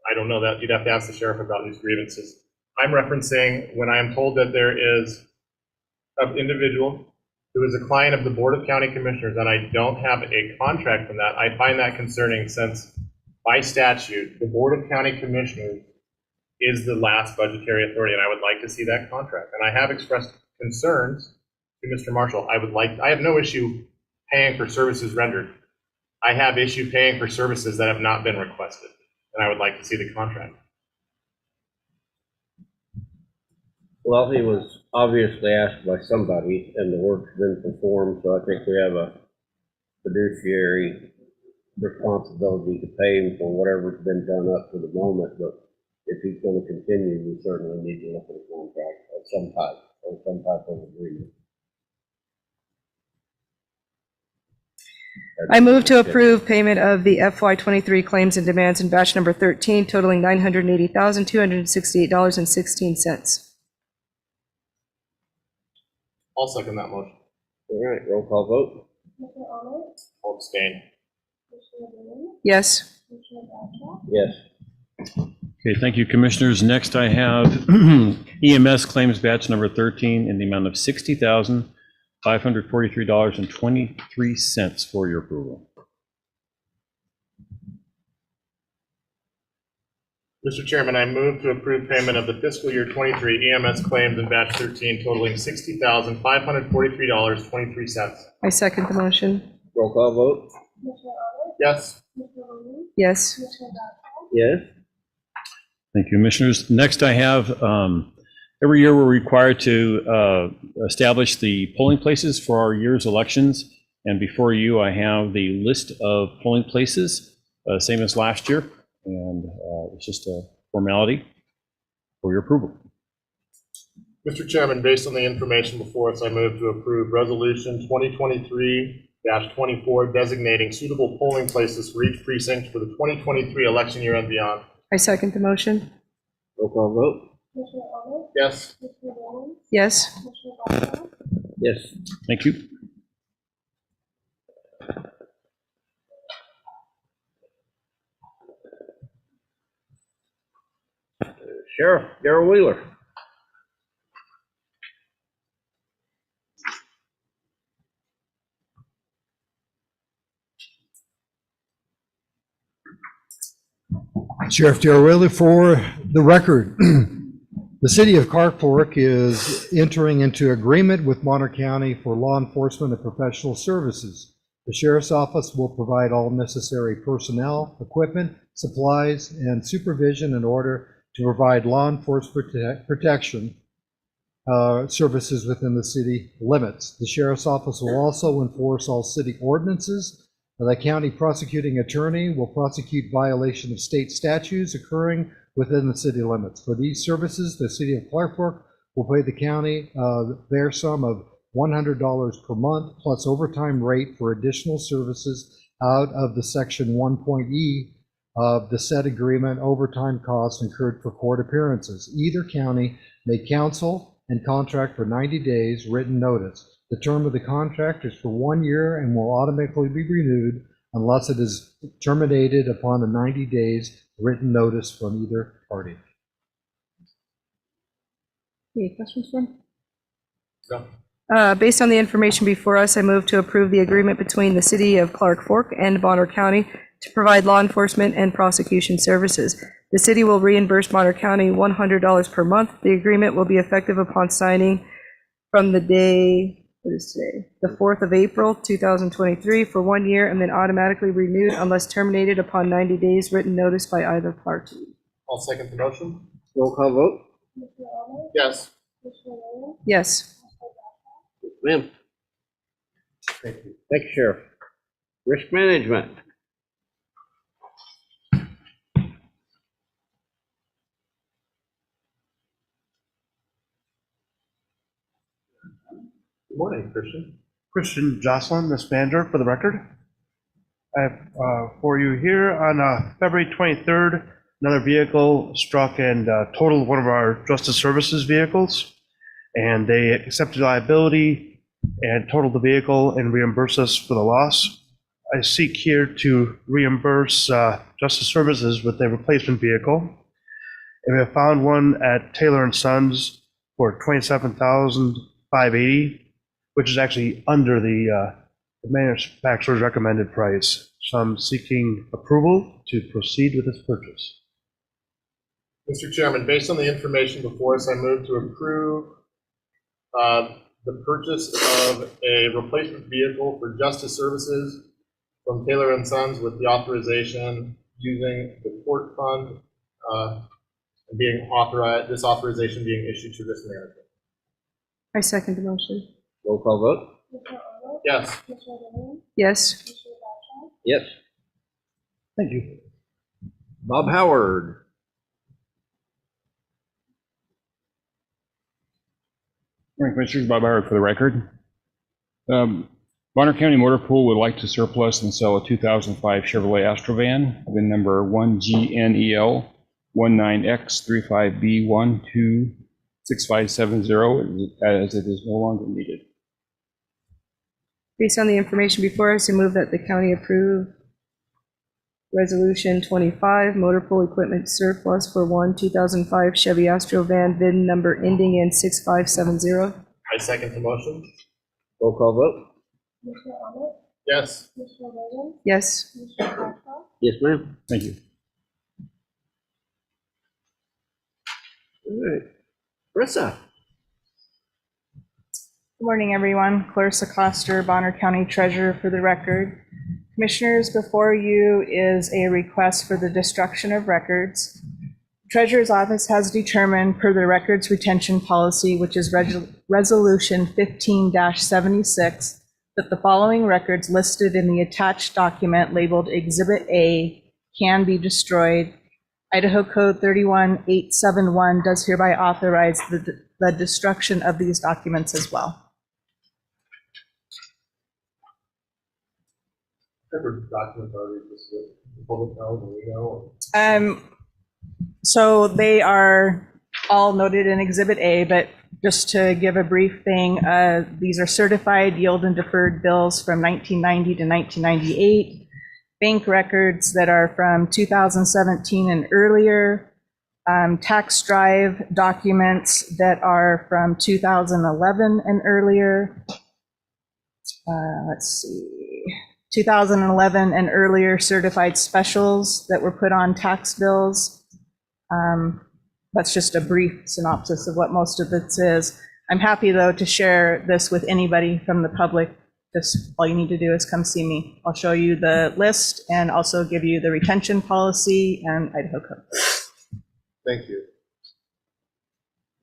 Speaker 11: I don't know that. You'd have to ask the sheriff about these grievances. I'm referencing when I am told that there is an individual who is a client of the Board of County Commissioners, and I don't have a contract from that. I find that concerning since by statute, the Board of County Commissioners is the last budgetary authority, and I would like to see that contract. And I have expressed concerns to Mr. Marshall. I have no issue paying for services rendered. I have issue paying for services that have not been requested, and I would like to see the contract.
Speaker 2: Well, he was obviously asked by somebody, and the work's been performed, so I think we have a fiduciary responsibility to pay him for whatever's been done up to the moment, but if he's going to continue, we certainly need to look at a contract of some type, or some type of agreement.
Speaker 5: I move to approve payment of the FY23 claims and demands in batch number 13 totaling $980,268.16.
Speaker 11: I'll second that motion.
Speaker 2: All right, roll call vote.
Speaker 11: I'll abstain.
Speaker 5: Yes.
Speaker 2: Yes.
Speaker 6: Okay, thank you, Commissioners. Next, I have EMS claims batch number 13 in the amount of $60,543.23 for your approval.
Speaker 11: Mr. Chairman, I move to approve payment of the fiscal year 23 EMS claims in batch 13 totaling $60,543.23.
Speaker 5: I second the motion.
Speaker 2: Roll call vote.
Speaker 11: Yes.
Speaker 5: Yes.
Speaker 2: Yes.
Speaker 6: Thank you, Commissioners. Next, I have, every year we're required to establish the polling places for our year's elections. And before you, I have the list of polling places, same as last year. And it's just a formality for your approval.
Speaker 11: Mr. Chairman, based on the information before us, I move to approve Resolution 2023-24 designating suitable polling places for each precinct for the 2023 election year and beyond.
Speaker 5: I second the motion.
Speaker 2: Roll call vote.
Speaker 11: Yes.
Speaker 5: Yes.
Speaker 6: Yes. Thank you.
Speaker 2: Sheriff Darrell Wheeler.
Speaker 18: Sheriff Darrell Wheeler, for the record, the city of Clark Fork is entering into agreement with Bonner County for law enforcement and professional services. The sheriff's office will provide all necessary personnel, equipment, supplies, and supervision in order to provide law enforcement protection services within the city limits. The sheriff's office will also enforce all city ordinances. The county prosecuting attorney will prosecute violation of state statutes occurring within the city limits. For these services, the city of Clark Fork will pay the county their sum of $100 per month plus overtime rate for additional services out of the section 1.e of the said agreement overtime costs incurred for court appearances. Either county may counsel and contract for 90 days written notice. The term of the contract is for 1 year and will automatically be renewed unless it is terminated upon a 90 days written notice from either party.
Speaker 5: Any questions for him?
Speaker 11: No.
Speaker 5: Based on the information before us, I move to approve the agreement between the city of Clark Fork and Bonner County to provide law enforcement and prosecution services. The city will reimburse Bonner County $100 per month. The agreement will be effective upon signing from the day, what is today? The 4th of April, 2023 for 1 year and then automatically renewed unless terminated upon 90 days written notice by either party.
Speaker 11: I'll second the motion.
Speaker 2: Roll call vote?
Speaker 11: Yes.
Speaker 5: Yes.
Speaker 2: Ma'am.
Speaker 11: Thank you.
Speaker 2: Thank you, Sheriff. Risk management.
Speaker 11: Good morning, Christian.
Speaker 21: Christian Jocelyn, Miss Vander, for the record. I have for you here on February 23rd, another vehicle struck and totaled one of our Justice Services vehicles, and they accepted liability and totaled the vehicle and reimbursed us for the loss. I seek here to reimburse Justice Services with a replacement vehicle. And we have found one at Taylor & Sons for $27,580, which is actually under the manufacturer's recommended price. So I'm seeking approval to proceed with this purchase.
Speaker 11: Mr. Chairman, based on the information before us, I move to approve the purchase of a replacement vehicle for Justice Services from Taylor & Sons with the authorization using the court fund and being authorized, this authorization being issued to risk management.
Speaker 5: I second the motion.
Speaker 2: Roll call vote?
Speaker 11: Yes.
Speaker 5: Yes.
Speaker 2: Yes.
Speaker 21: Thank you.
Speaker 2: Bob Howard.
Speaker 22: Morning, Commissioners. Bob Howard for the record. Bonner County Motor Pool would like to surplus and sell a 2005 Chevrolet Astrovan, VIN number 1GNEL19X35B126570, as it is no longer needed.
Speaker 5: Based on the information before us, I move that the county approve Resolution 25, motor pool equipment surplus for one 2005 Chevy Astro van, VIN number ending in 6570.
Speaker 11: I second the motion.
Speaker 2: Roll call vote?
Speaker 11: Yes.
Speaker 5: Yes.
Speaker 2: Yes, ma'am.
Speaker 22: Thank you.
Speaker 2: All right. Marissa.
Speaker 23: Good morning, everyone. Clarissa Coster, Bonner County Treasurer for the record. Commissioners, before you is a request for the destruction of records. Treasurer's Office has determined per the records retention policy, which is Resolution 15-76, that the following records listed in the attached document labeled Exhibit A can be destroyed. Idaho Code 31871 does hereby authorize the destruction of these documents as well.
Speaker 11: Documents are just the public knows and we know.
Speaker 23: So they are all noted in Exhibit A, but just to give a brief thing, these are certified yield and deferred bills from 1990 to 1998, bank records that are from 2017 and earlier, tax drive documents that are from 2011 and earlier. Let's see. 2011 and earlier certified specials that were put on tax bills. That's just a brief synopsis of what most of this is. I'm happy, though, to share this with anybody from the public. Just all you need to do is come see me. I'll show you the list and also give you the retention policy and Idaho Code.
Speaker 11: Thank you.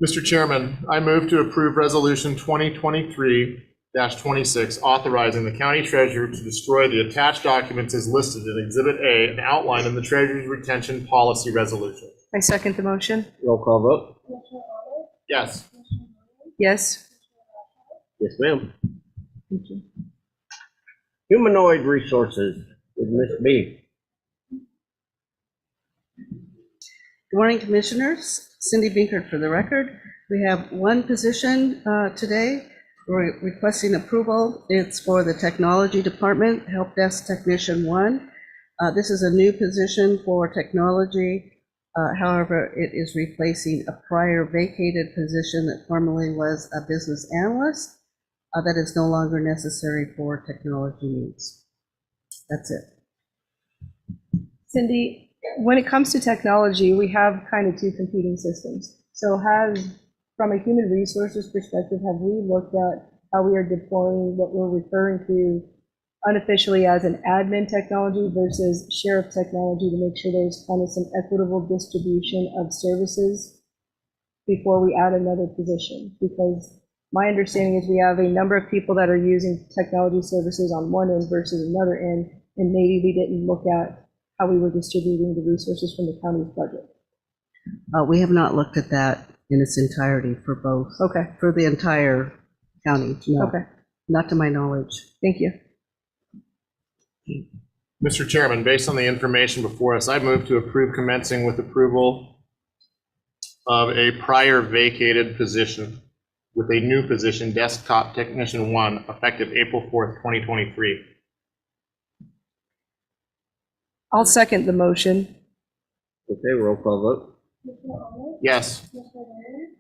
Speaker 11: Mr. Chairman, I move to approve Resolution 2023-26, authorizing the county treasurer to destroy the attached documents as listed in Exhibit A and outlined in the treasurer's retention policy resolution.
Speaker 5: I second the motion.
Speaker 2: Roll call vote.
Speaker 11: Yes.
Speaker 5: Yes.
Speaker 2: Yes, ma'am.
Speaker 5: Thank you.
Speaker 2: Humanoid resources with Ms. B.
Speaker 3: Good morning, Commissioners. Cindy Binkert for the record. We have one position today. We're requesting approval. It's for the Technology Department, Help Desk Technician 1. This is a new position for technology. However, it is replacing a prior vacated position that formerly was a business analyst that is no longer necessary for technology needs. That's it.
Speaker 5: Cindy, when it comes to technology, we have kind of two competing systems. So from a human resources perspective, have we looked at how we are deploying what we're referring to unofficially as an admin technology versus sheriff technology to make sure there's kind of some equitable distribution of services before we add another position? Because my understanding is we have a number of people that are using technology services on one end versus another end, and maybe we didn't look at how we were distributing the resources from the county's budget.
Speaker 3: We have not looked at that in its entirety for both.
Speaker 5: Okay.
Speaker 3: For the entire county, no.
Speaker 5: Okay.
Speaker 3: Not to my knowledge.
Speaker 5: Thank you.
Speaker 11: Mr. Chairman, based on the information before us, I move to approve commencing with approval of a prior vacated position with a new position, Desktop Technician 1, effective April 4th, 2023.
Speaker 5: I'll second the motion.
Speaker 2: Okay, roll call vote.
Speaker 11: Yes.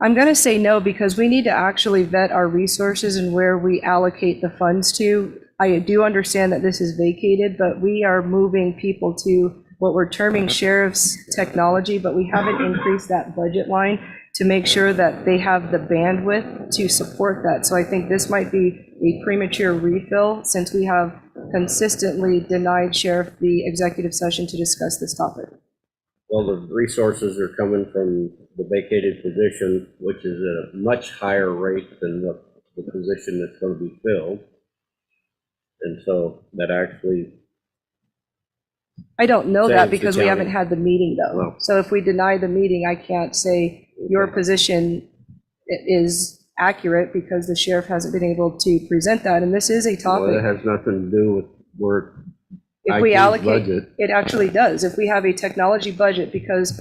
Speaker 5: I'm going to say no because we need to actually vet our resources and where we allocate the funds to. I do understand that this is vacated, but we are moving people to what we're terming sheriff's technology, but we haven't increased that budget line to make sure that they have the bandwidth to support that. So I think this might be a premature refill since we have consistently denied sheriff the executive session to discuss this topic.
Speaker 2: Well, the resources are coming from the vacated position, which is at a much higher rate than what the position that's going to be filled. And so that actually.
Speaker 5: I don't know that
Speaker 2: saves the
Speaker 5: because we
Speaker 2: county.
Speaker 5: haven't had the meeting though.
Speaker 2: Well.
Speaker 5: So if we deny the meeting, I can't say your position is accurate because the sheriff hasn't been able to present that. And this is a
Speaker 2: Well,
Speaker 5: topic.
Speaker 2: it has nothing to do with where.
Speaker 5: If we
Speaker 2: IT's
Speaker 5: allocate,
Speaker 2: budget.
Speaker 5: it actually does. If we have a technology budget, because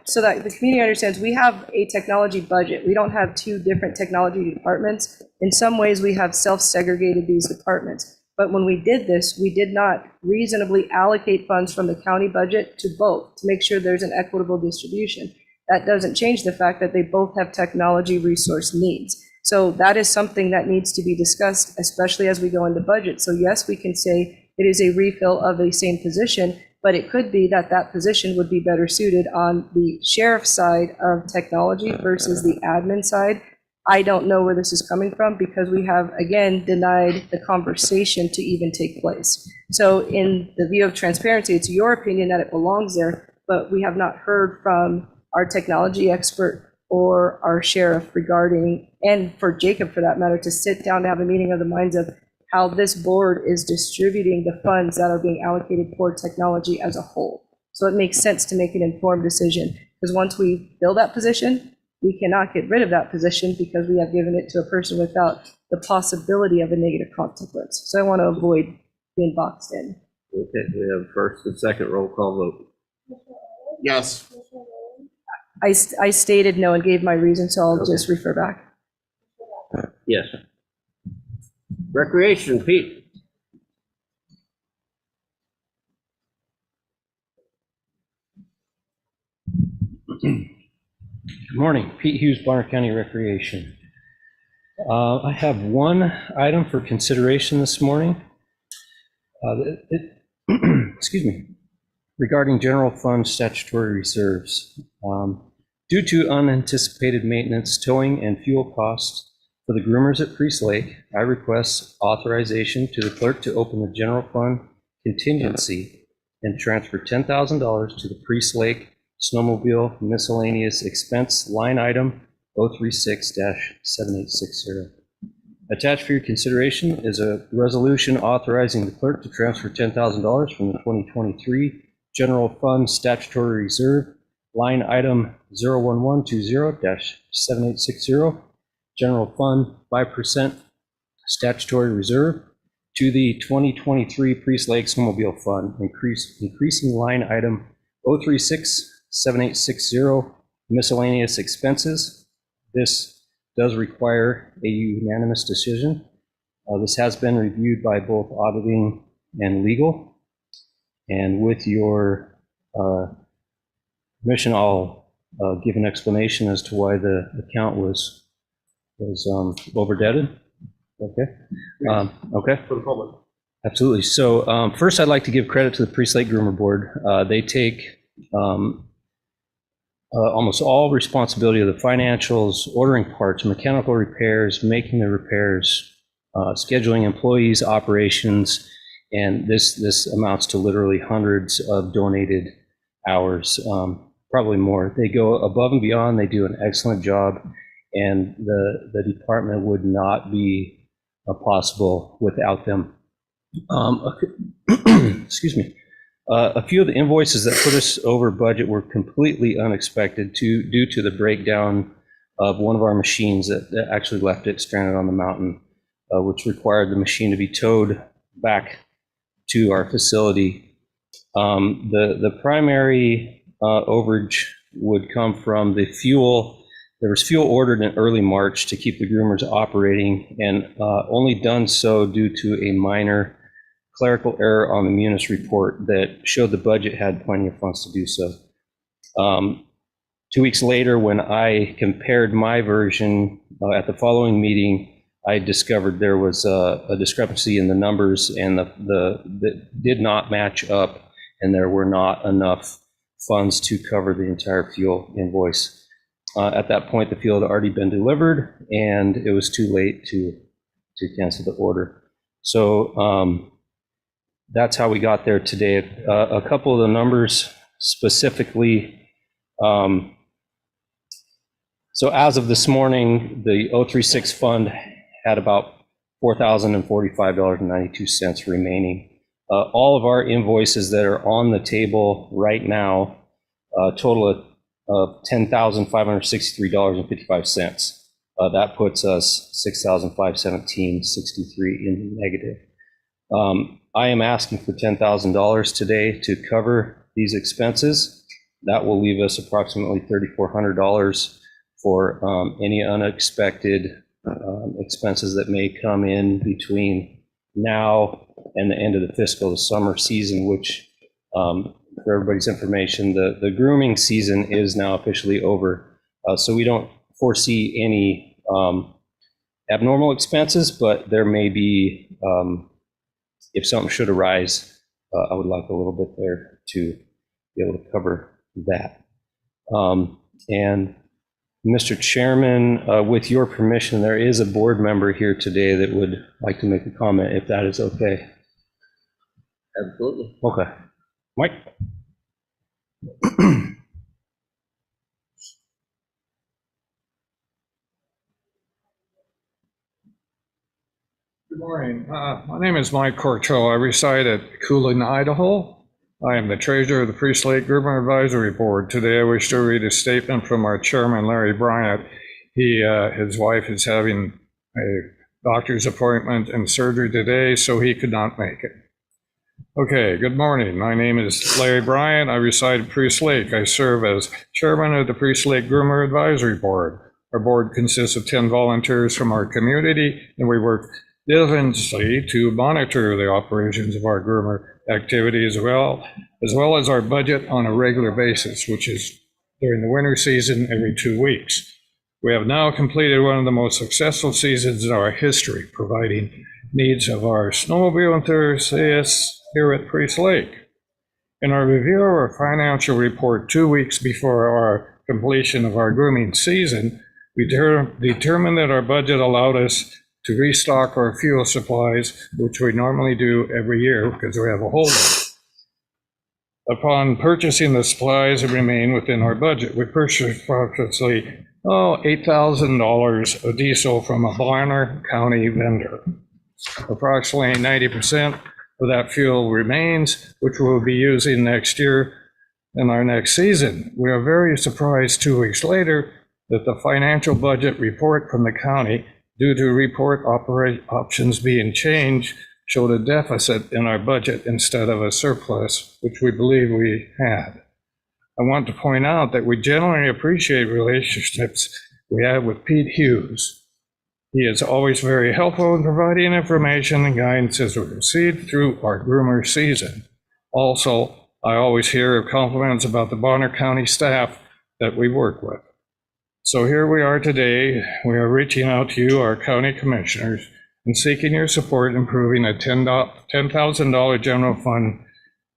Speaker 5: so that the community understands, we have a technology budget. We don't have two different technology departments. In some ways, we have self-segregated these departments. But when we did this, we did not reasonably allocate funds from the county budget to both to make sure there's an equitable distribution. That doesn't change the fact that they both have technology resource needs. So that is something that needs to be discussed, especially as we go into budget. So yes, we can say it is a refill of a same position, but it could be that that position would be better suited on the sheriff's side of technology versus the admin side. I don't know where this is coming from because we have, again, denied the conversation to even take place. So in the view of transparency, it's your opinion that it belongs there, but we have not heard from our technology expert or our sheriff regarding, and for Jacob for that matter, to sit down to have a meeting of the minds of how this board is distributing the funds that are being allocated for technology as a whole. So it makes sense to make an informed decision because once we fill that position, we cannot get rid of that position because we have given it to a person without the possibility of a negative consequence. So I want to avoid being boxed in.
Speaker 2: Okay, we have first and second roll call vote.
Speaker 11: Yes.
Speaker 5: I stated no and gave my reason, so I'll just refer back.
Speaker 2: Yes. Recreation, Pete.
Speaker 6: Good morning, Pete Hughes, Bonner County Recreation. I have one item for consideration this morning. Excuse me, regarding general fund statutory reserves. Due to unanticipated maintenance, towing, and fuel costs for the groomers at Priest Lake, I request authorization to the clerk to open the general fund contingency and transfer $10,000 to the Priest Lake snowmobile miscellaneous expense line item 036-7860. Attached for your consideration is a resolution authorizing the clerk to transfer $10,000 from the 2023 General Fund Statutory Reserve, line item 01120-7860, General Fund 5% Statutory Reserve, to the 2023 Priest Lake Snowmobile Fund, increasing line item 036-7860, miscellaneous expenses. This does require a unanimous decision. This has been reviewed by both auditing and legal. And with your permission, I'll give an explanation as to why the account was overdebted. Okay. Okay.
Speaker 11: For the public.
Speaker 6: Absolutely. So first, I'd like to give credit to the Priest Lake Groomer Board. They take almost all responsibility of the financials, ordering parts, mechanical repairs, making the repairs, scheduling employees, operations, and this amounts to literally hundreds of donated hours, probably more. They go above and beyond. They do an excellent job, and the department would not be possible without them. Excuse me. A few of the invoices that put us over budget were completely unexpected due to the breakdown of one of our machines that actually left it stranded on the mountain, which required the machine to be towed back to our facility. The primary overage would come from the fuel. There was fuel ordered in early March to keep the groomers operating, and only done so due to a minor clerical error on the Munis report that showed the budget had plenty of funds to do so. 2 weeks later, when I compared my version at the following meeting, I discovered there was a discrepancy in the numbers, and that did not match up, and there were not enough funds to cover the entire fuel invoice. At that point, the fuel had already been delivered, and it was too late to cancel the order. So that's how we got there today. A couple of the numbers specifically. So as of this morning, the 036 fund had about $4,045.92 remaining. All of our invoices that are on the table right now total of $10,563.55. That puts us $6,517.63 in the negative. I am asking for $10,000 today to cover these expenses. That will leave us approximately $3,400 for any unexpected expenses that may come in between now and the end of the fiscal, the summer season, which, for everybody's information, the grooming season is now officially over. So we don't foresee any abnormal expenses, but there may be, if something should arise, I would like a little bit there to be able to cover that. And Mr. Chairman, with your permission, there is a board member here today that would like to make a comment, if that is okay.
Speaker 2: Absolutely.
Speaker 6: Okay. Mike?
Speaker 1: Good morning. My name is Mike Corcho. I reside at Coolin, Idaho. I am the treasurer of the Priest Lake Groomer Advisory Board. Today I wish to read a statement from our chairman, Larry Bryant. His wife is having a doctor's appointment and surgery today, so he could not make it. Okay, good morning. My name is Larry Bryant. I reside at Priest Lake. I serve as chairman of the Priest Lake Groomer Advisory Board. Our board consists of 10 volunteers from our community, and we work diligently to monitor the operations of our groomer activity as well as our budget on a regular basis, which is during the winter season every 2 weeks. We have now completed one of the most successful seasons in our history, providing needs of our snowmobile enthusiasts here at Priest Lake. In our review of our financial report 2 weeks before our completion of our grooming season, we determined that our budget allowed us to restock our fuel supplies, which we normally do every year because we have a holdup. Upon purchasing the supplies that remain within our budget, we purchased approximately $8,000 of diesel from a Bonner County vendor. Approximately 90% of that fuel remains, which we'll be using next year in our next season. We are very surprised 2 weeks later that the financial budget report from the county, due to report options being changed, showed a deficit in our budget instead of a surplus, which we believe we had. I want to point out that we generally appreciate relationships we have with Pete Hughes. He is always very helpful in providing information and guidance as we proceed through our groomer season. Also, I always hear compliments about the Bonner County staff that we work with. So here we are today. We are reaching out to you, our county commissioners, and seeking your support in improving a $10,000 general fund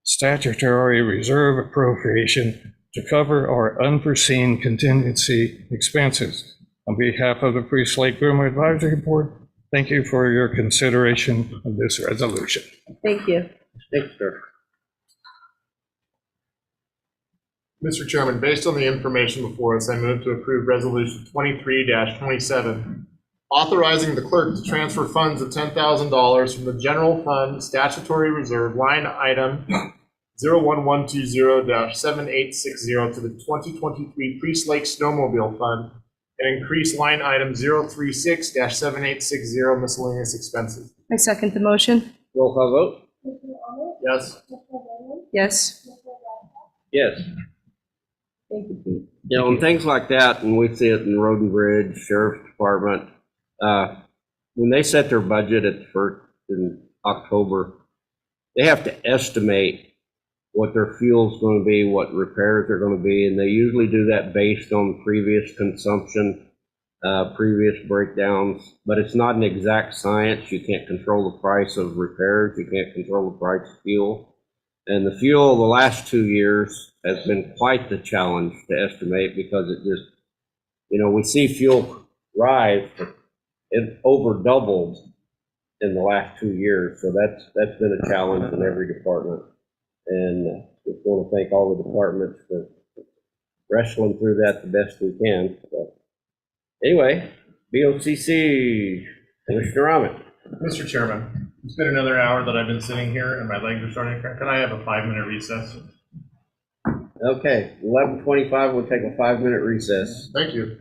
Speaker 1: statutory reserve appropriation to cover our unforeseen contingency expenses. On behalf of the Priest Lake Groomer Advisory Board, thank you for your consideration of this resolution.
Speaker 3: Thank you.
Speaker 2: Thanks, sir.
Speaker 11: Mr. Chairman, based on the information before us, I move to approve Resolution 23-27, authorizing the clerk to transfer funds of $10,000 from the general fund statutory reserve line item 01120-7860 to the 2023 Priest Lake Snowmobile Fund and increase line item 036-7860 miscellaneous expenses.
Speaker 5: I second the motion.
Speaker 2: Roll call vote?
Speaker 11: Yes.
Speaker 5: Yes.
Speaker 2: Yes.
Speaker 5: Thank you, Pete.
Speaker 2: You know, and things like that, and we see it in Road and Bridge, Sheriff's Department, when they set their budget at first in October, they have to estimate what their fuel's going to be, what repairs are going to be, and they usually do that based on previous consumption, previous breakdowns, but it's not an exact science. You can't control the price of repairs. You can't control the price of fuel. And the fuel the last 2 years has been quite the challenge to estimate because it just, you know, we see fuel rise, but it over doubled in the last 2 years. So that's been a challenge in every department. And just want to thank all the departments for wrestling through that the best we can. So anyway, BOCC, Commissioner Rahman.
Speaker 11: Mr. Chairman, it's been another hour that I've been sitting here and my legs are starting to crack. Can I have a 5-minute recess?
Speaker 2: Okay, 11:25, we'll take a 5-minute recess.
Speaker 11: Thank you.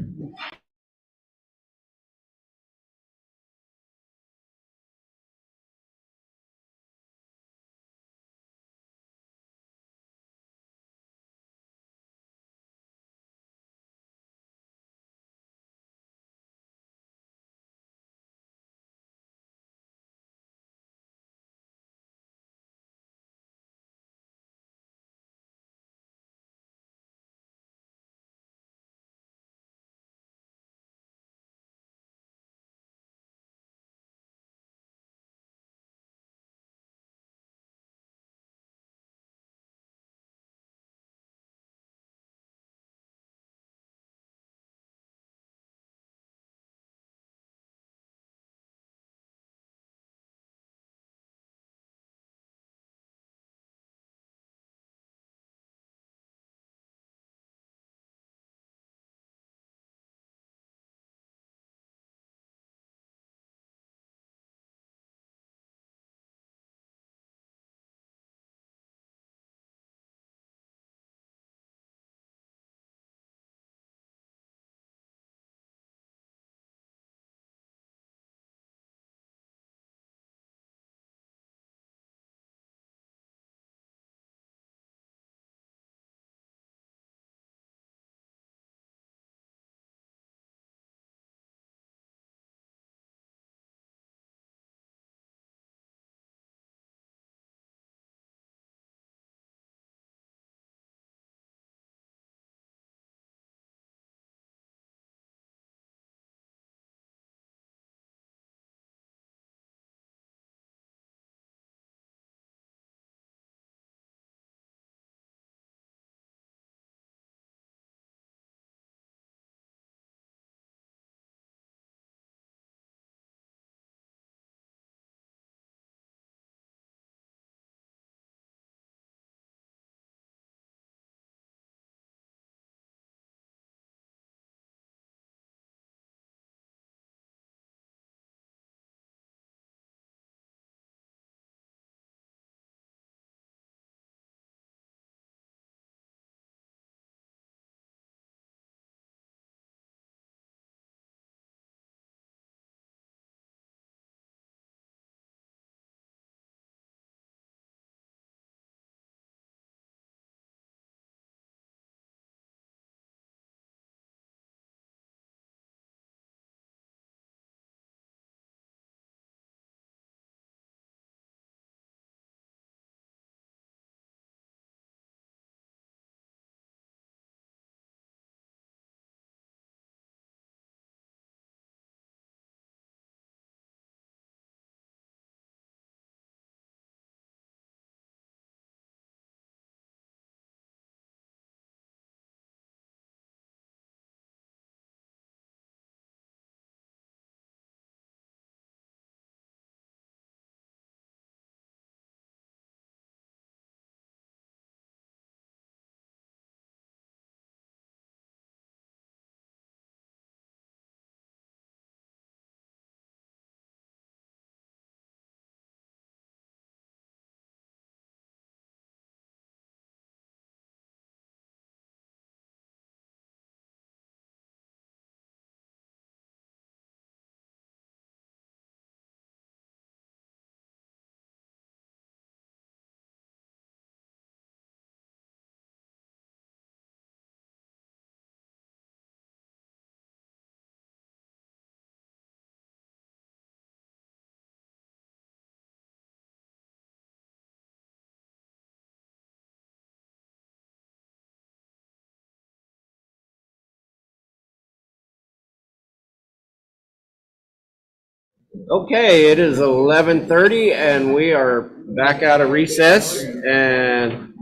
Speaker 2: Okay, it is 11:30 and we are back out of recess and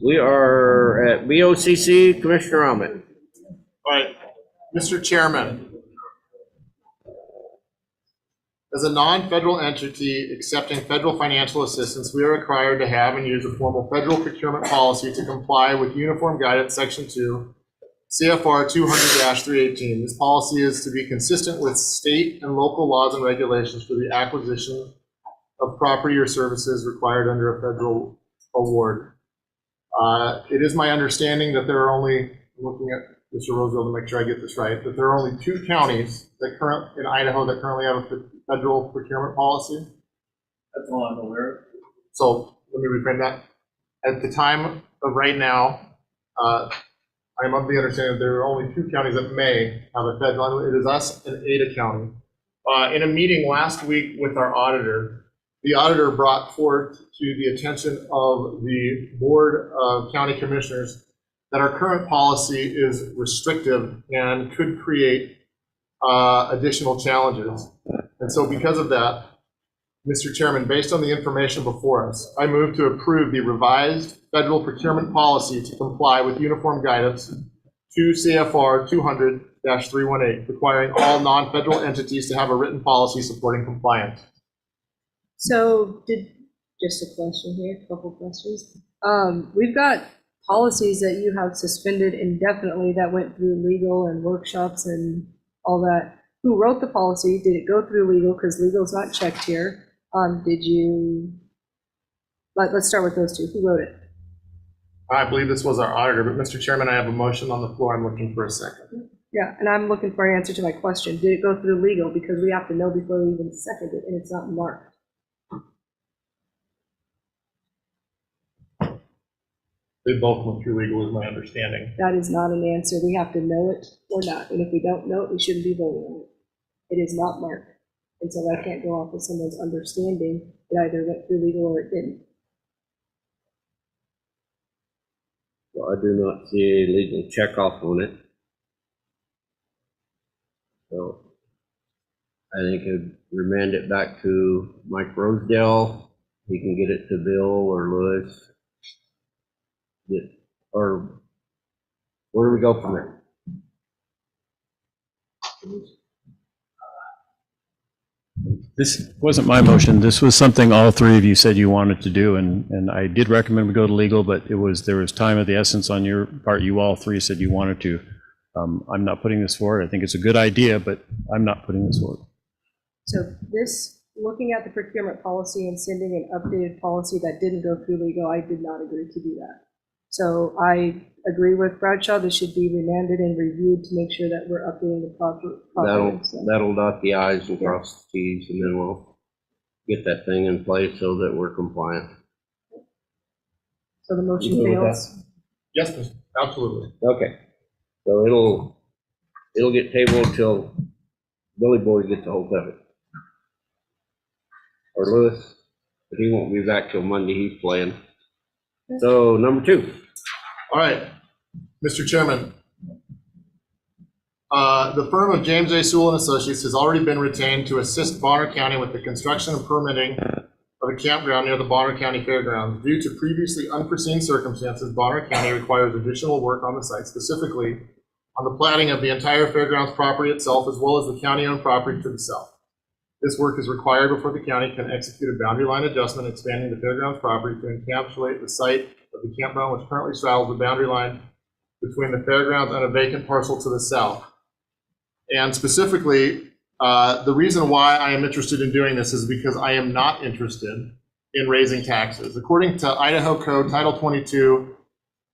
Speaker 2: we are at BOCC, Commissioner Ahmed.
Speaker 11: All right, Mr. Chairman. As a non-federal entity accepting federal financial assistance, we are required to have and use a formal federal procurement policy to comply with Uniform Guidance Section 2, CFR 200-318. This policy is to be consistent with state and local laws and regulations for the acquisition of property or services required under a federal award. It is my understanding that there are only, looking at Mr. Roseville to make sure I get this right, that there are only 2 counties that in Idaho that currently have a federal procurement policy.
Speaker 7: That's all I'm aware of.
Speaker 11: So let me reframe that. At the time of right now, I'm of the understanding that there are only 2 counties that may have a federal. It is us and Ada County. In a meeting last week with our auditor, the auditor brought forth to the attention of the Board of County Commissioners that our current policy is restrictive and could create additional challenges. And so because of that, Mr. Chairman, based on the information before us, I move to approve the revised federal procurement policy to comply with Uniform Guidance 2 CFR 200-318, requiring all non-federal entities to have a written policy supporting compliance.
Speaker 5: So just a question here, a couple questions. We've got policies that you have suspended indefinitely that went through legal and workshops and all that. Who wrote the policy? Did it go through legal? Because legal's not checked here. Let's start with those 2. Who wrote it?
Speaker 11: I believe this was our auditor, but Mr. Chairman, I have a motion on the floor. I'm looking for a second.
Speaker 5: Yeah, and I'm looking for an answer to my question. Did it go through legal? Because we have to know before we even second it, and it's not marked.
Speaker 11: They both went through legal, is my understanding.
Speaker 5: That is not an answer. We have to know it or not. And if we don't know it, we shouldn't be voting on it. It is not marked. And so I can't go off of someone's understanding it either went through legal or it didn't.
Speaker 2: Well, I do not see a legal checkoff on it. So I think I'd remand it back to Mike Rosedale. He can get it to Bill or Lewis. Or where do we go from there?
Speaker 6: This wasn't my motion. This was something all 3 of you said you wanted to do, and I did recommend we go to legal, but there was time of the essence on your part. You all 3 said you wanted to. I'm not putting this forward. I think it's a good idea, but I'm not putting this forward.
Speaker 5: So looking at the procurement policy and sending an updated policy that didn't go through legal, I did not agree to do that. So I agree with Bradshaw. This should be remanded and reviewed to make sure that we're updating the proper.
Speaker 2: That'll dot the i's and cross the t's, and then we'll get that thing in place so that we're compliant.
Speaker 5: So the motion fails.
Speaker 11: Yes, absolutely.
Speaker 2: Okay, so it'll get tabled until Billy Boy gets a hold of it, or Lewis, but he won't be back till Monday. He's playing. So number 2.
Speaker 11: All right, Mr. Chairman. The firm of James A. Sewell and Associates has already been retained to assist Bonner County with the construction and permitting of a campground near the Bonner County Fairgrounds. Due to previously unforeseen circumstances, Bonner County requires additional work on the site, specifically on the platting of the entire fairgrounds property itself, as well as the county-owned property to the south. This work is required before the county can execute a boundary line adjustment expanding the fairgrounds property to encapsulate the site of the campground, which currently straddles the boundary line between the fairgrounds and a vacant parcel to the south. And specifically, the reason why I am interested in doing this is because I am not interested in raising taxes. According to Idaho Code Title 22,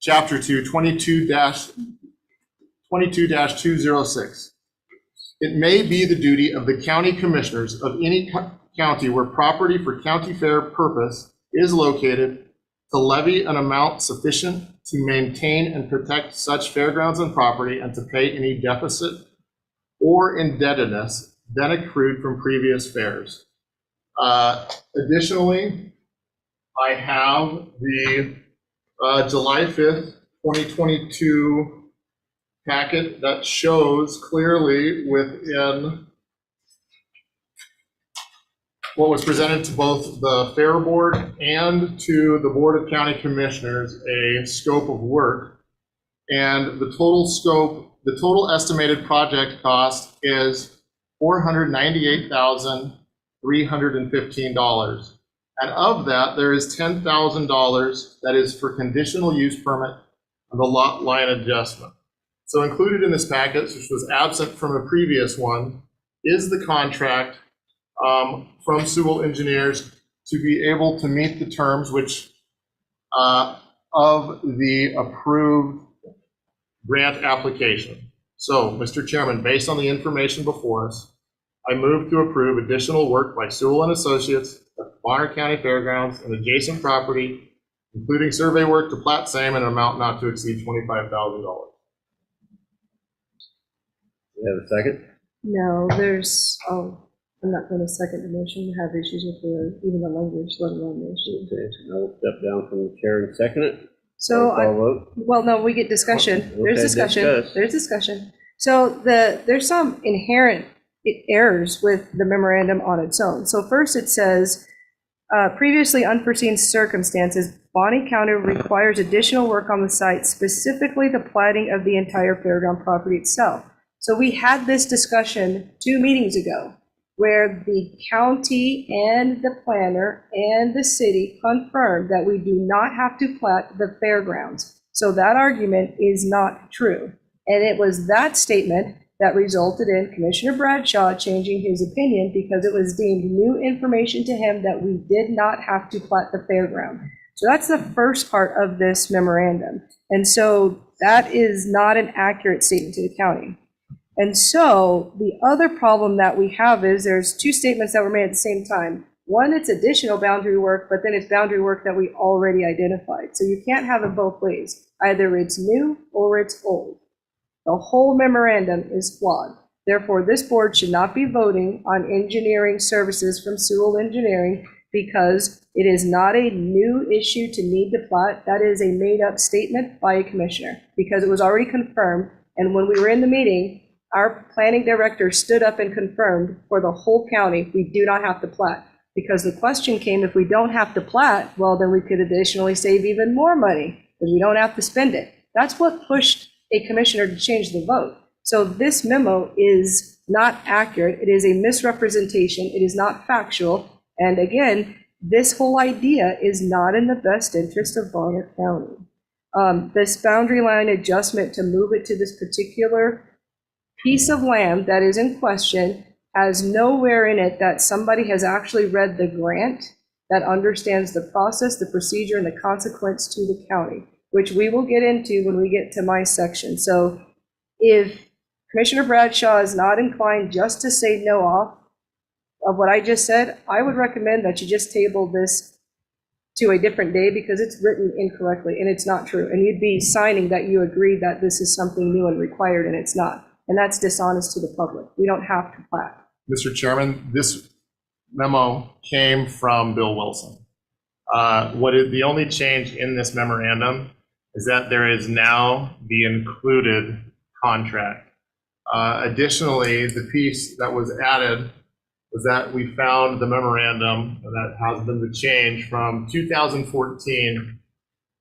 Speaker 11: Chapter 2, 22-206, it may be the duty of the county commissioners of any county where property for county fair purpose is located to levy an amount sufficient to maintain and protect such fairgrounds and property and to pay any deficit or indebtedness then accrued from previous fairs. Additionally, I have the July 5th, 2022 packet that shows clearly within what was presented to both the Fair Board and to the Board of County Commissioners a scope of work. And the total scope, the total estimated project cost is $498,315. And of that, there is $10,000 that is for conditional use permit and the lot line adjustment. So included in this package, which was absent from a previous one, is the contract from Sewell Engineers to be able to meet the terms which of the approved grant application. So, Mr. Chairman, based on the information before us, I move to approve additional work by Sewell and Associates at Bonner County Fairgrounds and adjacent property, including survey work to plat same in an amount not to exceed $25,000.
Speaker 2: You have a second?
Speaker 5: No, there's, I'm not going to second the motion. I have issues with even the language, let alone the issue.
Speaker 2: Okay, I'll step down from the chair and second it.
Speaker 5: So,
Speaker 2: Roll call vote.
Speaker 5: well, no, we get discussion. There's
Speaker 2: Okay,
Speaker 5: discussion.
Speaker 2: discuss.
Speaker 5: There's discussion. So there's some inherent errors with the memorandum on its own. So first it says, previously unforeseen circumstances, Bonner County requires additional work on the site, specifically the plating of the entire fairground property itself. So we had this discussion 2 meetings ago, where the county and the planner and the city confirmed that we do not have to plat the fairgrounds. So that argument is not true. And it was that statement that resulted in Commissioner Bradshaw changing his opinion because it was deemed new information to him that we did not have to plat the fairground. So that's the first part of this memorandum. And so that is not an accurate statement to the county. And so the other problem that we have is there's 2 statements that were made at the same time. One, it's additional boundary work, but then it's boundary work that we already identified. So you can't have it both ways. Either it's new or it's old. The whole memorandum is flawed. Therefore, this board should not be voting on engineering services from Sewell Engineering because it is not a new issue to need to plat. That is a made-up statement by a commissioner because it was already confirmed. And when we were in the meeting, our planning director stood up and confirmed for the whole county, we do not have to plat. Because the question came, if we don't have to plat, well, then we could additionally save even more money because we don't have to spend it. That's what pushed a commissioner to change the vote. So this memo is not accurate. It is a misrepresentation. It is not factual. And again, this whole idea is not in the best interest of Bonner County. This boundary line adjustment to move it to this particular piece of land that is in question has nowhere in it that somebody has actually read the grant that understands the process, the procedure, and the consequence to the county, which we will get into when we get to my section. So if Commissioner Bradshaw is not inclined just to say no off of what I just said, I would recommend that you just table this to a different day because it's written incorrectly and it's not true. And you'd be signing that you agree that this is something new and required, and it's not. And that's dishonest to the public. We don't have to plat.
Speaker 11: Mr. Chairman, this memo came from Bill Wilson. The only change in this memorandum is that there is now the included contract. Additionally, the piece that was added was that we found the memorandum that has been the change from 2014,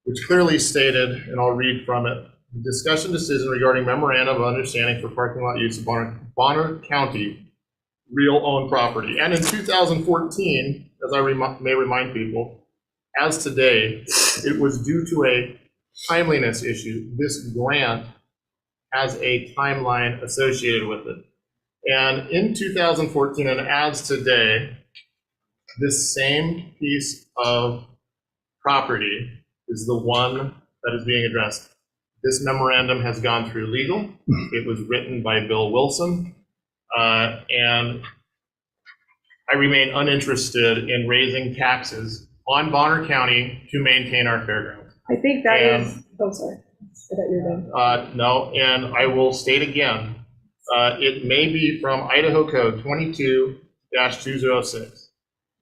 Speaker 11: which clearly stated, and I'll read from it, the discussion decision regarding memorandum of understanding for parking lot use of Bonner County real owned property. And in 2014, as I may remind people, as today, it was due to a timeliness issue. This grant has a timeline associated with it. And in 2014 and as today, this same piece of property is the one that is being addressed. This memorandum has gone through legal. It was written by Bill Wilson. And I remain uninterested in raising taxes on Bonner County to maintain our fairgrounds.
Speaker 5: I think that is, oh, sorry. I thought you were done.
Speaker 11: No, and I will state again, it may be from Idaho Code 22-206.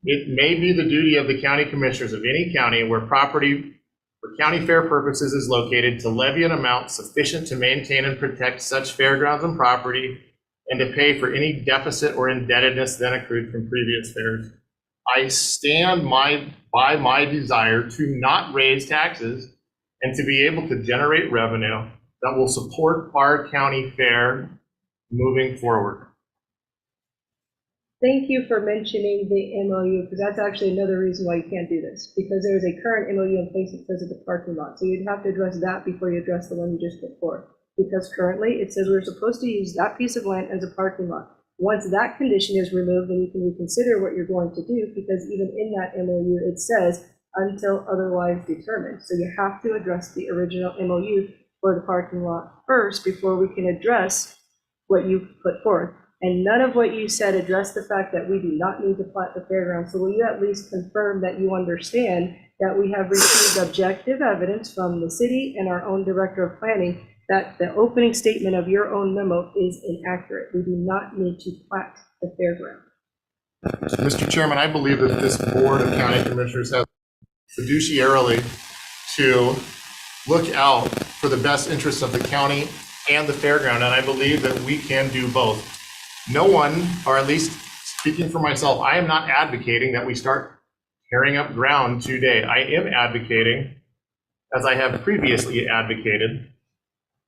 Speaker 11: It may be the duty of the county commissioners of any county where property for county fair purposes is located to levy an amount sufficient to maintain and protect such fairgrounds and property and to pay for any deficit or indebtedness then accrued from previous fairs I stand by my desire to not raise taxes and to be able to generate revenue that will support our county fair moving forward.
Speaker 5: Thank you for mentioning the MOU, because that's actually another reason why you can't do this, because there's a current MOU in place that says it's a parking lot. So you'd have to address that before you address the one you just put forth. Because currently it says we're supposed to use that piece of land as a parking lot. Once that condition is removed, then you can reconsider what you're going to do, because even in that MOU, it says until otherwise determined. So you have to address the original MOU for the parking lot first before we can address what you put forth. And none of what you said addressed the fact that we do not need to plat the fairgrounds. So will you at least confirm that you understand that we have received objective evidence from the city and our own director of planning that the opening statement of your own memo is inaccurate? We do not need to plat the fairground.
Speaker 11: Mr. Chairman, I believe that this Board of County Commissioners has fiduciarily to look out for the best interests of the county and the fairground, and I believe that we can do both. No one, or at least speaking for myself, I am not advocating that we start tearing up ground today. I am advocating, as I have previously advocated,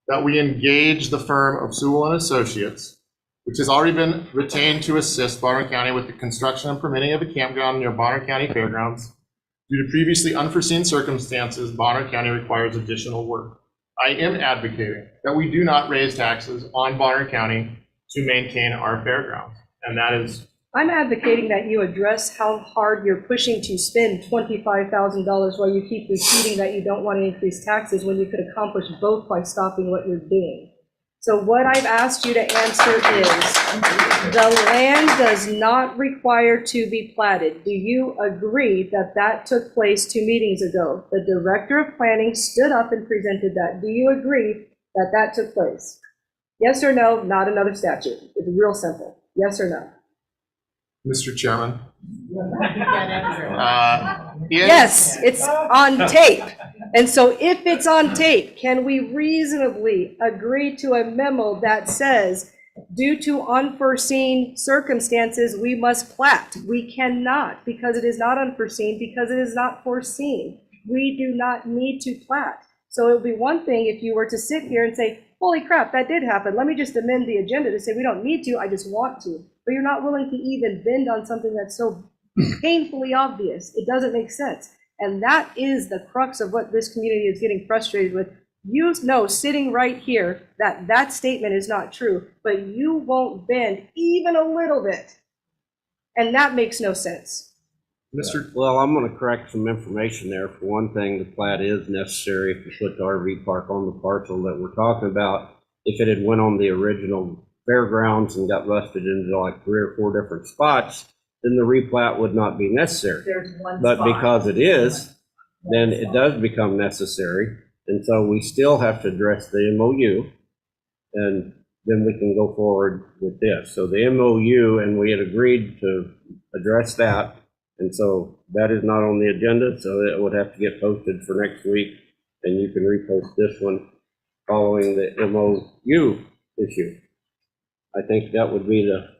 Speaker 11: that we engage the firm of Sewell and Associates, which has already been retained to assist Bonner County with the construction and permitting of a campground near Bonner County Fairgrounds. Due to previously unforeseen circumstances, Bonner County requires additional work. I am advocating that we do not raise taxes on Bonner County to maintain our fairgrounds, and that is.
Speaker 5: I'm advocating that you address how hard you're pushing to spend $25,000 while you keep repeating that you don't want to increase taxes when you could accomplish both by stopping what you're doing. So what I've asked you to answer is, the land does not require to be platted. Do you agree that that took place 2 meetings ago? The director of planning stood up and presented that. Do you agree that that took place? Yes or no, not another statute. It's real simple. Yes or no?
Speaker 11: Mr. Chairman.
Speaker 5: Yes, it's on tape. And so if it's on tape, can we reasonably agree to a memo that says, due to unforeseen circumstances, we must plat? We cannot, because it is not unforeseen, because it is not foreseen. We do not need to plat. So it would be one thing if you were to sit here and say, holy crap, that did happen. Let me just amend the agenda to say we don't need to, I just want to. But you're not willing to even bend on something that's so painfully obvious. It doesn't make sense. And that is the crux of what this community is getting frustrated with. You know, sitting right here, that that statement is not true, but you won't bend even a little bit. And that makes no sense.
Speaker 2: Well, I'm going to correct some information there. For one thing, the plat is necessary if you put the RV park on the parcel that we're talking about. If it had went on the original fairgrounds and got rusted into like 3 or 4 different spots, then the replat would not be necessary.
Speaker 10: There's one
Speaker 2: But
Speaker 10: spot.
Speaker 2: because it is, then it does become necessary. And so we still have to address the MOU, and then we can go forward with this. So the MOU, and we had agreed to address that. And so that is not on the agenda, so it would have to get posted for next week, and you can repost this one following the MOU issue. I think that would be the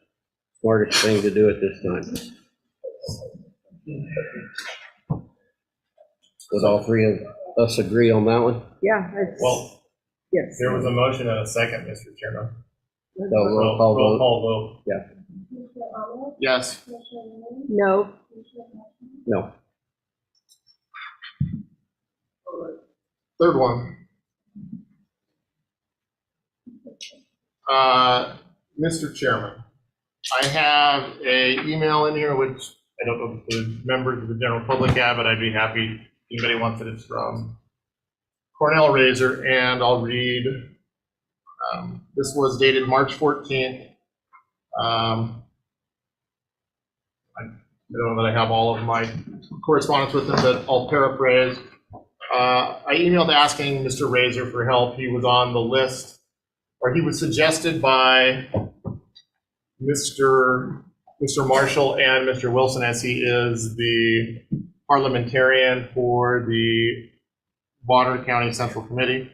Speaker 2: smartest thing to do at this time. Would all 3 of us agree on that one?
Speaker 5: Yeah.
Speaker 11: Well,
Speaker 5: yes.
Speaker 11: There was a motion and a second, Mr. Chairman.
Speaker 2: So roll call vote.
Speaker 11: Vote.
Speaker 2: Yeah.
Speaker 11: Yes.
Speaker 5: No.
Speaker 2: No.
Speaker 11: Third one. Mr. Chairman, I have a email in here, which I don't know if the members of the general public have, but I'd be happy if anybody wants it. It's from Cornell Razor, and I'll read. This was dated March 14th. I don't know that I have all of my correspondence with him, but I'll paraphrase. I emailed asking Mr. Razor for help. He was on the list, or he was suggested by Mr. Marshall and Mr. Wilson, as he is the parliamentarian for the Bonner County Central Committee.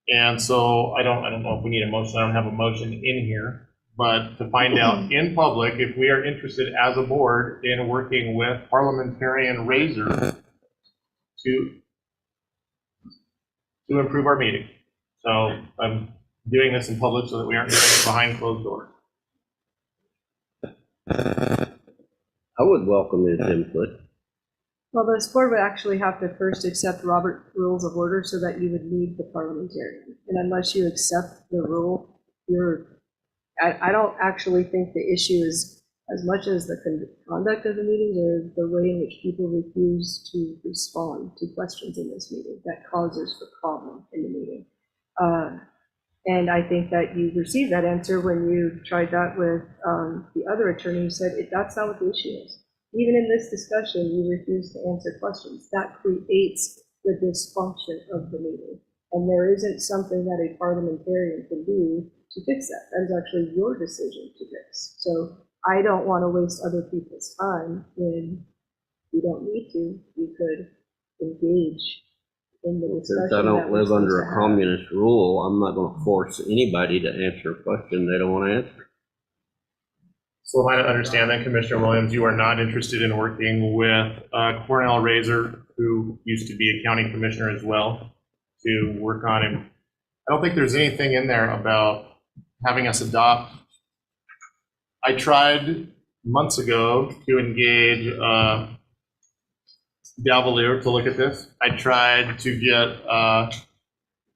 Speaker 11: And so I don't know if we need a motion. I don't have a motion in here, but to find out in public if we are interested as a board in working with parliamentarian Razor to improve our meeting. So I'm doing this in public so that we aren't doing it behind closed doors.
Speaker 2: I would welcome his input.
Speaker 5: Well, this board would actually have to first accept Robert Rules of Order so that you would need the parliamentarian. And unless you accept the rule, I don't actually think the issue is as much as the conduct of the meetings or the way in which people refuse to respond to questions in this meeting that causes the problem in the meeting. And I think that you received that answer when you tried that with the other attorney who said that's not what the issue is. Even in this discussion, you refuse to answer questions. That creates the dysfunction of the meeting. And there isn't something that a parliamentarian can do to fix that. That is actually your decision to fix. So I don't want to waste other people's time when you don't need to. You could engage in the discussion.
Speaker 2: Since I don't live under a
Speaker 5: have.
Speaker 2: communist rule, I'm not going to force anybody to answer a question they don't want to answer.
Speaker 11: So am I to understand then, Commissioner Williams, you are not interested in working with Cornell Razor, who used to be a county commissioner as well, to work on him? I don't think there's anything in there about having us adopt. I tried months ago to engage Davalier to look at this. I tried to get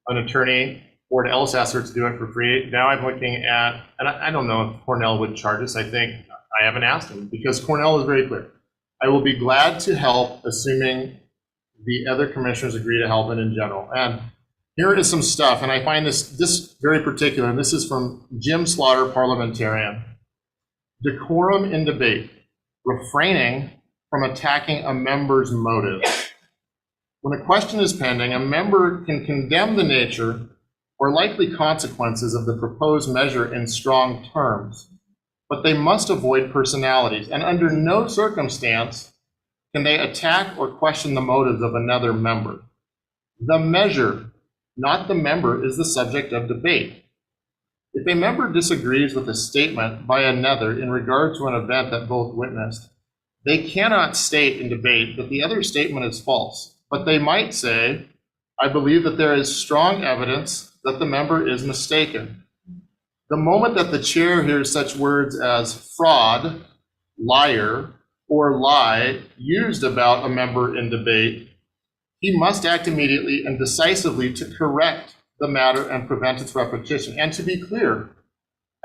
Speaker 11: an attorney, Ford Elsasser, to do it for free. Now I'm looking at, and I don't know if Cornell would charge us. I think I haven't asked him because Cornell is very clear. I will be glad to help, assuming the other commissioners agree to help and in general. And here is some stuff, and I find this very particular, and this is from Jim Slaughter, parliamentarian. Decorum in debate, refraining from attacking a member's motive. When a question is pending, a member can condemn the nature or likely consequences of the proposed measure in strong terms, but they must avoid personalities, and under no circumstance can they attack or question the motives of another member. The measure, not the member, is the subject of debate. If a member disagrees with a statement by another in regard to an event that both witnessed, they cannot state in debate that the other statement is false, but they might say, I believe that there is strong evidence that the member is mistaken. The moment that the chair hears such words as fraud, liar, or lie used about a member in debate, he must act immediately and decisively to correct the matter and prevent its repetition. And to be clear,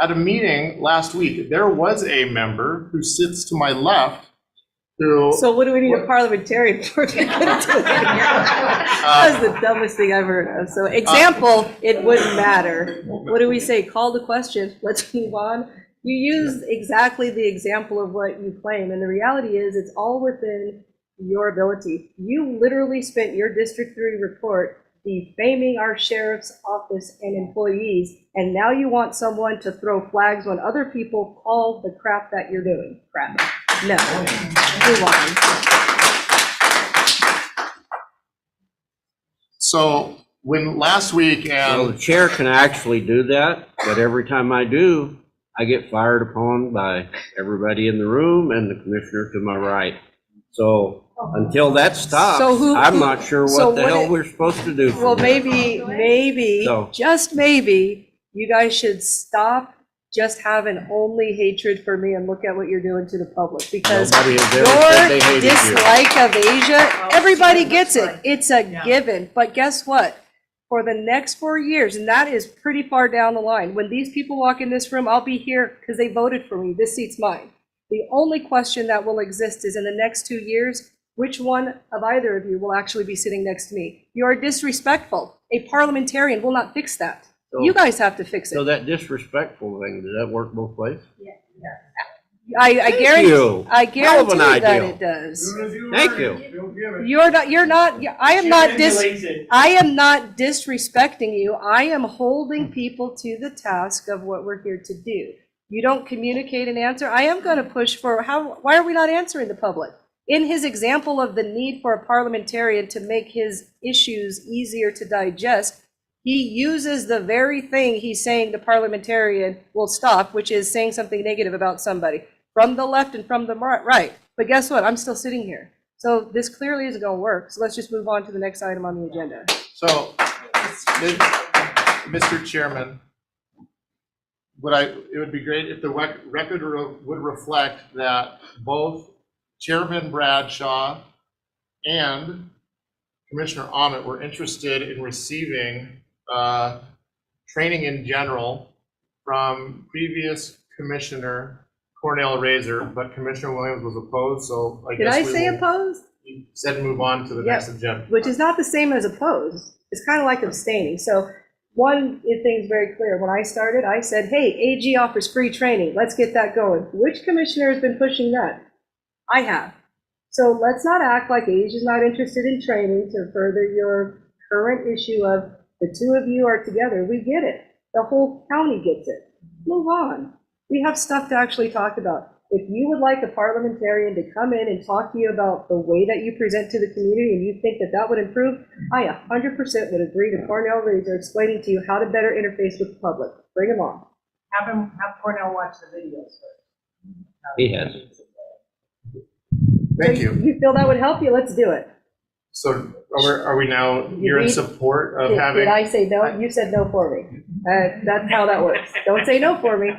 Speaker 11: at a meeting last week, there was a member who sits to my left who...
Speaker 5: So what do we need a parliamentarian for to get into it? That was the dumbest thing I've heard of. So example, it wouldn't matter. What do we say? Call the question. Let's move on. You use exactly the example of what you claim. And the reality is it's all within your ability. You literally spent your District 3 report defaming our sheriff's office and employees, and now you want someone to throw flags when other people call the crap that you're doing crap. No. Move on.
Speaker 11: So when last week,
Speaker 2: Well, the chair can actually do that, but every time I do, I get fired upon by everybody in the room and the commissioner to my right. So until that stops, I'm not sure what the hell we're supposed to do.
Speaker 5: Well, maybe, just maybe, you guys should stop just having only hatred for me and look at what you're doing to the public, because your dislike of Asia, everybody gets it. It's a given. But guess what? For the next 4 years, and that is pretty far down the line, when these people walk in this room, I'll be here because they voted for me. This seat's mine. The only question that will exist is in the next 2 years, which one of either of you will actually be sitting next to me? You are disrespectful. A parliamentarian will not fix that.
Speaker 2: So,
Speaker 5: you guys have to fix it.
Speaker 2: So that disrespectful thing, does that work both ways?
Speaker 5: Yeah. I guarantee that it does.
Speaker 2: Thank you.
Speaker 5: You're not, I am not disrespecting you. I am holding people to the task of what we're here to do. You don't communicate an answer. I am going to push for why are we not answering the public? In his example of the need for a parliamentarian to make his issues easier to digest, He uses the very thing he's saying the parliamentarian will stop, which is saying something negative about somebody from the left and from the right. But guess what? I'm still sitting here. So this clearly isn't going to work. So let's just move on to the next item on the agenda.
Speaker 11: So, Mr. Chairman, it would be great if the record would reflect that both Chairman Bradshaw and Commissioner Ahmet were interested in receiving training in general from previous Commissioner Cornell Razor, but Commissioner Williams was opposed, so I guess
Speaker 5: Did I say opposed?
Speaker 11: You said move on to the next agenda.
Speaker 5: Which is not the same as opposed. It's kind of like abstaining. So one thing's very clear. When I started, I said, hey, AG offers free training. Let's get that going. Which commissioner has been pushing that? I have. So let's not act like AG is not interested in training to further your current issue of the two of you are together. We get it. The whole county gets it. Move on. We have stuff to actually talk about. If you would like a parliamentarian to come in and talk to you about the way that you present to the community and you think that that would improve, I 100% would agree to Cornell Razor explaining to you how to better interface with the public. Bring him on.
Speaker 10: Have Cornell watch the videos first.
Speaker 2: He has.
Speaker 11: Thank you.
Speaker 5: You feel that would help you? Let's do it.
Speaker 11: So are we now, you're in support of having?
Speaker 5: Did I say no? You said no for me. That's how that works. Don't say no for me.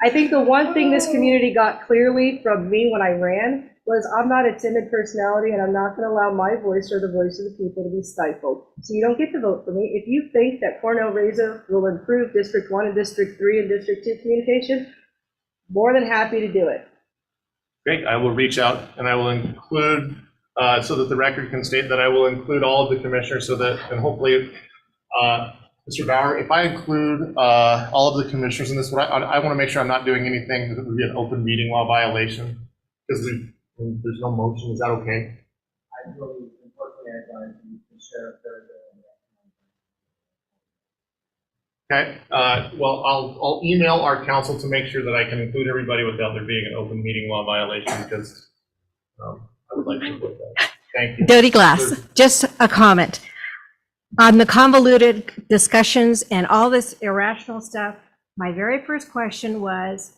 Speaker 5: I think the one thing this community got clearly from me when I ran was I'm not a timid personality and I'm not going to allow my voice or the voice of the people to be stifled. So you don't get to vote for me. If you think that Cornell Razor will improve District 1 and District 3 and District 2 communication, more than happy to do it.
Speaker 11: Great, I will reach out and I will include, so that the record can state that I will include all of the commissioners so that, and hopefully, Mr. Bauer, if I include all of the commissioners in this, I want to make sure I'm not doing anything that would be an open meeting law violation, because there's no motion. Is that okay?
Speaker 18: I really unfortunately advise you to share
Speaker 11: Okay, well, I'll email our counsel to make sure that I can include everybody without there being an open meeting law violation, because I would like to put that. Thank you.
Speaker 4: Dirty Glass, just a comment. On the convoluted discussions and all this irrational stuff, my very first question was,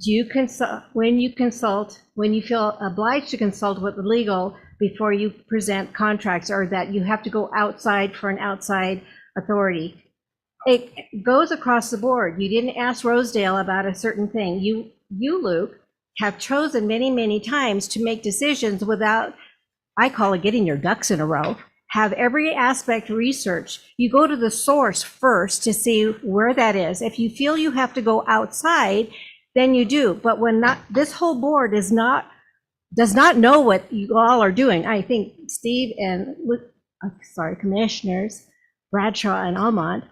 Speaker 4: do you consult, when you feel obliged to consult with the legal before you present contracts, or that you have to go outside for an outside authority? It goes across the board. You didn't ask Rosedale about a certain thing. You, Luke, have chosen many, many times to make decisions without, I call it getting your ducks in a row. Have every aspect researched. You go to the source first to see where that is. If you feel you have to go outside, then you do. But when not, this whole board does not know what you all are doing. I think Steve and Commissioners Bradshaw and Almond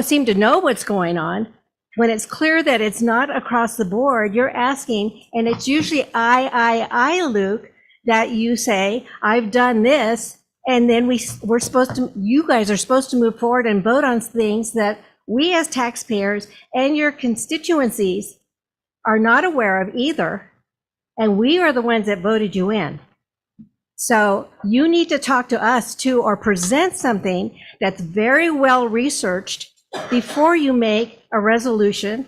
Speaker 4: seem to know what's going on. When it's clear that it's not across the board, you're asking, and it's usually I, Luke, that you say, I've done this, and then you guys are supposed to move forward and vote on things that we as taxpayers and your constituencies are not aware of either, and we are the ones that voted you in. So you need to talk to us too, or present something that's very well researched before you make a resolution,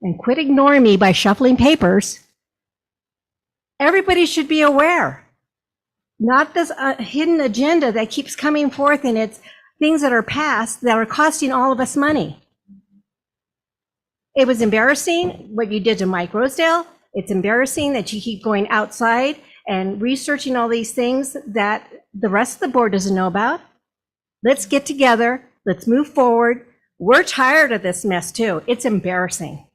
Speaker 4: and quit ignoring me by shuffling papers. Everybody should be aware, not this hidden agenda that keeps coming forth, and it's things that are passed that are costing all of us money. It was embarrassing what you did to Mike Rosedale. It's embarrassing that you keep going outside and researching all these things that the rest of the board doesn't know about. Let's get together. Let's move forward. We're tired of this mess too. It's embarrassing.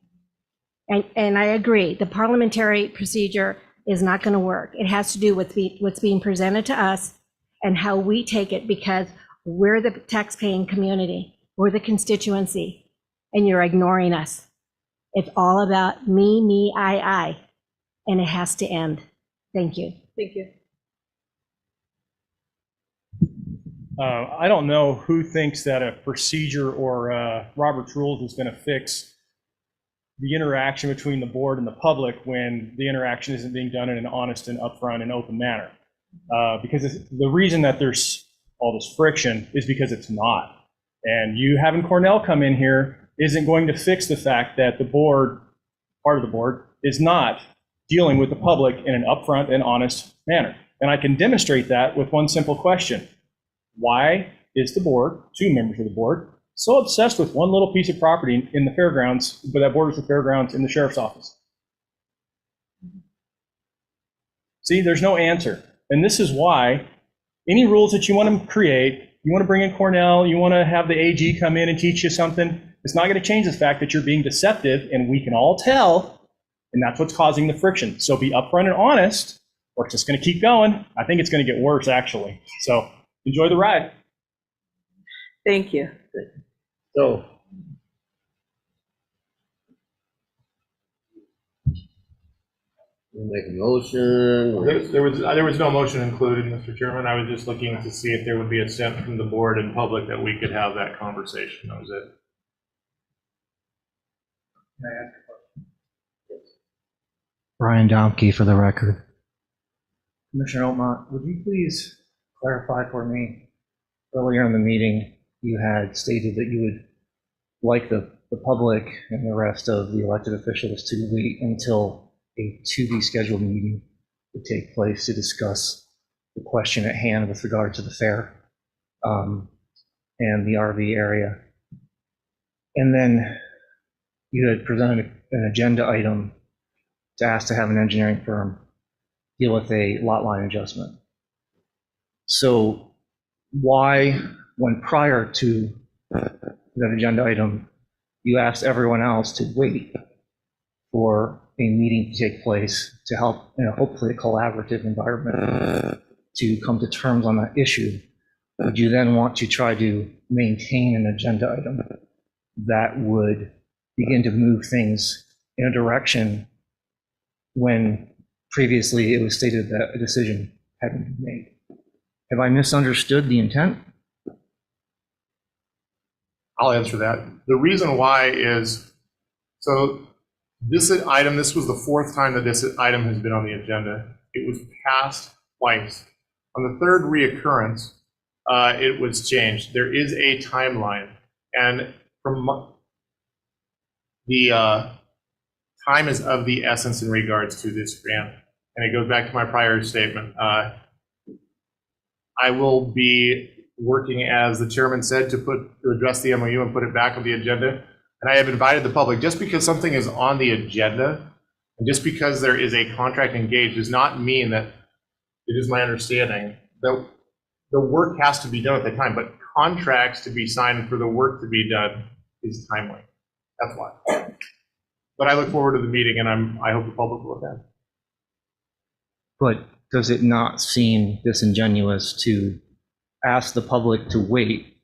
Speaker 4: And I agree, the parliamentary procedure is not going to work. It has to do with what's being presented to us and how we take it, because we're the taxpaying community. We're the constituency, and you're ignoring us. It's all about me, I, and it has to end. Thank you.
Speaker 5: Thank you.
Speaker 8: I don't know who thinks that a procedure or Robert's Rules is going to fix the interaction between the board and the public when the interaction isn't being done in an honest and upfront and open manner. Because the reason that there's all this friction is because it's not. And you having Cornell come in here isn't going to fix the fact that the board, part of the board, is not dealing with the public in an upfront and honest manner. And I can demonstrate that with one simple question. Why is the board, 2 members of the board, so obsessed with one little piece of property in the fairgrounds, but that borders the fairgrounds in the sheriff's office? See, there's no answer. And this is why any rules that you want to create, you want to bring in Cornell, you want to have the AG come in and teach you something, it's not going to change the fact that you're being deceptive, and we can all tell, and that's what's causing the friction. So be upfront and honest, or it's just going to keep going. I think it's going to get worse, actually. So enjoy the ride.
Speaker 23: Thank you.
Speaker 2: So, we'll make a motion.
Speaker 11: There was no motion included, Mr. Chairman. I was just looking to see if there would be a sense from the board and public that we could have that conversation. That was it.
Speaker 9: Brian Domke for the record. Commissioner Oatmont, would you please clarify for me, earlier in the meeting, you had stated that you would like the public and the rest of the elected officials to wait until a to-be scheduled meeting would take place to discuss the question at hand with regard to the fair and the RV area. And then you had presented an agenda item to ask to have an engineering firm deal with a lot line adjustment. So why, when prior to that agenda item, you asked everyone else to wait for a meeting to take place to help in a hopefully a collaborative environment to come to terms on that issue, would you then want to try to maintain an agenda item that would begin to move things in a direction when previously it was stated that a decision hadn't been made? Have I misunderstood the intent?
Speaker 11: I'll answer that. The reason why is, so this item, this was the 4th time that this item has been on the agenda. It was passed twice. On the 3rd reoccurrence, it was changed. There is a timeline, and from the time is of the essence in regards to this grant. And it goes back to my prior statement. I will be working, as the chairman said, to address the MOU and put it back on the agenda. And I have invited the public, just because something is on the agenda and just because there is a contract engaged does not mean that, it is my understanding, that the work has to be done at the time, but contracts to be signed for the work to be done is timely. That's why. But I look forward to the meeting, and I hope the public will attend.
Speaker 9: But does it not seem disingenuous to ask the public to wait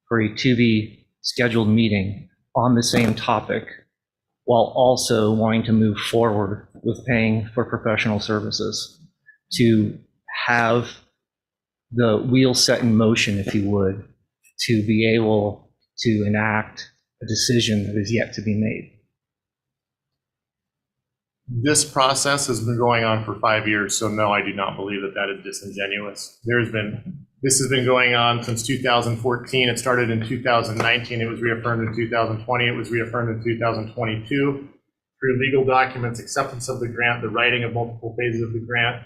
Speaker 9: for a to-be scheduled meeting on the same topic while also wanting to move forward with paying for professional services, to have the wheel set in motion, if you would, to be able to enact a decision that is yet to be made?
Speaker 11: This process has been going on for 5 years, so no, I do not believe that that is disingenuous. This has been going on since 2014. It started in 2019. It was reaffirmed in 2020. It was reaffirmed in 2022 through legal documents, acceptance of the grant, the writing of multiple phases of the grant.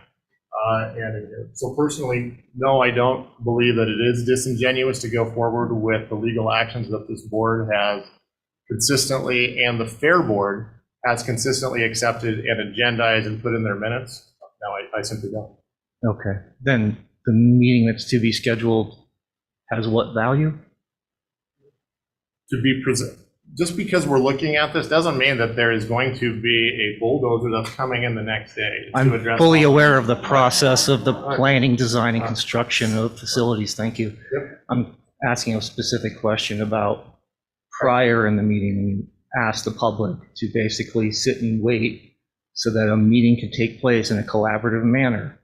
Speaker 11: So personally, no, I don't believe that it is disingenuous to go forward with the legal actions that this board has consistently, and the Fair Board has consistently accepted and agendized and put in their minutes. No, I simply don't.
Speaker 9: Okay, then the meeting that's to be scheduled has what value?
Speaker 11: To be present. Just because we're looking at this doesn't mean that there is going to be a bulldozer that's coming in the next day.
Speaker 9: I'm fully aware of the process of the planning, design, and construction of facilities. Thank you.
Speaker 11: Yep.
Speaker 9: I'm asking a specific question about prior in the meeting, when you asked the public to basically sit and wait so that a meeting could take place in a collaborative manner.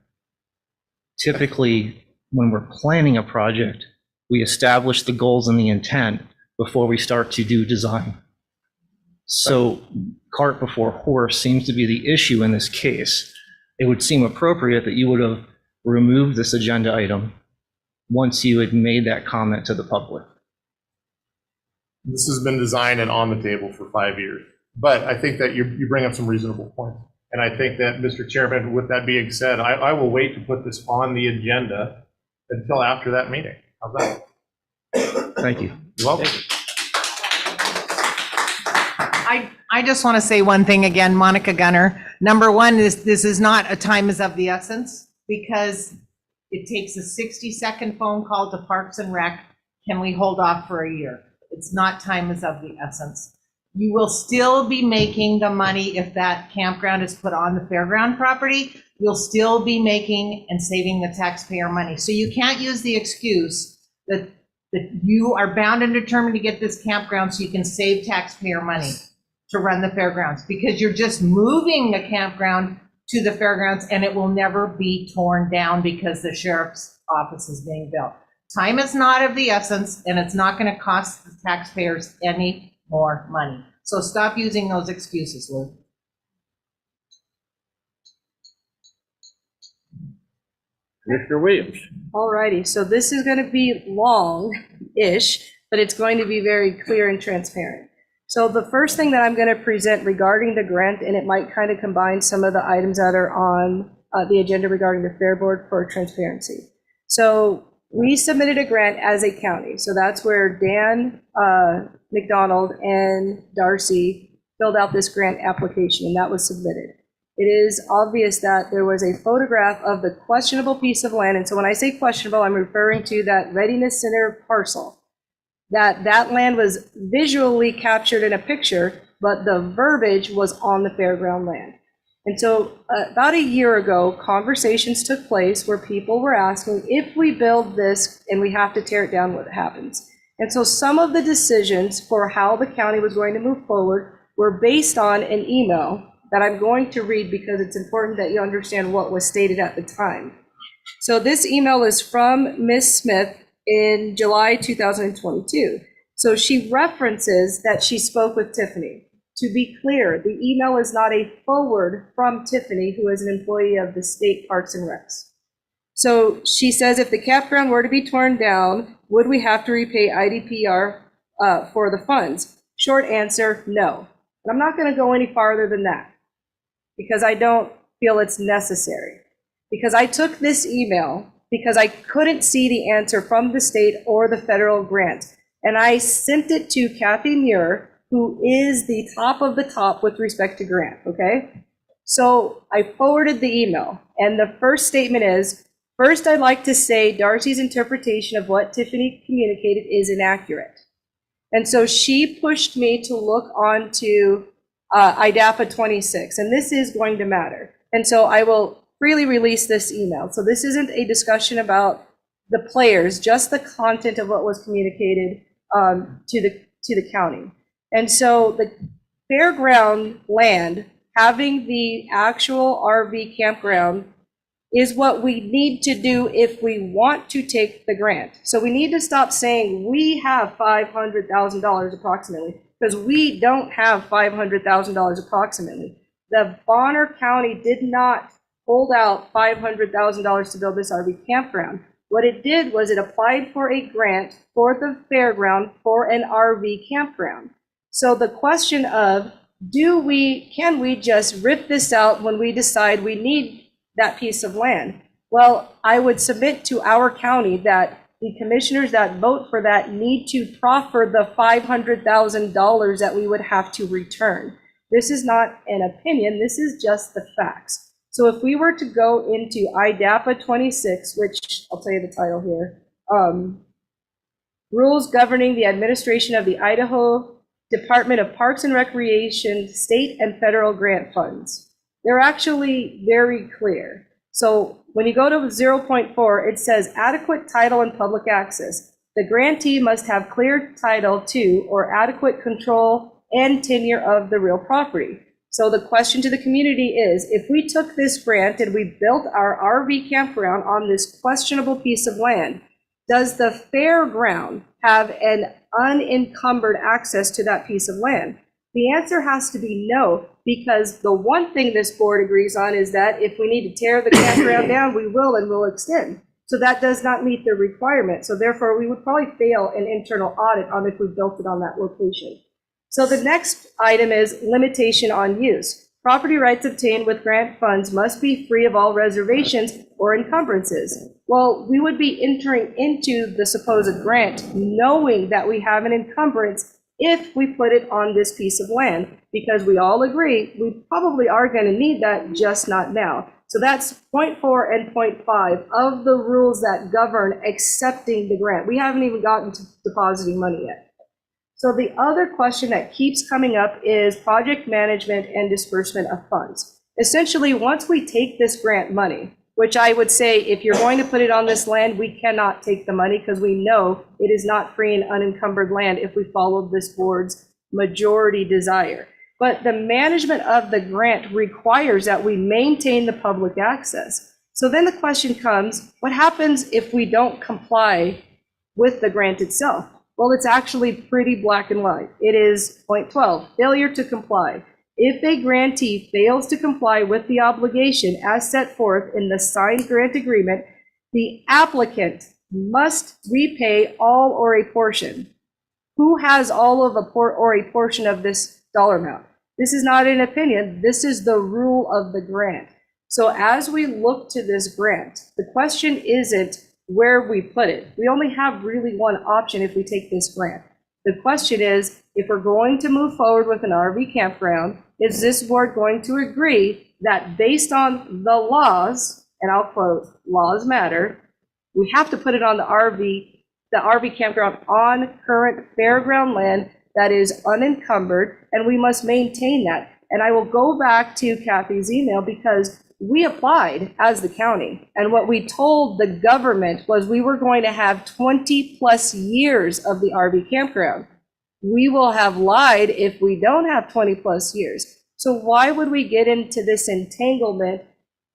Speaker 9: Typically, when we're planning a project, we establish the goals and the intent before we start to do design. So cart before horse seems to be the issue in this case. It would seem appropriate that you would have removed this agenda item, once you had made that comment to the public?
Speaker 11: This has been designed and on the table for 5 years. But I think that you bring up some reasonable points. And I think that, Mr. Chairman, with that being said, I will wait to put this on the agenda until after that meeting. How's that?
Speaker 9: Thank you.
Speaker 11: You're welcome.
Speaker 10: I just want to say one thing again, Monica Gunner. Number one is this is not a time is of the essence, because it takes a 60-second phone call to Parks and Rec. Can we hold off for a year? It's not time is of the essence. You will still be making the money if that campground is put on the fairground property. You'll still be making and saving the taxpayer money. So you can't use the excuse that you are bound and determined to get this campground so you can save taxpayer money to run the fairgrounds, because you're just moving the campground to the fairgrounds and it will never be torn down because the sheriff's office is being built. Time is not of the essence, and it's not going to cost the taxpayers any more money. So stop using those excuses, Lou.
Speaker 2: Mr. Williams.
Speaker 5: All righty, so this is going to be long-ish, but it's going to be very clear and transparent. So the first thing that I'm going to present regarding the grant, and it might kind of combine some of the items that are on the agenda regarding the Fair Board for transparency. So we submitted a grant as a county. So that's where Dan McDonald and Darcy filled out this grant application, and that was submitted. It is obvious that there was a photograph of the questionable piece of land. And so when I say questionable, I'm referring to that Readiness Center parcel. That land was visually captured in a picture, but the verbiage was on the fairground land. And so about a year ago, conversations took place where people were asking, if we build this and we have to tear it down, what happens? And so some of the decisions for how the county was going to move forward were based on an email that I'm going to read because it's important that you understand what was stated at the time. So this email is from Ms. Smith in July 2022. So she references that she spoke with Tiffany. To be clear, the email is not a forward from Tiffany, who is an employee of the state Parks and Recs. So she says, if the campground were to be torn down, would we have to repay IDPR for the funds? Short answer, no. But I'm not going to go any farther than that because I don't feel it's necessary. Because I took this email because I couldn't see the answer from the state or the federal grant. And I sent it to Kathy Muir, who is the top of the top with respect to grant, okay? So I forwarded the email, and the first statement is, first, I'd like to say Darcy's interpretation of what Tiffany communicated is inaccurate. And so she pushed me to look onto IDAPA 26, and this is going to matter. And so I will freely release this email. So this isn't a discussion about the players, just the content of what was communicated to the county. And so the fairground land, having the actual RV campground, is what we need to do if we want to take the grant. So we need to stop saying we have $500,000 approximately, because we don't have $500,000 approximately. The Bonner County did not hold out $500,000 to build this RV campground. What it did was it applied for a grant for the fairground for an RV campground. So the question of, can we just rip this out when we decide we need that piece of land? Well, I would submit to our county that the commissioners that vote for that need to proffer the $500,000 that we would have to return. This is not an opinion, this is just the facts. So if we were to go into IDAPA 26, which I'll tell you the title here, Rules Governing the Administration of the Idaho Department of Parks and Recreation State and Federal Grant Funds. They're actually very clear. So when you go to 0.4, it says adequate title and public access. The grantee must have clear title to or adequate control and tenure of the real property. So the question to the community is, if we took this grant and we built our RV campground on this questionable piece of land, does the fairground have an unencumbered access to that piece of land? The answer has to be no, because the one thing this board agrees on is that if we need to tear the campground down, we will and will extend. So that does not meet the requirement. So therefore, we would probably fail an internal audit on if we built it on that location. So the next item is limitation on use. Property rights obtained with grant funds must be free of all reservations or encumbrances. Well, we would be entering into the supposed grant knowing that we have an encumbrance if we put it on this piece of land, because we all agree we probably are going to need that, just not now. So that's 0.4 and 0.5 of the rules that govern accepting the grant. We haven't even gotten to depositing money yet. So the other question that keeps coming up is project management and disbursement of funds. Essentially, once we take this grant money, which I would say if you're going to put it on this land, we cannot take the money because we know it is not free and unencumbered land if we followed this board's majority desire. But the management of the grant requires that we maintain the public access. So then the question comes, what happens if we don't comply with the grant itself? Well, it's actually pretty black and white. It is 0.12, failure to comply. If a grantee fails to comply with the obligation as set forth in the signed grant agreement, the applicant must repay all or a portion. Who has all of a portion of this dollar amount? This is not an opinion. This is the rule of the grant. So as we look to this grant, the question isn't where we put it. We only have really one option if we take this grant. The question is, if we're going to move forward with an RV campground, is this board going to agree that based on the laws, and I'll quote, laws matter, we have to put it on the RV campground on current fairground land that is unencumbered, and we must maintain that. And I will go back to Kathy's email because we applied as the county, and what we told the government was we were going to have 20 plus years of the RV campground. We will have lied if we don't have 20 plus years. So why would we get into this entanglement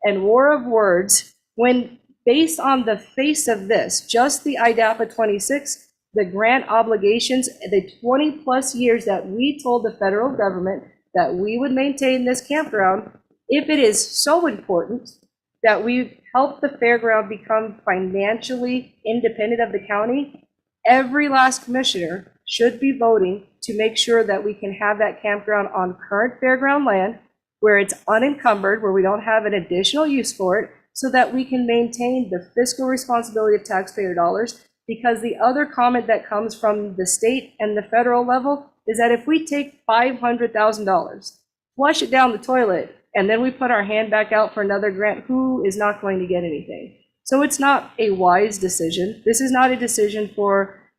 Speaker 5: and war of words when, based on the face of this, just the IDAPA 26, the grant obligations, the 20 plus years that we told the federal government that we would maintain this campground, if it is so important that we help the fairground become financially independent of the county, every last commissioner should be voting to make sure that we can have that campground on current fairground land where it's unencumbered, where we don't have an additional use for it, so that we can maintain the fiscal responsibility of taxpayer dollars. Because the other comment that comes from the state and the federal level is that if we take $500,000, flush it down the toilet, and then we put our hand back out for another grant, who is not going to get anything? So it's not a wise decision. This is not a decision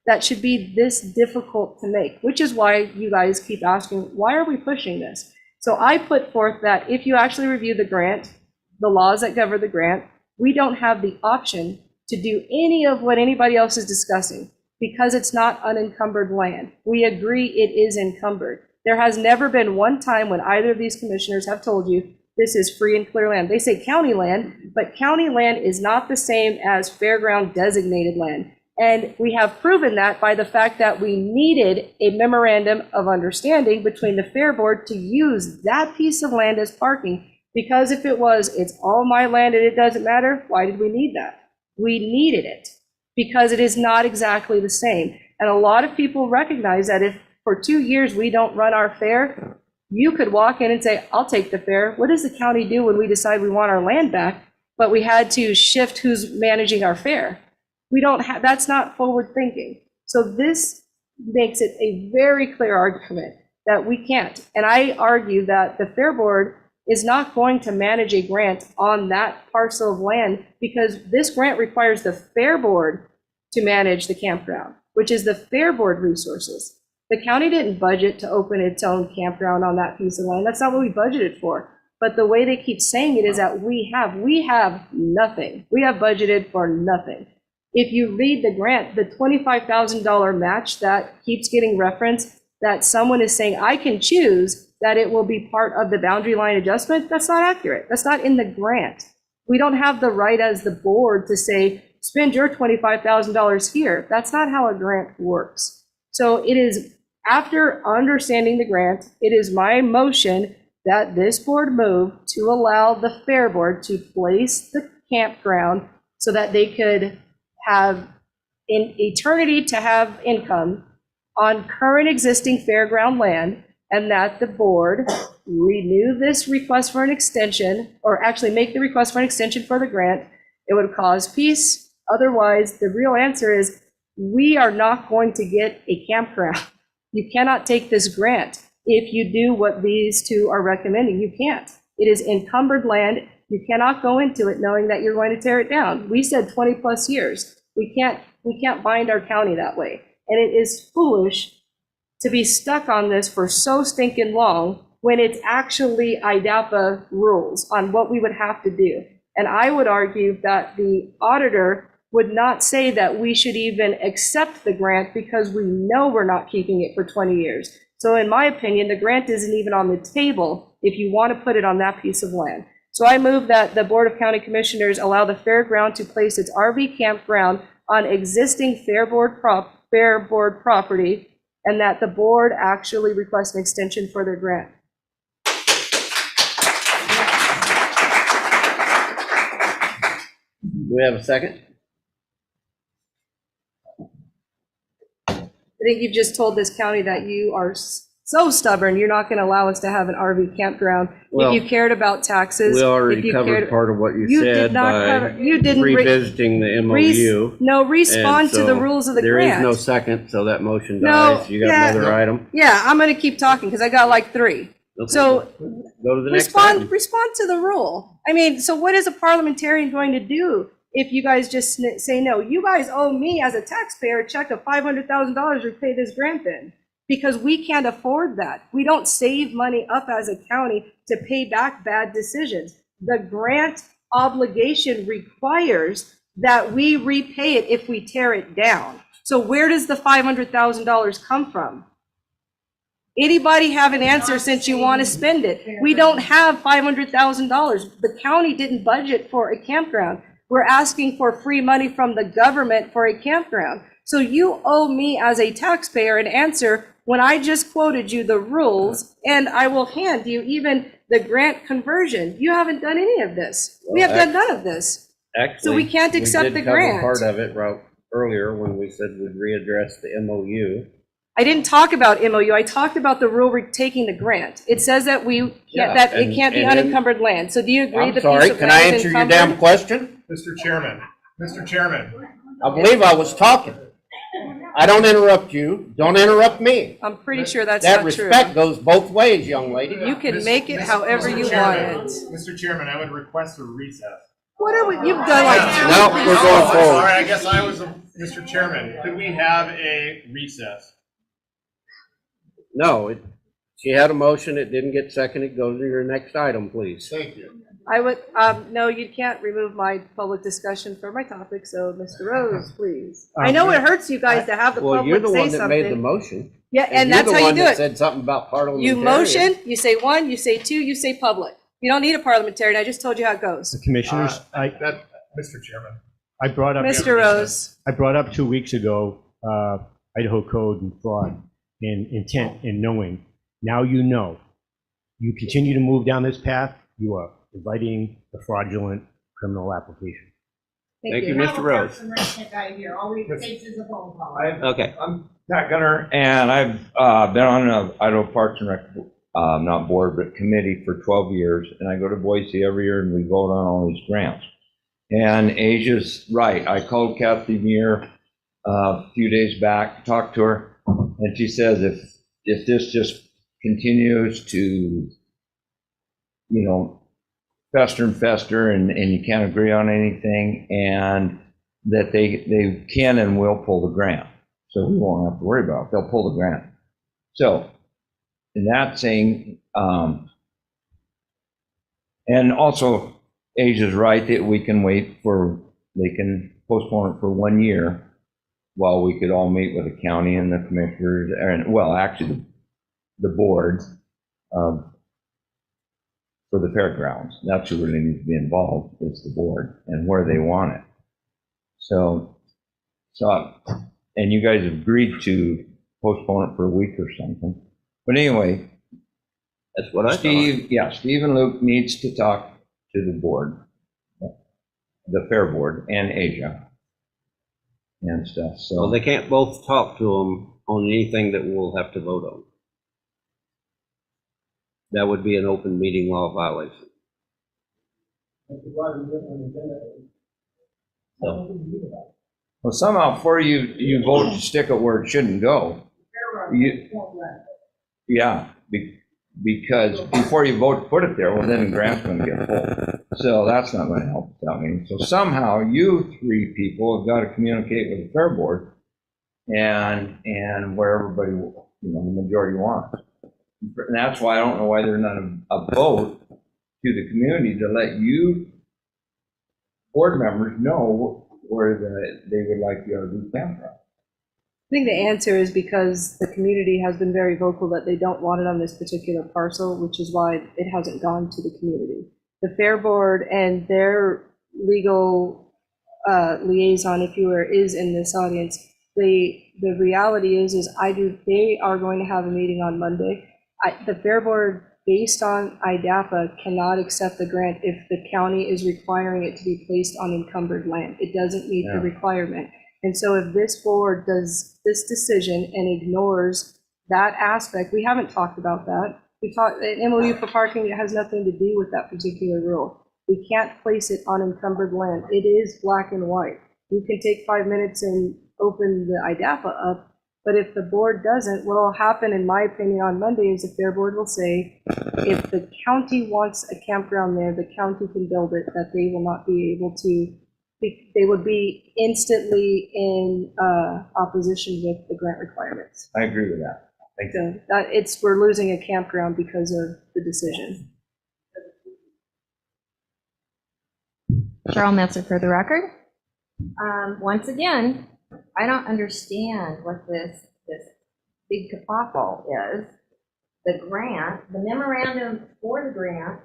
Speaker 5: that should be this difficult to make, which is why you guys keep asking, why are we pushing this? So I put forth that if you actually review the grant, the laws that govern the grant, we don't have the option to do any of what anybody else is discussing because it's not unencumbered land. We agree it is encumbered. There has never been one time when either of these commissioners have told you this is free and clear land. They say county land, but county land is not the same as fairground designated land. And we have proven that by the fact that we needed a memorandum of understanding between the Fair Board to use that piece of land as parking, because if it was, it's all my land and it doesn't matter, why did we need that? We needed it because it is not exactly the same. And a lot of people recognize that if for 2 years we don't run our fair, you could walk in and say, I'll take the fair. What does the county do when we decide we want our land back, but we had to shift who's managing our fair? We don't have, that's not forward thinking. So this makes it a very clear argument that we can't. And I argue that the Fair Board is not going to manage a grant on that parcel of land because this grant requires the Fair Board to manage the campground, which is the Fair Board resources. The county didn't budget to open its own campground on that piece of land. That's not what we budgeted for. But the way they keep saying it is that we have nothing. We have budgeted for nothing. If you read the grant, the $25,000 match that keeps getting referenced, that someone is saying, I can choose that it will be part of the boundary line adjustment, that's not accurate. That's not in the grant. We don't have the right as the board to say, spend your $25,000 here. That's not how a grant works. So it is, after understanding the grant, it is my motion that this board move to allow the Fair Board to place the campground so that they could have in eternity to have income on current existing fairground land, and that the board renew this request for an extension, or actually make the request for an extension for the grant. It would cause peace. Otherwise, the real answer is we are not going to get a campground. You cannot take this grant if you do what these two are recommending. You can't. It is encumbered land. You cannot go into it knowing that you're going to tear it down. We said 20 plus years. We can't bind our county that way. And it is foolish to be stuck on this for so stinking long when it's actually IDAPA rules on what we would have to do. And I would argue that the auditor would not say that we should even accept the grant because we know we're not keeping it for 20 years. So in my opinion, the grant isn't even on the table if you want to put it on that piece of land. So I move that the Board of County Commissioners allow the fairground to place its RV campground on existing fair board property, and that the board actually request an extension for their grant.
Speaker 2: Do we have a second?
Speaker 5: I think you've just told this county that you are so stubborn, you're not going to allow us to have an RV campground.
Speaker 2: Well,
Speaker 5: if you cared about taxes.
Speaker 2: We
Speaker 5: if
Speaker 2: already
Speaker 5: you
Speaker 2: covered
Speaker 5: cared,
Speaker 2: part of what you
Speaker 5: did
Speaker 2: said
Speaker 5: not
Speaker 2: by
Speaker 5: cover, you didn't
Speaker 2: revisiting the MOU.
Speaker 5: No, respond
Speaker 2: And
Speaker 5: to the
Speaker 2: so
Speaker 5: rules of the
Speaker 2: there
Speaker 5: grant.
Speaker 2: is no second, so that motion
Speaker 5: No,
Speaker 2: dies. You got
Speaker 5: yeah.
Speaker 2: another item?
Speaker 5: Yeah, I'm going to keep talking because I got like 3.
Speaker 2: Okay.
Speaker 5: So
Speaker 2: Go to the next item.
Speaker 5: respond to the rule. I mean, so what is a parliamentarian going to do if you guys just say no? You guys owe me as a taxpayer a check of $500,000 to pay this grant then, because we can't afford that. We don't save money up as a county to pay back bad decisions. The grant obligation requires that we repay it if we tear it down. So where does the $500,000 come from? Anybody have an answer since you want to spend it? We don't have $500,000. The county didn't budget for a campground. We're asking for free money from the government for a campground. So you owe me as a taxpayer an answer when I just quoted you the rules, and I will hand you even the grant conversion. You haven't done any of this. We have done none of this.
Speaker 2: Actually,
Speaker 5: So we can't accept the grant.
Speaker 2: Part of it earlier when we said we'd readdress the MOU.
Speaker 5: I didn't talk about MOU. I talked about the rule taking the grant. It says that it can't be unencumbered land. So do you agree?
Speaker 2: I'm sorry, can I answer your damn question?
Speaker 11: Mr. Chairman,
Speaker 2: I believe I was talking. I don't interrupt you. Don't interrupt me.
Speaker 5: I'm pretty sure that's
Speaker 2: That
Speaker 5: not true.
Speaker 2: respect goes both ways, young lady.
Speaker 5: You can make it however you want it.
Speaker 11: Mr. Chairman, I would request a recess.
Speaker 5: What are you've done like
Speaker 2: No, we're going forward.
Speaker 11: Sorry, I guess I was, Mr. Chairman, could we have a recess?
Speaker 2: No, she had a motion, it didn't get seconded, go to your next item, please.
Speaker 11: Thank you.
Speaker 5: I would, no, you can't remove my public discussion from my topic, so Mr. Rose, please. I know it hurts you guys to have the
Speaker 2: Well, you're
Speaker 5: public
Speaker 2: the
Speaker 5: say
Speaker 2: one that made the
Speaker 5: something.
Speaker 2: motion.
Speaker 5: Yeah, and that's how you
Speaker 2: You're the
Speaker 5: do
Speaker 2: one that
Speaker 5: it.
Speaker 2: said something about
Speaker 5: You
Speaker 2: parliamentarian.
Speaker 5: motion, you say 1, you say 2, you say public. You don't need a parliamentarian, I just told you how it goes.
Speaker 16: The commissioners,
Speaker 11: Mr. Chairman.
Speaker 16: I brought up.
Speaker 5: Mr. Rose,
Speaker 16: I brought up 2 weeks ago, Idaho Code and fraud and intent and knowing. Now you know. You continue to move down this path, you are inviting the fraudulent criminal application.
Speaker 2: Thank you, Mr. Rose.
Speaker 17: All we take is a phone call.
Speaker 2: Okay.
Speaker 12: I'm Pat Gunner, and I've been on the Idaho Parks and Rec, not board, but committee for 12 years, and I go to Boise every year and we vote on all these grants. And Asia's right. I called Kathy Muir a few days back, talked to her, and she says if this just continues to, fester and fester, and you can't agree on anything, and that they can and will pull the grant. So we won't have to worry about it. They'll pull the grant. So in that saying, and also Asia's right that we can they can postpone it for 1 year while we could all meet with the county and the commissioners, and well, actually the board for the fairgrounds. That's who really needs to be involved, is the board and where they want it. So, and you guys agreed to postpone it for a week or something. But anyway,
Speaker 2: that's what I
Speaker 12: Steve, yeah, Steve and Luke needs to talk to the board. the Fair Board and Asia and stuff, so.
Speaker 2: Well, they can't both talk to them on anything that we'll have to vote on. That would be an open meeting law violation.
Speaker 12: Well, somehow before you vote to stick it where it shouldn't go, because before you vote to put it there, well, then the grant's gonna get full. So that's not gonna help without me. So somehow you three people have got to communicate with the Fair Board and where everybody, the majority wants. And that's why I don't know why there's not a vote to the community to let you board members know where they would like the RV campground.
Speaker 5: I think the answer is because the community has been very vocal that they don't want it on this particular parcel, which is why it hasn't gone to the community. The Fair Board and their legal liaison, if you will, is in this audience. The reality is they are going to have a meeting on Monday. The Fair Board, based on IDAPA, cannot accept the grant if the county is requiring it to be placed on encumbered land. It doesn't meet the requirement. And so if this board does this decision and ignores that aspect, we haven't talked about that. We talked an MOU for parking, it has nothing to do with that particular rule. We can't place it on encumbered land. It is black and white. You can take 5 minutes and open the IDAPA up, but if the board doesn't, what will happen, in my opinion, on Monday is the Fair Board will say, if the county wants a campground there, the county can build it, that they will not be able to. They would be instantly in opposition with the grant requirements.
Speaker 12: I agree with that. Thank you.
Speaker 5: So we're losing a campground because of the decision.
Speaker 14: Cheryl Metzer for the record. Once again, I don't understand what this big kerfuffle is. The grant, the memorandum for the grant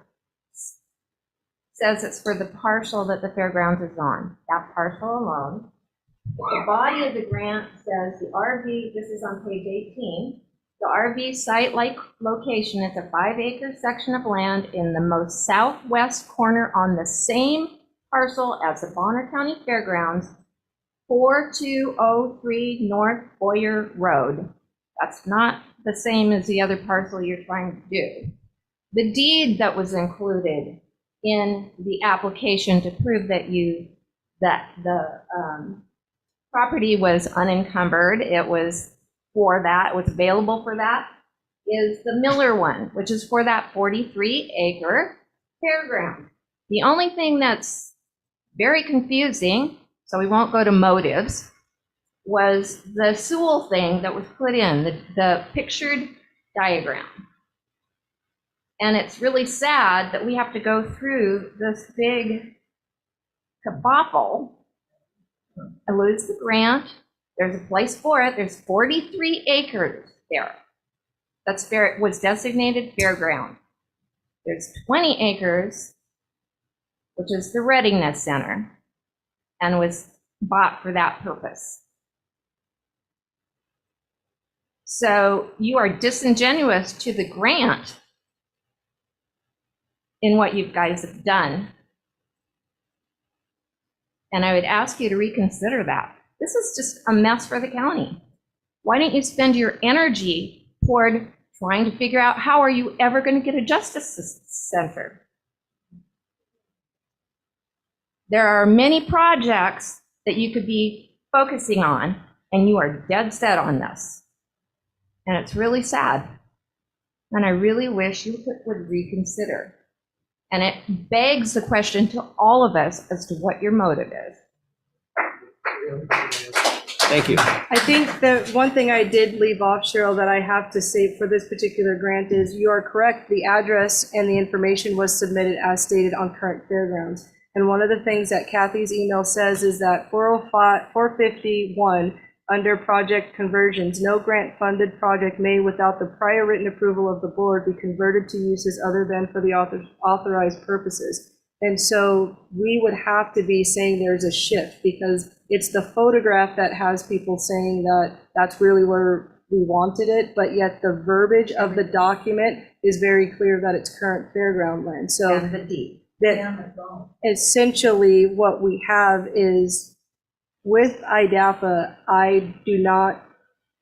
Speaker 14: says it's for the parcel that the fairgrounds is on, that parcel alone. The body of the grant says the RV, this is on page 18, the RV site-like location is a 5-acre section of land in the most southwest corner on the same parcel as the Bonner County Fairgrounds, 4203 North Boyer Road. That's not the same as the other parcel you're trying to do. The deed that was included in the application to prove that the property was unencumbered, it was for that, it was available for that, is the Miller one, which is for that 43-acre fairground. The only thing that's very confusing, so we won't go to motives, was the Sewell thing that was put in, the pictured diagram. And it's really sad that we have to go through this big kerfuffle and lose the grant. There's a place for it. There's 43 acres there. That's fair. It was designated fairground. There's 20 acres, which is the Readiness Center, and was bought for that purpose. So you are disingenuous to the grant in what you guys have done. And I would ask you to reconsider that. This is just a mess for the county. Why don't you spend your energy toward trying to figure out how are you ever going to get a justice center? There are many projects that you could be focusing on, and you are dead set on this. And it's really sad. And I really wish you would reconsider. And it begs the question to all of us as to what your motive is.
Speaker 2: Thank you.
Speaker 5: I think the one thing I did leave off, Cheryl, that I have to say for this particular grant is you are correct. The address and the information was submitted as stated on current fairgrounds. And one of the things that Kathy's email says is that 451 under project conversions, no grant funded project may without the prior written approval of the board be converted to uses other than for the authorized purposes. And so we would have to be saying there's a shift because it's the photograph that has people saying that that's really where we wanted it, but yet the verbiage of the document is very clear that it's current fairground land. So
Speaker 14: And the deed.
Speaker 5: that essentially what we have is with IDAPA, I do not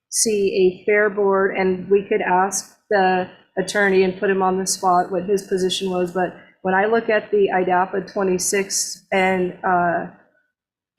Speaker 5: see a fair board, and we could ask the attorney and put him on the spot what his position was, but when I look at the IDAPA 26 and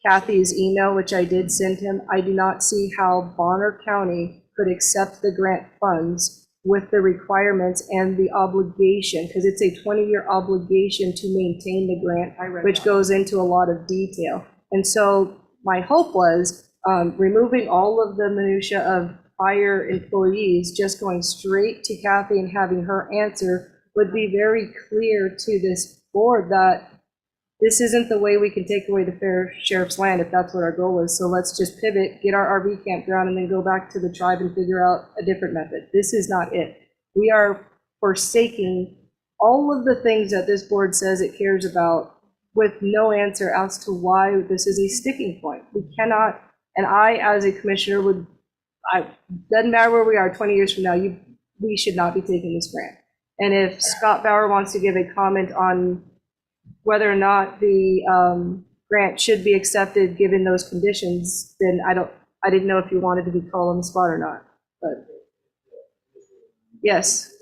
Speaker 5: Kathy's email, which I did send him, I do not see how Bonner County could accept the grant funds with the requirements and the obligation, because it's a 20-year obligation to maintain the grant, which goes into a lot of detail. And so my hope was removing all of the minutia of prior employees, just going straight to Kathy and having her answer would be very clear to this board that this isn't the way we can take away the fair sheriff's land if that's what our goal is. So let's just pivot, get our RV campground, and then go back to the tribe and figure out a different method. This is not it. We are forsaking all of the things that this board says it cares about with no answer as to why this is a sticking point. We cannot, and I, as a commissioner, doesn't matter where we are 20 years from now, we should not be taking this grant. And if Scott Bauer wants to give a comment on whether or not the grant should be accepted given those conditions, then I didn't know if you wanted to be called on the spot or not, but yes.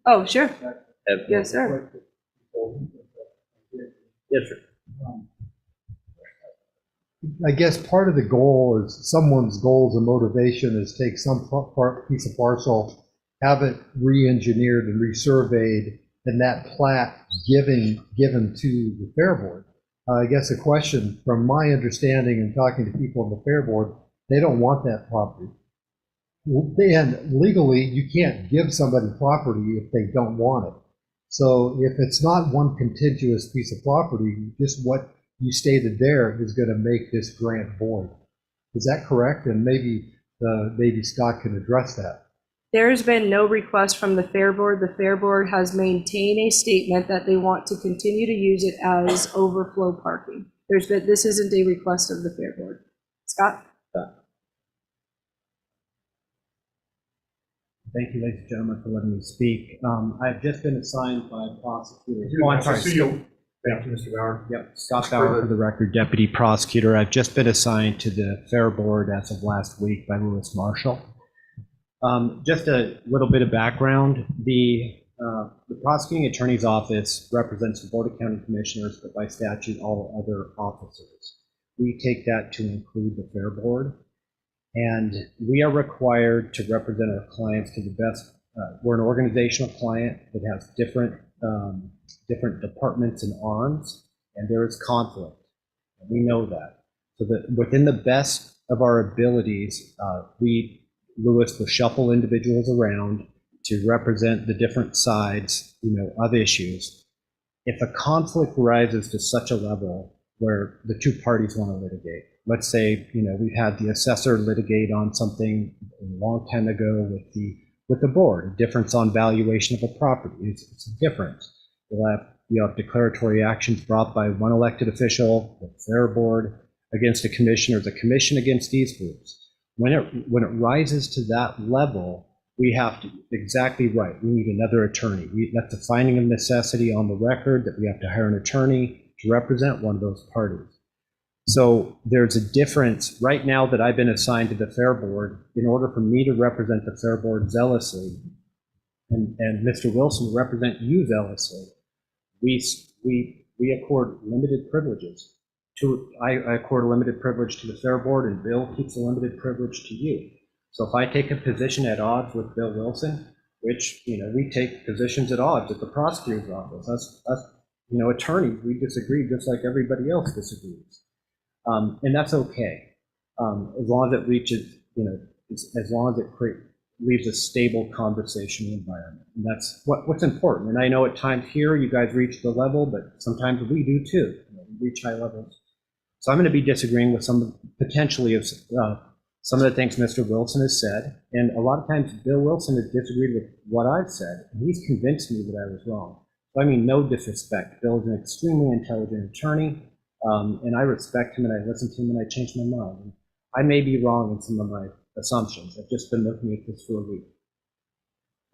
Speaker 5: Oh, sure. Yes, sir.
Speaker 2: Yes, sir.
Speaker 18: I guess part of the goal is someone's goals and motivation is take some piece of parcel, have it re-engineered and resurveyed, and that plat given to the Fair Board. I guess a question from my understanding and talking to people on the Fair Board, they don't want that property. And legally, you can't give somebody property if they don't want it. So if it's not one contiguous piece of property, just what you stated there is going to make this grant void. Is that correct? And maybe Scott can address that.
Speaker 5: There's been no request from the Fair Board. The Fair Board has maintained a statement that they want to continue to use it as overflow parking. This isn't a request of the Fair Board. Scott?
Speaker 9: Thank you, ladies and gentlemen, for letting me speak. I've just been assigned by prosecutors.
Speaker 11: Thank you, Mr. Bauer.
Speaker 9: Yep, Scott Bauer for the record, Deputy Prosecutor. I've just been assigned to the Fair Board as of last week by Lewis Marshall. Just a little bit of background. The Prosecuting Attorney's Office represents the Board of County Commissioners, but by statute, all other officers. We take that to include the Fair Board. And we are required to represent our clients to the best. We're an organizational client that has different departments and arms, and there is conflict. And we know that. So that within the best of our abilities, Lewis will shuffle individuals around to represent the different sides, of issues. If a conflict rises to such a level where the two parties want to litigate, let's say, we've had the assessor litigate on something a long time ago with the board, a difference on valuation of a property. It's a difference. You have declaratory actions brought by one elected official, the Fair Board, against a commission, or the commission against these groups. When it rises to that level, we have to, exactly right, we need another attorney. That's a finding of necessity on the record that we have to hire an attorney to represent one of those parties. So there's a difference right now that I've been assigned to the Fair Board. In order for me to represent the Fair Board zealously, and Mr. Wilson to represent you zealously, we accord limited privileges. I accord a limited privilege to the Fair Board, and Bill keeps a limited privilege to you. So if I take a position at odds with Bill Wilson, which, we take positions at odds at the prosecutor's office, us attorneys, we disagree just like everybody else disagrees. And that's okay, as long as it reaches, as long as it leaves a stable conversational environment. And that's what's important. And I know at times here you guys reach the level, but sometimes we do too. We reach high levels. So I'm going to be disagreeing with potentially of some of the things Mr. Wilson has said. And a lot of times Bill Wilson has disagreed with what I've said, and he's convinced me that I was wrong. So I mean, no disrespect. Bill is an extremely intelligent attorney. And I respect him, and I listen to him, and I change my mind. And I may be wrong in some of my assumptions. I've just been looking at this for a week.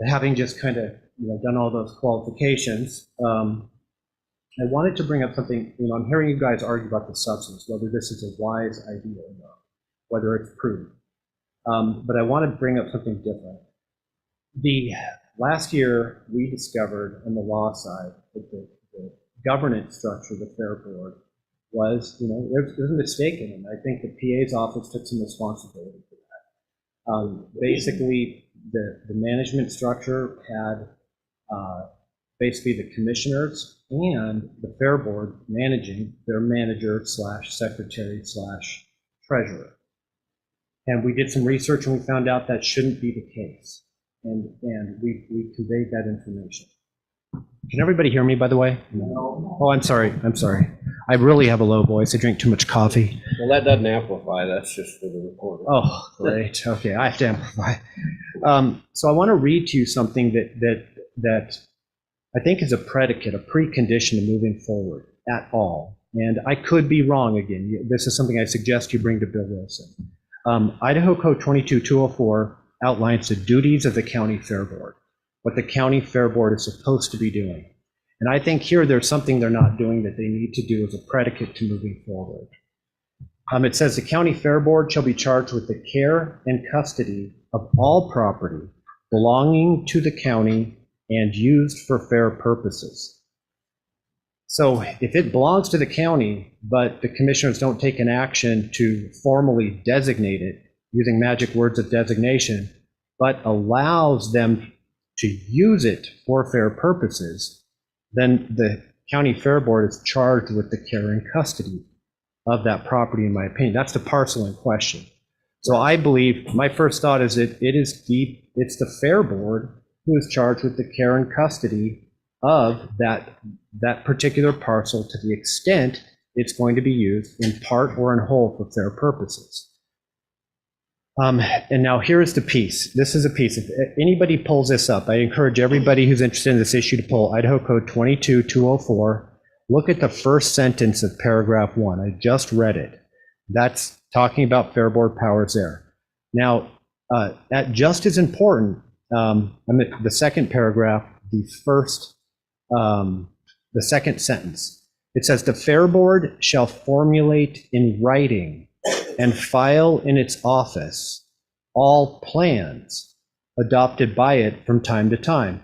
Speaker 9: having just kind of, done all those qualifications, I wanted to bring up something, I'm hearing you guys argue about the substance, whether this is a wise idea or not, whether it's prudent. But I want to bring up something different. Last year, we discovered on the law side that the governance structure of the Fair Board was, there's a mistake in it. I think the PA's office took some responsibility for that. Basically, the management structure had basically the commissioners and the Fair Board managing their manager / secretary / treasurer. And we did some research and we found out that shouldn't be the case. And we conveyed that information. Can everybody hear me, by the way? No. Oh, I'm sorry. I really have a low voice. I drink too much coffee.
Speaker 2: Well, that doesn't amplify. That's just for the recorder.
Speaker 9: Oh, great. Okay, I have to amplify. So I want to read to you something that I think is a predicate, a precondition to moving forward at all. And I could be wrong again. This is something I suggest you bring to Bill Wilson. Idaho Code 22-204 outlines the duties of the County Fair Board, what the County Fair Board is supposed to be doing. And I think here there's something they're not doing that they need to do as a predicate to moving forward. It says the County Fair Board shall be charged with the care and custody of all property belonging to the county and used for fair purposes. So if it belongs to the county, but the commissioners don't take an action to formally designate it using magic words of designation, but allows them to use it for fair purposes, then the County Fair Board is charged with the care and custody of that property, in my opinion. That's the parcel in question. So I believe, my first thought is that it's the Fair Board who is charged with the care and custody of that particular parcel to the extent it's going to be used in part or in whole for fair purposes. And now here's the piece. This is a piece. If anybody pulls this up, I encourage everybody who's interested in this issue to pull Idaho Code 22-204. Look at the first sentence of paragraph 1. I just read it. That's talking about Fair Board powers there. Now, that just as important, the second paragraph, the second sentence. It says the Fair Board shall formulate in writing and file in its office all plans adopted by it from time to time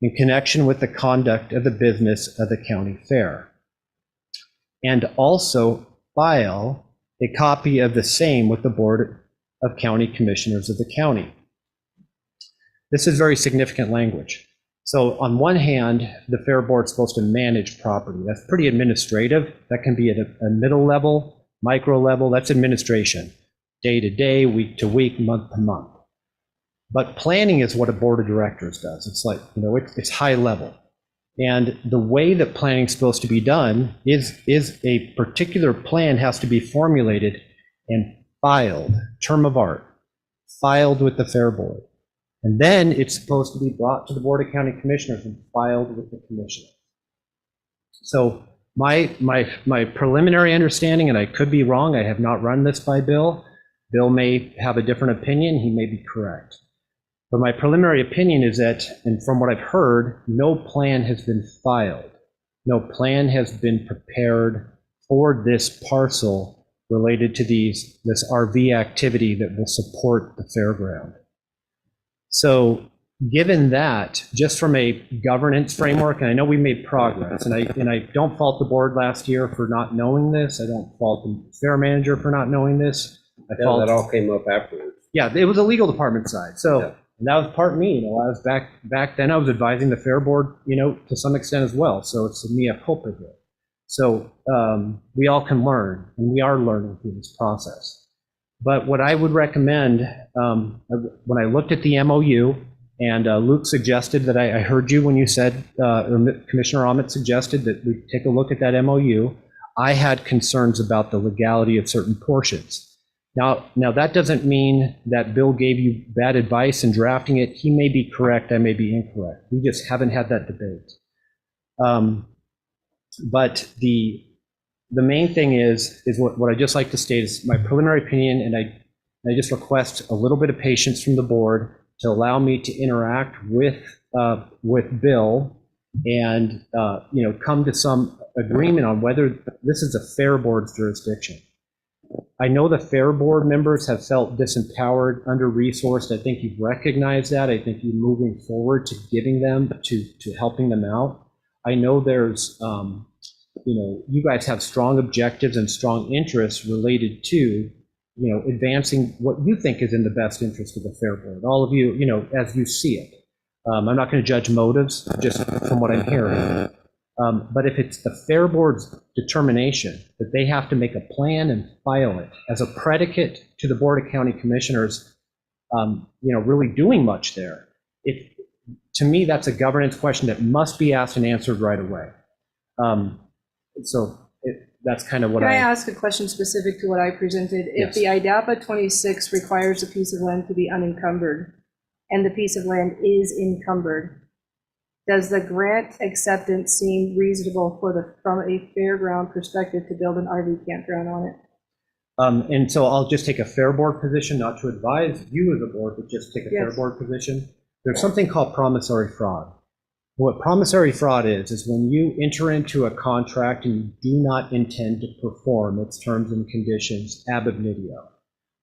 Speaker 9: in connection with the conduct of the business of the county fair, and also file a copy of the same with the Board of County Commissioners of the county. This is very significant language. So on one hand, the Fair Board is supposed to manage property. That's pretty administrative. That can be at a middle level, micro level. That's administration, day to day, week to week, month to month. But planning is what a board of directors does. It's like, it's high level. And the way that planning is supposed to be done is a particular plan has to be formulated and filed, term of art, filed with the Fair Board. And then it's supposed to be brought to the Board of County Commissioners and filed with the commissioner. So my preliminary understanding, and I could be wrong, I have not run this by Bill. Bill may have a different opinion, he may be correct. But my preliminary opinion is that, and from what I've heard, no plan has been filed. No plan has been prepared for this parcel related to this RV activity that will support the fairground. So given that, just from a governance framework, and I know we made progress, and I don't fault the board last year for not knowing this. I don't fault the fair manager for not knowing this.
Speaker 2: That all came up afterwards.
Speaker 9: Yeah, it was a legal department side. So and that was part me. I was back then. I was advising the Fair Board, to some extent as well. So it's a mea culpa here. So we all can learn, and we are learning through this process. But what I would recommend, when I looked at the MOU, and Luke suggested that I heard you when you said, or Commissioner Ahmet suggested that we take a look at that MOU. I had concerns about the legality of certain portions. Now that doesn't mean that Bill gave you bad advice in drafting it. He may be correct, I may be incorrect. We just haven't had that debate. But the main thing is what I just like to state is my preliminary opinion, and I just request a little bit of patience from the board to allow me to interact with Bill and, come to some agreement on whether this is a fair board's jurisdiction. I know the fair board members have felt disempowered, under-resourced. I think you've recognized that. I think you're moving forward to giving them, to helping them out. I know there's, you guys have strong objectives and strong interests related to, advancing what you think is in the best interest of the fair board. All of you, as you see it. I'm not going to judge motives, just from what I'm hearing. But if it's the fair board's determination that they have to make a plan and file it as a predicate to the Board of County Commissioners, really doing much there, to me, that's a governance question that must be asked and answered right away. That's kind of what
Speaker 5: Can I ask a question specific to what I presented? If
Speaker 9: Yes.
Speaker 5: the IDAPA 26 requires a piece of land to be unencumbered, and the piece of land is encumbered, does the grant acceptance seem reasonable from a fairground perspective to build an RV campground on it?
Speaker 9: And so I'll just take a fair board position, not to advise you as a board, but just take a fair
Speaker 5: Yes.
Speaker 9: board position. There's something called promissory fraud. What promissory fraud is when you enter into a contract and you do not intend to perform its terms and conditions ab initio.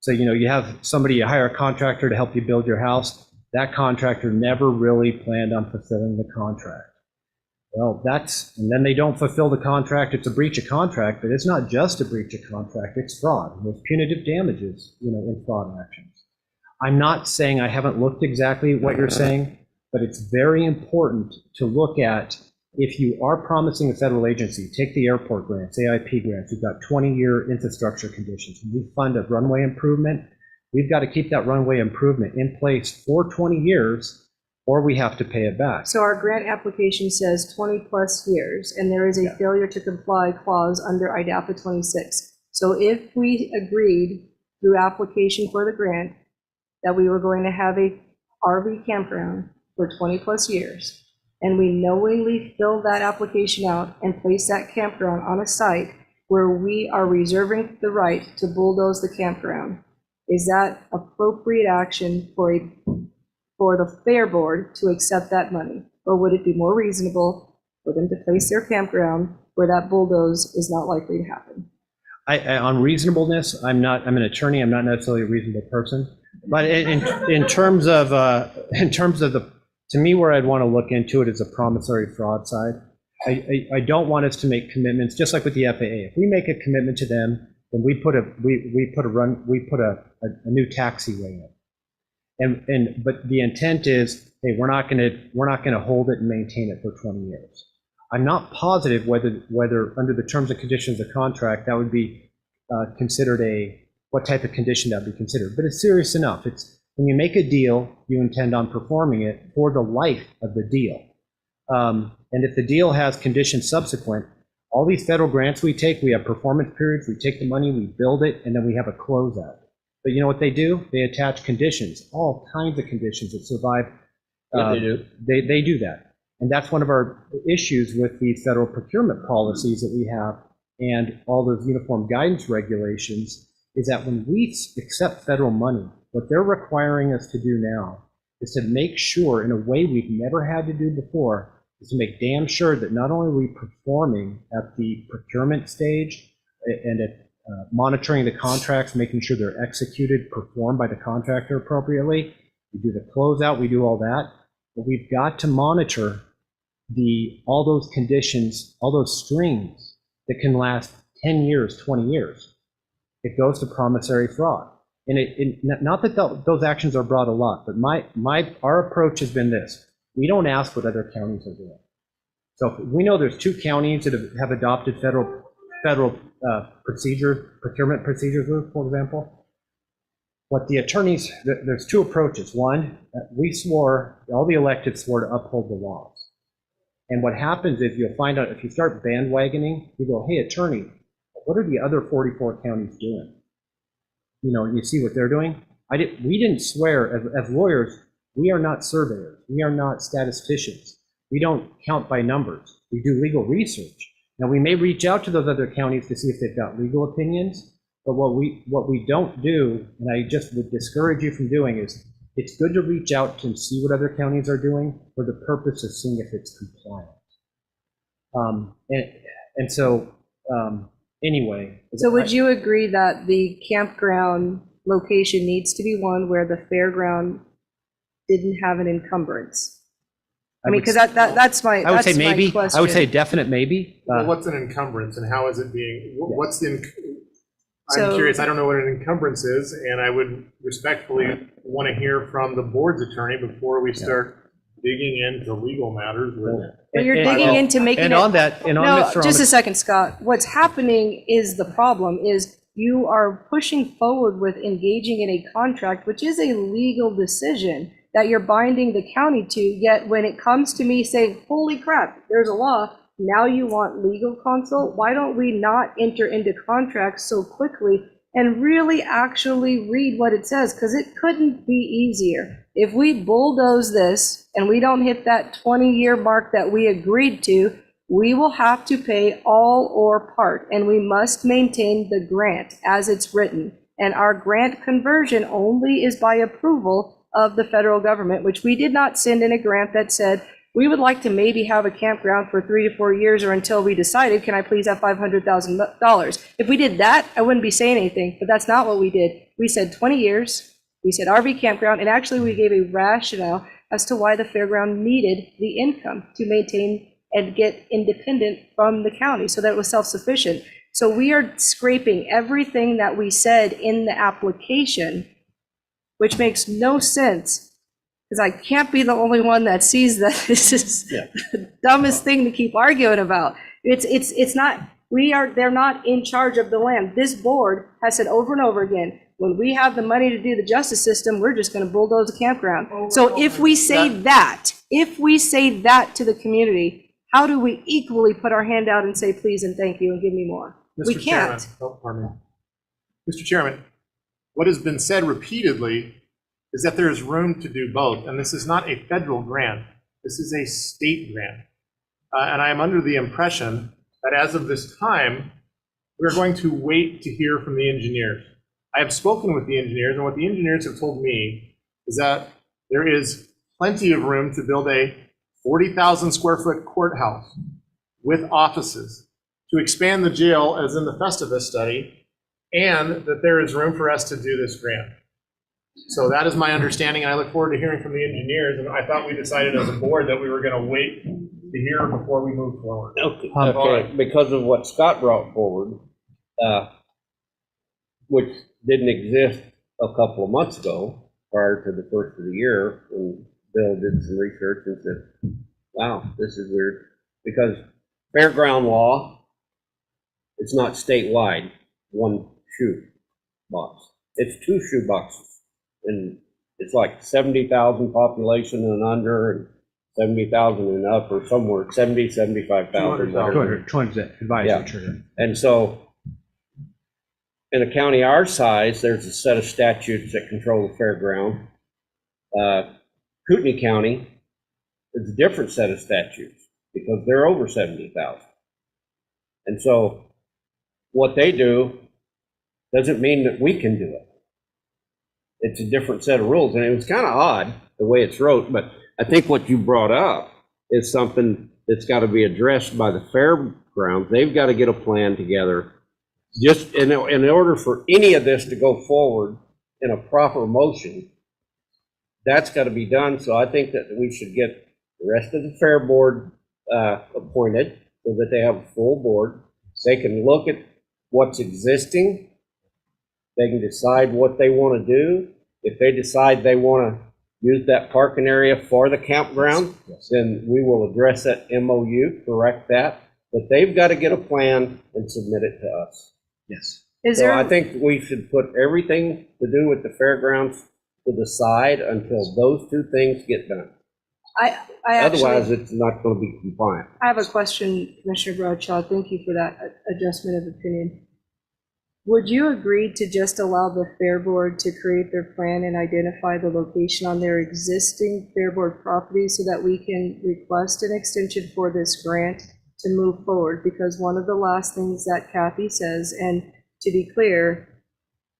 Speaker 9: So, you have somebody, you hire a contractor to help you build your house. That contractor never really planned on fulfilling the contract. Well, and then they don't fulfill the contract. It's a breach of contract, but it's not just a breach of contract, it's fraud. There's punitive damages, in fraud actions. I'm not saying I haven't looked exactly what you're saying, but it's very important to look at, if you are promising a federal agency, take the airport grants, AIP grants, you've got 20-year infrastructure conditions. When we fund a runway improvement, we've got to keep that runway improvement in place for 20 years, or we have to pay it back.
Speaker 5: So our grant application says 20 plus years, and there is a failure to comply clause under IDAPA 26. So if we agreed through application for the grant that we were going to have a RV campground for 20 plus years, and we knowingly fill that application out and place that campground on a site where we are reserving the right to bulldoze the campground, is that appropriate action for the fair board to accept that money? Or would it be more reasonable for them to place their campground where that bulldoze is not likely to happen?
Speaker 9: On reasonableness, I'm an attorney, I'm not necessarily a reasonable person. But in terms of to me, where I'd want to look into it is a promissory fraud side. I don't want us to make commitments, just like with the FAA. If we make a commitment to them, then we put a new taxiway in. But the intent is, hey, we're not going to hold it and maintain it for 20 years. I'm not positive whether under the terms and conditions of the contract that would be considered what type of condition that would be considered. But it's serious enough. It's when you make a deal, you intend on performing it for the life of the deal. And if the deal has conditions subsequent, all these federal grants we take, we have performance periods, we take the money, we build it, and then we have a closeout. But you know what they do? They attach conditions, all kinds of conditions that survive.
Speaker 2: They do.
Speaker 9: They do that. And that's one of our issues with the federal procurement policies that we have and all those uniform guidance regulations, is that when we accept federal money, what they're requiring us to do now is to make sure, in a way we've never had to do before, is to make damn sure that not only are we performing at the procurement stage and at monitoring the contracts, making sure they're executed, performed by the contractor appropriately, we do the closeout, we do all that, but we've got to monitor all those conditions, all those strings that can last 10 years, 20 years. It goes to promissory fraud. And not that those actions are broad a lot, but our approach has been this: we don't ask what other counties are doing. So if we know there's 2 counties that have adopted federal procurement procedures, for example. What the attorneys, there's 2 approaches. One, all the elected swore to uphold the laws. And what happens is you'll find out, if you start bandwagoning, you go, hey, attorney, what are the other 44 counties doing? You see what they're doing? We didn't swear, as lawyers, we are not surveyors. We are not statisticians. We don't count by numbers. We do legal research. Now, we may reach out to those other counties to see if they've got legal opinions, but what we don't do, and I just would discourage you from doing, is
Speaker 15: it's good to reach out to see what other counties are doing for the purpose of seeing if it's compliant. And so, anyway.
Speaker 5: So would you agree that the campground location needs to be one where the fairground didn't have an encumbrance? I mean, because that's my
Speaker 15: I would say maybe.
Speaker 5: question.
Speaker 15: I would say definite maybe.
Speaker 11: Well, what's an encumbrance and how is it being, what's the, I'm
Speaker 5: So-
Speaker 11: curious, I don't know what an encumbrance is, and I would respectfully want to hear from the board's attorney before we start digging into legal matters with.
Speaker 5: But you're digging into making
Speaker 15: and
Speaker 5: it.
Speaker 15: on that, and on
Speaker 5: No,
Speaker 15: Mr.
Speaker 5: just a
Speaker 15: Ahmed-
Speaker 5: second, Scott. What's happening is the problem is you are pushing forward with engaging in a contract, which is a legal decision that you're binding the county to. Yet when it comes to me saying, holy crap, there's a law, now you want legal counsel? Why don't we not enter into contracts so quickly and really actually read what it says? Because it couldn't be easier. If we bulldoze this and we don't hit that 20-year mark that we agreed to, we will have to pay all or part, and we must maintain the grant as it's written. And our grant conversion only is by approval of the federal government, which we did not send in a grant that said, we would like to maybe have a campground for 3 to 4 years or until we decided, can I please have $500,000? If we did that, I wouldn't be saying anything, but that's not what we did. We said 20 years, we said RV campground, and actually we gave a rationale as to why the fairground needed the income to maintain and get independent from the county so that it was self-sufficient. So we are scraping everything that we said in the application, which makes no sense, because I can't be the only one that sees that this is the dumbest thing to keep arguing about. It's not, they're not in charge of the land. This board has said over and over again, when we have the money to do the justice system, we're just going to bulldoze a campground. So if we say that to the community, how do we equally put our hand out and say please and thank you and give me more? We
Speaker 11: Mr. Chairman,
Speaker 5: can't.
Speaker 11: oh, pardon me. Mr. Chairman, what has been said repeatedly is that there is room to do both, and this is not a federal grant. This is a state grant. And I am under the impression that as of this time, we're going to wait to hear from the engineers. I have spoken with the engineers, and what the engineers have told me is that there is plenty of room to build a 40,000 square foot courthouse with offices, to expand the jail as in the Festivus study, and that there is room for us to do this grant. So that is my understanding, and I look forward to hearing from the engineers, and I thought we decided as a board that we were going to wait to hear before we move forward.
Speaker 2: Okay, because of what Scott brought forward, which didn't exist a couple of months ago, prior to the first of the year, when Bill did some research and said, wow, this is weird. Because fairground law, it's not statewide, one shoe box. It's 2 shoe boxes. And it's like 70,000 population and under, and 70,000 and up, or somewhere, 70, 75,000.
Speaker 15: 200 advisory
Speaker 2: Yeah.
Speaker 15: trigger.
Speaker 2: And so, in a county our size, there's a set of statutes that control the fairground. Kootenai County is a different set of statutes because they're over 70,000. And so, what they do doesn't mean that we can do it. It's a different set of rules, and it was kind of odd the way it's wrote, but I think what you brought up is something that's got to be addressed by the fairgrounds. They've got to get a plan together. Just in order for any of this to go forward in a proper motion, that's got to be done. So I think that we should get the rest of the fair board appointed so that they have a full board. They can look at what's existing. They can decide what they want to do. If they decide they want to use that parking area for the campground, then we will address that MOU, correct that. But they've got to get a plan and submit it to us.
Speaker 15: Yes.
Speaker 2: So I think we should put everything to do with the fairgrounds to the side until those 2 things get done. Otherwise, it's not going to be compliant.
Speaker 5: I have a question, Commissioner Bradshaw. Thank you for that adjustment of opinion. Would you agree to just allow the Fair Board to create their plan and identify the location on their existing Fair Board property so that we can request an extension for this grant to move forward? Because one of the last things that Kathy says, and to be clear,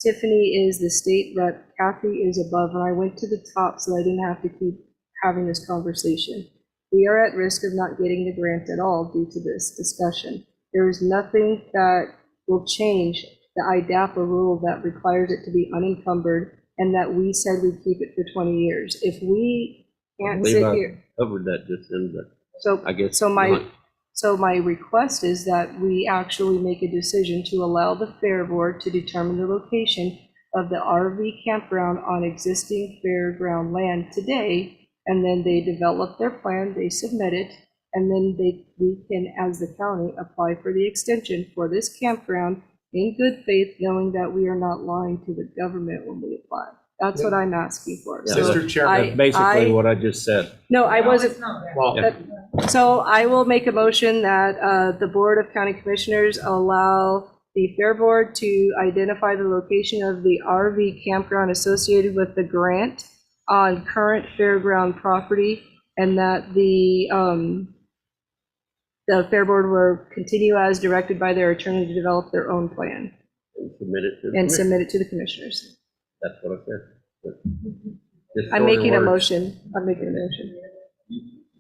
Speaker 5: Tiffany is the state rep, Kathy is above, and I went to the top so I didn't have to keep having this conversation. We are at risk of not getting the grant at all due to this discussion. There is nothing that will change the IDAPA rule that requires it to be unencumbered and that we said we'd keep it for 20 years. If we can't sit here.
Speaker 2: Covered that just in the,
Speaker 5: So,
Speaker 2: I guess.
Speaker 5: so my request is that we actually make a decision to allow the Fair Board to determine the location of the RV campground on existing fairground land today, and then they develop their plan, they submit it, and then we can, as the county, apply for the extension for this campground in good faith, knowing that we are not lying to the government when we apply. That's what I'm asking for.
Speaker 2: Yeah,
Speaker 5: So
Speaker 11: Mr. Chair,
Speaker 2: That's basically what I just said.
Speaker 5: No, I wasn't.
Speaker 11: Well,
Speaker 5: So I will make a motion that the Board of County Commissioners allow the Fair Board to identify the location of the RV campground associated with the grant on current fairground property, and that the Fair Board will continue as directed by their attorney to develop their own plan
Speaker 2: And submit it to the
Speaker 5: and
Speaker 2: commission.
Speaker 5: submit it to the commissioners.
Speaker 2: That's what I said. But just
Speaker 5: I'm
Speaker 2: shorter
Speaker 5: making a
Speaker 2: words.
Speaker 5: motion. I'm making a motion.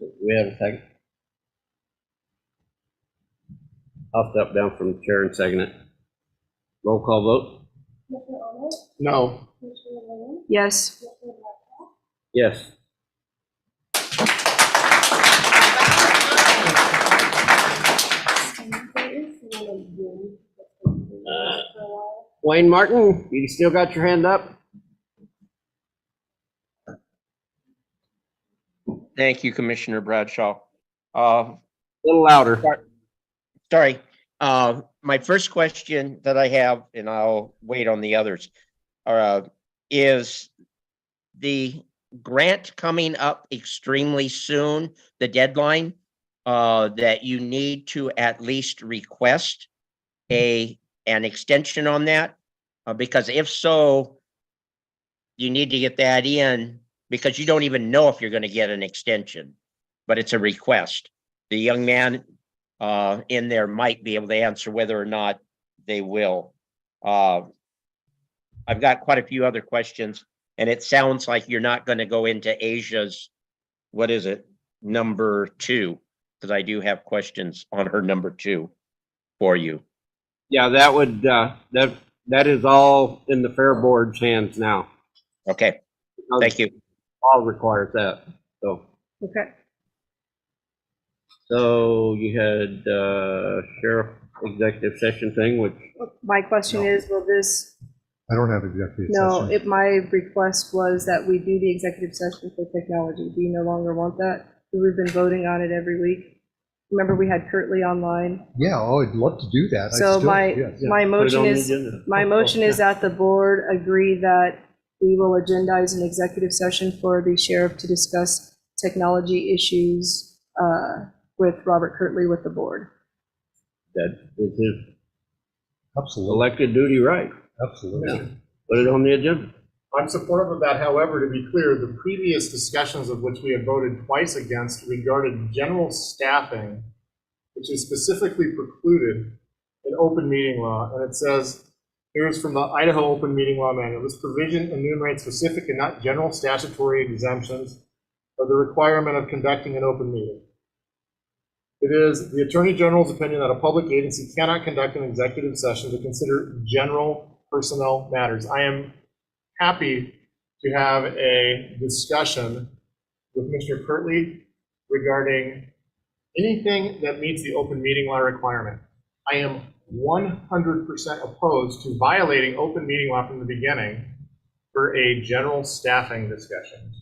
Speaker 2: We have a second? I'll step down from the chair and second it. Roll call vote?
Speaker 11: no.
Speaker 5: Yes.
Speaker 2: Yes. Wayne Martin, you still got your hand up?
Speaker 13: Thank you, Commissioner Bradshaw.
Speaker 2: A little louder.
Speaker 13: Sorry. My first question that I have, and I'll wait on the others, is the grant coming up extremely soon, the deadline, that you need to at least request an extension on that? Because if so, you need to get that in, because you don't even know if you're going to get an extension, but it's a request. The young man in there might be able to answer whether or not they will. I've got quite a few other questions, and it sounds like you're not going to go into Asia's, what is it, number 2, because I do have questions on her number 2 for you.
Speaker 2: Yeah, that would, that is all in the Fair Board's hands now.
Speaker 13: Okay, thank you.
Speaker 2: All requires that, so.
Speaker 5: Okay.
Speaker 2: So you had sheriff executive session thing, which.
Speaker 5: My question is, will this,
Speaker 18: I don't have executive
Speaker 5: no,
Speaker 18: session.
Speaker 5: my request was that we do the executive session for technology. Do you no longer want that? We've been voting on it every week. Remember, we had Curtly online.
Speaker 18: Yeah, oh, I'd love to do that.
Speaker 5: So my motion is that the board agree that we will agendize an executive session for the sheriff to discuss technology issues with Robert Curtly with the board.
Speaker 2: That is his
Speaker 18: Absolutely.
Speaker 2: elected duty right.
Speaker 18: Absolutely.
Speaker 2: Yeah. Put it on the agenda.
Speaker 11: I'm supportive of that. However, to be clear, the previous discussions of which we have voted twice against regarded general staffing, which is specifically precluded in open meeting law. And it says, here's from the Idaho Open Meeting Law Manual. This provision enumerates specific and not general statutory exemptions of the requirement of conducting an open meeting. It is the Attorney General's opinion that a public agency cannot conduct an executive session to consider general personnel matters. I am happy to have a discussion with Mr. Curtly regarding anything that meets the open meeting law requirement. I am 100% opposed to violating open meeting law from the beginning for a general staffing discussion.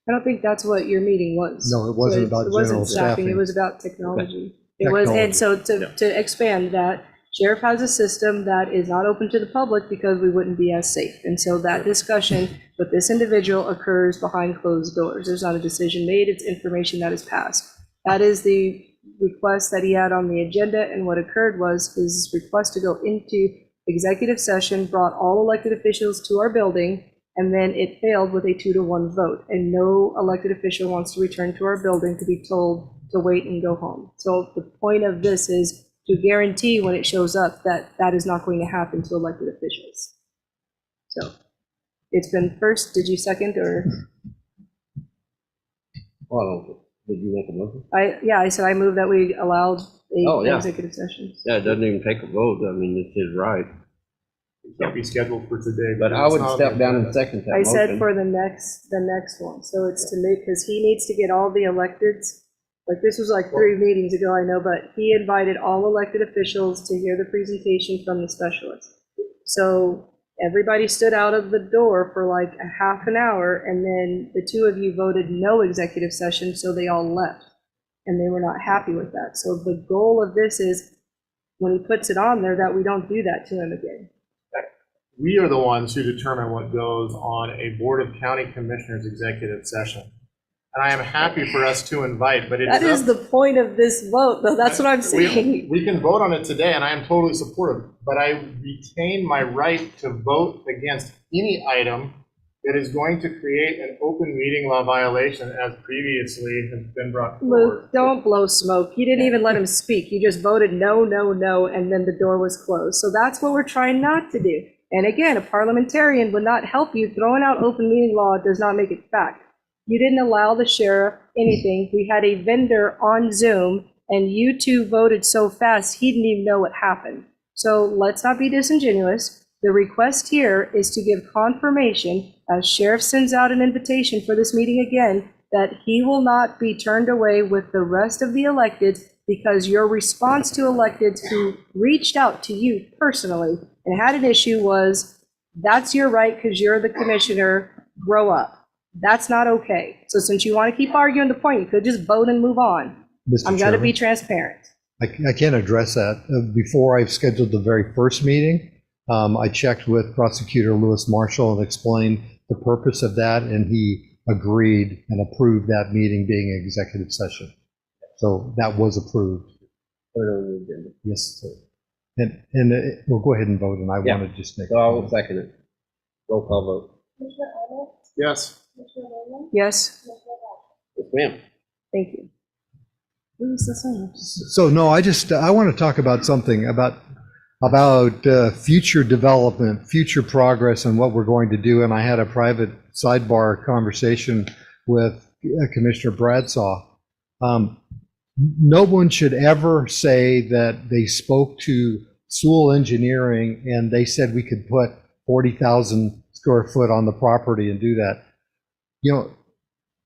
Speaker 5: I don't think that's what your meeting was.
Speaker 18: No, it wasn't about
Speaker 5: It wasn't
Speaker 18: general staffing.
Speaker 5: It was about technology.
Speaker 18: Okay.
Speaker 5: It was, and
Speaker 18: Technology.
Speaker 5: so to expand that, sheriff has a system that is not open to the public because we wouldn't be as safe. And so that discussion with this individual occurs behind closed doors. There's not a decision made, it's information that is passed. That is the request that he had on the agenda, and what occurred was his request to go into executive session brought all elected officials to our building, and then it failed with a 2-to-1 vote, and no elected official wants to return to our building to be told to wait and go home. So the point of this is to guarantee when it shows up that that is not going to happen to elected officials. So it's been first, did you second or?
Speaker 2: Did you make a motion?
Speaker 5: I said I move that we allowed
Speaker 2: Oh,
Speaker 5: a
Speaker 2: yeah.
Speaker 5: executive session.
Speaker 2: Yeah, it doesn't even take a vote. I mean, it's his right.
Speaker 11: It can't be scheduled for today.
Speaker 2: But I
Speaker 11: it's
Speaker 2: would
Speaker 11: not on
Speaker 2: step
Speaker 11: the
Speaker 2: down
Speaker 11: agenda.
Speaker 2: and second that
Speaker 5: I
Speaker 2: motion.
Speaker 5: said for the next one, so it's to make, because he needs to get all the electeds, like this was like 3 meetings ago, I know, but he invited all elected officials to hear the presentation from the specialist. So everybody stood out of the door for like a half an hour, and then the two of you voted no executive session, so they all left. And they were not happy with that. So the goal of this is, when he puts it on there, that we don't do that to him again.
Speaker 11: We are the ones who determine what goes on a Board of County Commissioners executive session. And I am happy for us to invite, but
Speaker 5: That is the point of this vote, though. That's what I'm saying.
Speaker 11: We can vote on it today, and I am totally supportive, but I retain my right to vote against any item that is going to create an open meeting law violation as previously has been brought forward.
Speaker 5: Luke, don't blow smoke. You didn't even let him speak. You just voted no, no, no, and then the door was closed. So that's what we're trying not to do. And again, a parliamentarian would not help you. Throwing out open meeting law does not make it fact. You didn't allow the sheriff anything. We had a vendor on Zoom, and you two voted so fast, he didn't even know what happened. So let's not be disingenuous. The request here is to give confirmation, as sheriff sends out an invitation for this meeting again, that he will not be turned away with the rest of the electeds, because your response to electeds who reached out to you personally and had an issue was, that's your right because you're the commissioner, grow up. That's not okay. So since you want to keep arguing the point, you could just vote and move on.
Speaker 18: Mr.
Speaker 5: I'm going to be
Speaker 18: Chairman,
Speaker 5: transparent.
Speaker 18: I can't address that. Before I scheduled the very first meeting, I checked with Prosecutor Lewis Marshall and explained the purpose of that, and he agreed and approved that meeting being an executive session. So that was approved. Yes, sir. And we'll go ahead and vote, and I
Speaker 2: Yeah.
Speaker 18: want to just make.
Speaker 2: So I will second it. Roll call vote.
Speaker 11: Yes.
Speaker 5: Yes,
Speaker 2: Yes, ma'am.
Speaker 5: thank you. Who's the same?
Speaker 18: So no, I want to talk about something about future development, future progress, and what we're going to do. And I had a private sidebar conversation with Commissioner Bradsaw. No one should ever say that they spoke to Sewell Engineering and they said we could put 40,000 square foot on the property and do that. You know,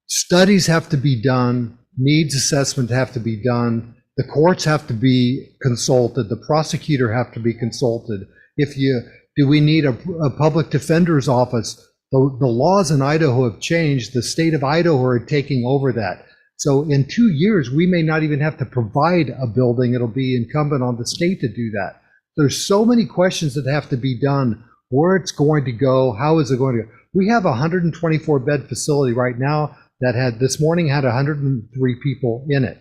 Speaker 18: studies have to be done, needs assessment have to be done, the courts have to be consulted, the prosecutor have to be consulted. Do we need a public defender's office? The laws in Idaho have changed. The state of Idaho are taking over that. So in 2 years, we may not even have to provide a building. It'll be incumbent on the state to do that. There's so many questions that have to be done, where it's going to go, how is it going to go. We have a 124 bed facility right now that this morning had 103 people in it.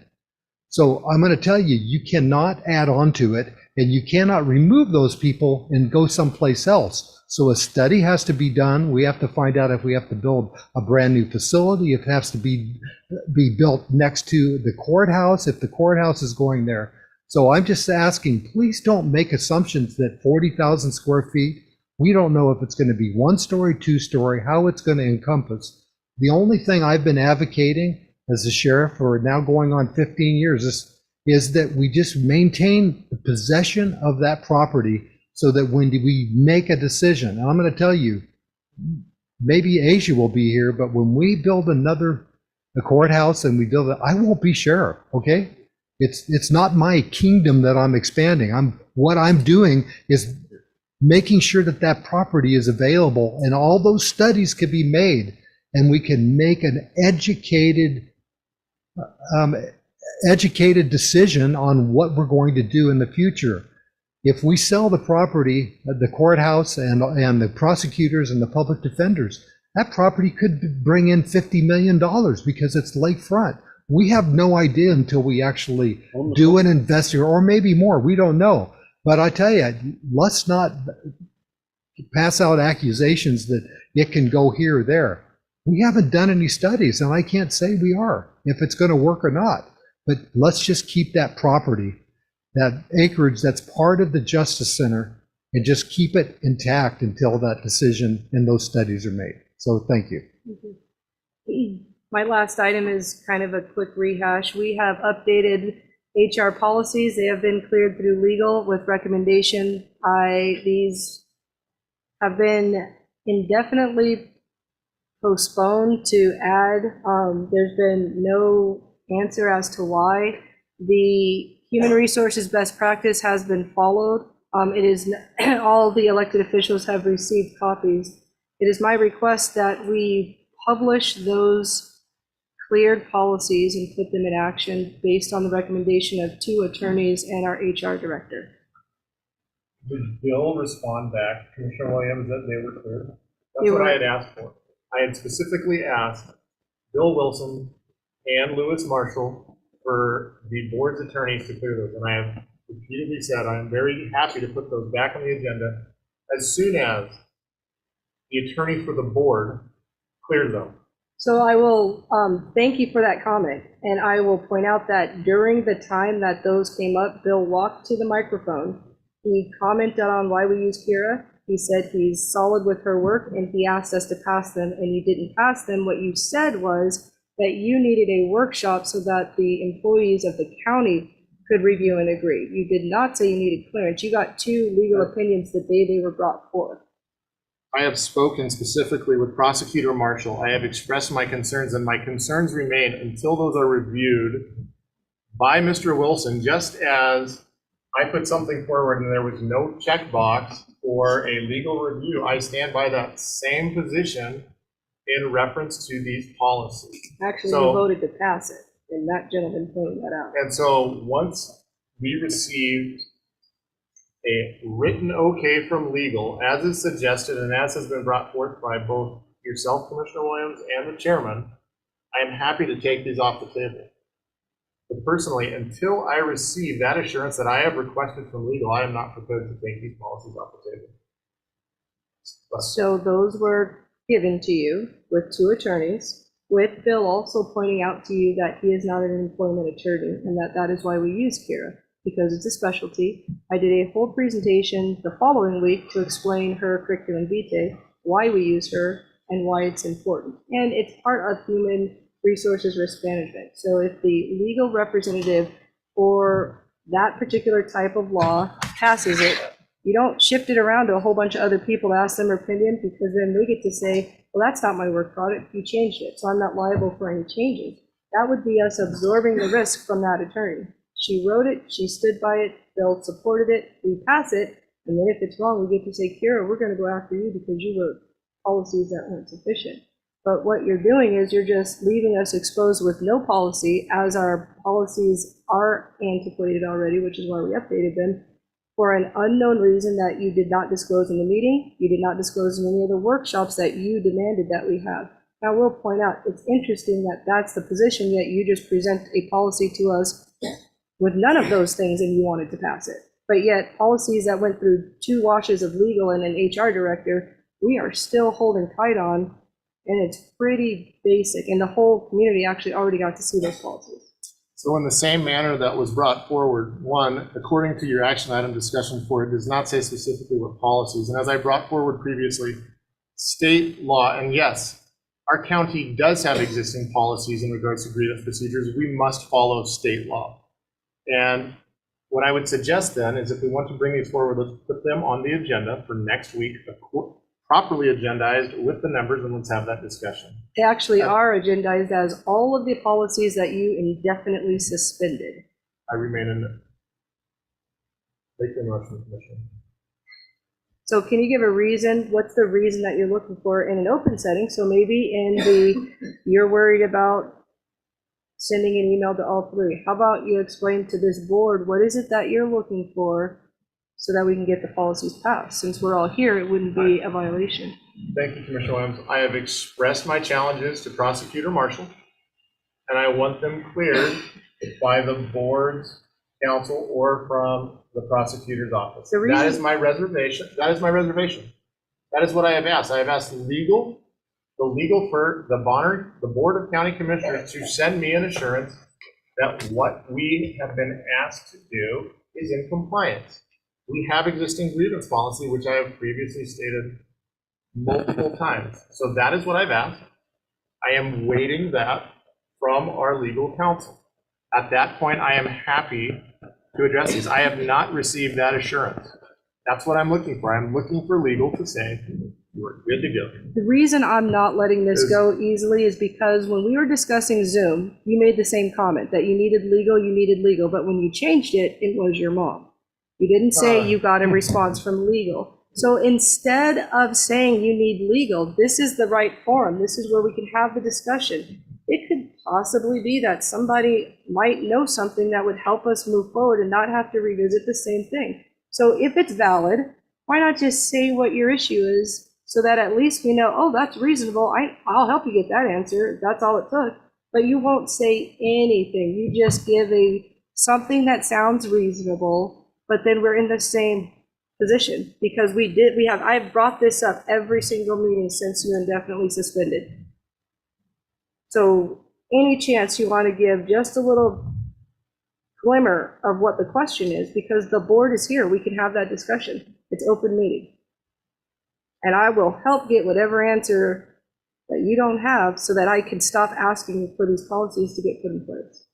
Speaker 18: So I'm going to tell you, you cannot add on to it, and you cannot remove those people and go someplace else. So a study has to be done. We have to find out if we have to build a brand new facility, if it has to be built next to the courthouse, if the courthouse is going there. So I'm just asking, please don't make assumptions that 40,000 square feet, we don't know if it's going to be 1 story, 2 story, how it's going to encompass. The only thing I've been advocating as a sheriff for now going on 15 years is that we just maintain the possession of that property so that when we make a decision, and I'm going to tell you, maybe Asia will be here, but when we build a courthouse and we build it, I won't be sheriff, okay? It's not my kingdom that I'm expanding. What I'm doing is making sure that that property is available and all those studies can be made and we can make an educated decision on what we're going to do in the future. If we sell the property, the courthouse and the prosecutors and the public defenders, that property could bring in $50 million because it's lakefront. We have no idea until we actually do an investigation, or maybe more, we don't know. But I tell you, let's not pass out accusations that it can go here or there. We haven't done any studies, and I can't say we are, if it's going to work or not. But let's just keep that property, that acreage that's part of the Justice Center, and just keep it intact until that decision and those studies are made. So thank you.
Speaker 5: My last item is kind of a quick rehash. We have updated HR policies. They have been cleared through legal with recommendation. These have been indefinitely postponed to add. There's been no answer as to why. The human resources best practice has been followed. It is all the elected officials have received copies. It is my request that we publish those cleared policies and put them in action based on the recommendation of 2 attorneys and our HR director.
Speaker 8: Did Bill respond back, Commissioner Williams, that they were clear?
Speaker 5: They
Speaker 8: That's what
Speaker 5: were.
Speaker 8: I had asked for. I had specifically asked Bill Wilson and Lewis Marshall for the board's attorneys to clear those. And I have repeatedly said I am very happy to put those back on the agenda as soon as the attorney for the board clears them.
Speaker 5: So I will thank you for that comment, and I will point out that during the time that those came up, Bill walked to the microphone. He commented on why we use Kira. He said he's solid with her work, and he asked us to pass them, and you didn't pass them. What you said was that you needed a workshop so that the employees of the county could review and agree. You did not say you needed clearance. You got 2 legal opinions the day they were brought forth.
Speaker 11: I have spoken specifically with Prosecutor Marshall. I have expressed my concerns, and my concerns remain until those are reviewed by Mr. Wilson, just as I put something forward and there was no checkbox for a legal review. I stand by that same position in reference to these policies.
Speaker 5: Actually,
Speaker 11: So-
Speaker 5: you voted to pass it, and that gentleman pointed that out.
Speaker 11: And so once we received a written okay from legal, as is suggested and as has been brought forth by both yourself, Commissioner Williams, and the chairman, I am happy to take these off the table. But personally, until I receive that assurance that I have requested from legal, I am not prepared to take these policies off the table.
Speaker 5: So those were given to you with 2 attorneys, with Bill also pointing out to you that he is not an employment attorney and that is why we use Kira, because it's a specialty. I did a whole presentation the following week to explain her curriculum vitae, why we use her, and why it's important. And it's part of human resources risk management. So if the legal representative for that particular type of law passes it, you don't shift it around to a whole bunch of other people to ask them their opinion, because then they get to say, well, that's not my work product, you changed it, so I'm not liable for any changes. That would be us absorbing the risk from that attorney. She wrote it, she stood by it, Bill supported it, we pass it, and then if it's wrong, we get to say, Kira, we're gonna go after you because you wrote policies that weren't sufficient. But what you're doing is you're just leaving us exposed with no policy, as our policies are antiquated already, which is why we updated them, for an unknown reason that you did not disclose in the meeting, you did not disclose in any of the workshops that you demanded that we have. I will point out, it's interesting that that's the position, yet you just present a policy to us with none of those things and you wanted to pass it. But yet policies that went through 2 washes of legal and an HR director, we are still holding tight on, and it's pretty basic, and the whole community actually already got to see those policies.
Speaker 11: So in the same manner that was brought forward, 1, according to your action item discussion for it, does not say specifically what policies. And as I brought forward previously, state law, and yes, our county does have existing policies in regards to grievance procedures. We must follow state law. And what I would suggest then is if we want to bring these forward, let's put them on the agenda for next week, properly agendized with the numbers, and let's have that discussion.
Speaker 5: They actually are agendized as all of the policies that you indefinitely suspended.
Speaker 11: I remain in the motion, Commissioner.
Speaker 5: So can you give a reason? What's the reason that you're looking for in an open setting? So maybe in the, you're worried about sending an email to all 3. How about you explain to this board, what is it that you're looking for so that we can get the policies passed? Since we're all here, it wouldn't be a violation.
Speaker 11: Thank you, Commissioner Williams. I have expressed my challenges to Prosecutor Marshall, and I want them cleared by the board's counsel or from the prosecutor's office. That is my reservation. That is my reservation. That is what I have asked. I have asked the legal for the Board of County Commissioners to send me an assurance that what we have been asked to do is in compliance. We have existing grievance policy, which I have previously stated multiple times. So that is what I've asked. I am waiting that from our legal counsel. At that point, I am happy to address these. I have not received that assurance. That's what I'm looking for. I'm looking for legal to say, you're good to go.
Speaker 5: The reason I'm not letting this go easily is because when we were discussing Zoom, you made the same comment that you needed legal, but when you changed it, it was your mom. You didn't say you got a response from legal. So instead of saying you need legal, this is the right forum. This is where we can have the discussion. It could possibly be that somebody might know something that would help us move forward and not have to revisit the same thing. So if it's valid, why not just say what your issue is so that at least we know, oh, that's reasonable. I'll help you get that answer. That's all it took. But you won't say anything. You just give something that sounds reasonable, but then we're in the same position because I've brought this up every single meeting since you indefinitely suspended. So any chance you want to give just a little glimmer of what the question is, because the board is here, we can have that discussion. It's open meeting. And I will help get whatever answer that you don't have so that I can stop asking for these policies to get put in place.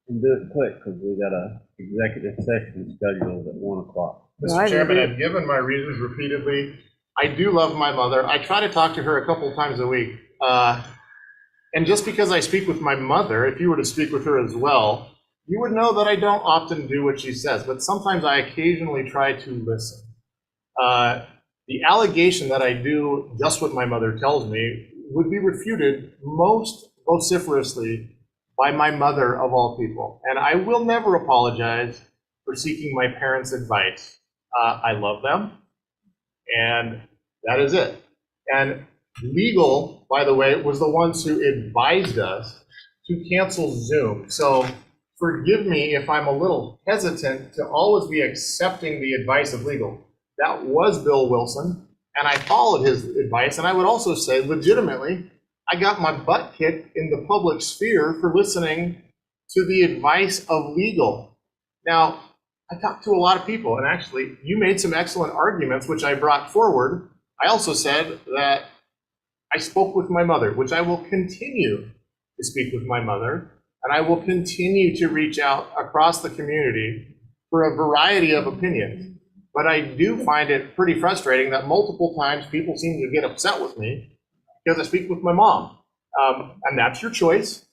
Speaker 19: And do it quick because we got a executive session scheduled at 1 o'clock.
Speaker 11: Mr. Chairman, I've given my reasons repeatedly. I do love my mother. I try to talk to her a couple times a week. And just because I speak with my mother, if you were to speak with her as well, you would know that I don't often do what she says, but sometimes I occasionally try to listen. The allegation that I do just what my mother tells me would be refuted most vociferously by my mother of all people. And I will never apologize for seeking my parents' advice. I love them, and that is it. And legal, by the way, was the ones who advised us to cancel Zoom. So forgive me if I'm a little hesitant to always be accepting the advice of legal. That was Bill Wilson, and I followed his advice. And I would also say, legitimately, I got my butt kicked in the public sphere for listening to the advice of legal. Now, I talked to a lot of people, and actually, you made some excellent arguments, which I brought forward. I also said that I spoke with my mother, which I will continue to speak with my mother, and I will continue to reach out across the community for a variety of opinions. But I do find it pretty frustrating that multiple times people seem to get upset with me because I speak with my mom. And that's your choice.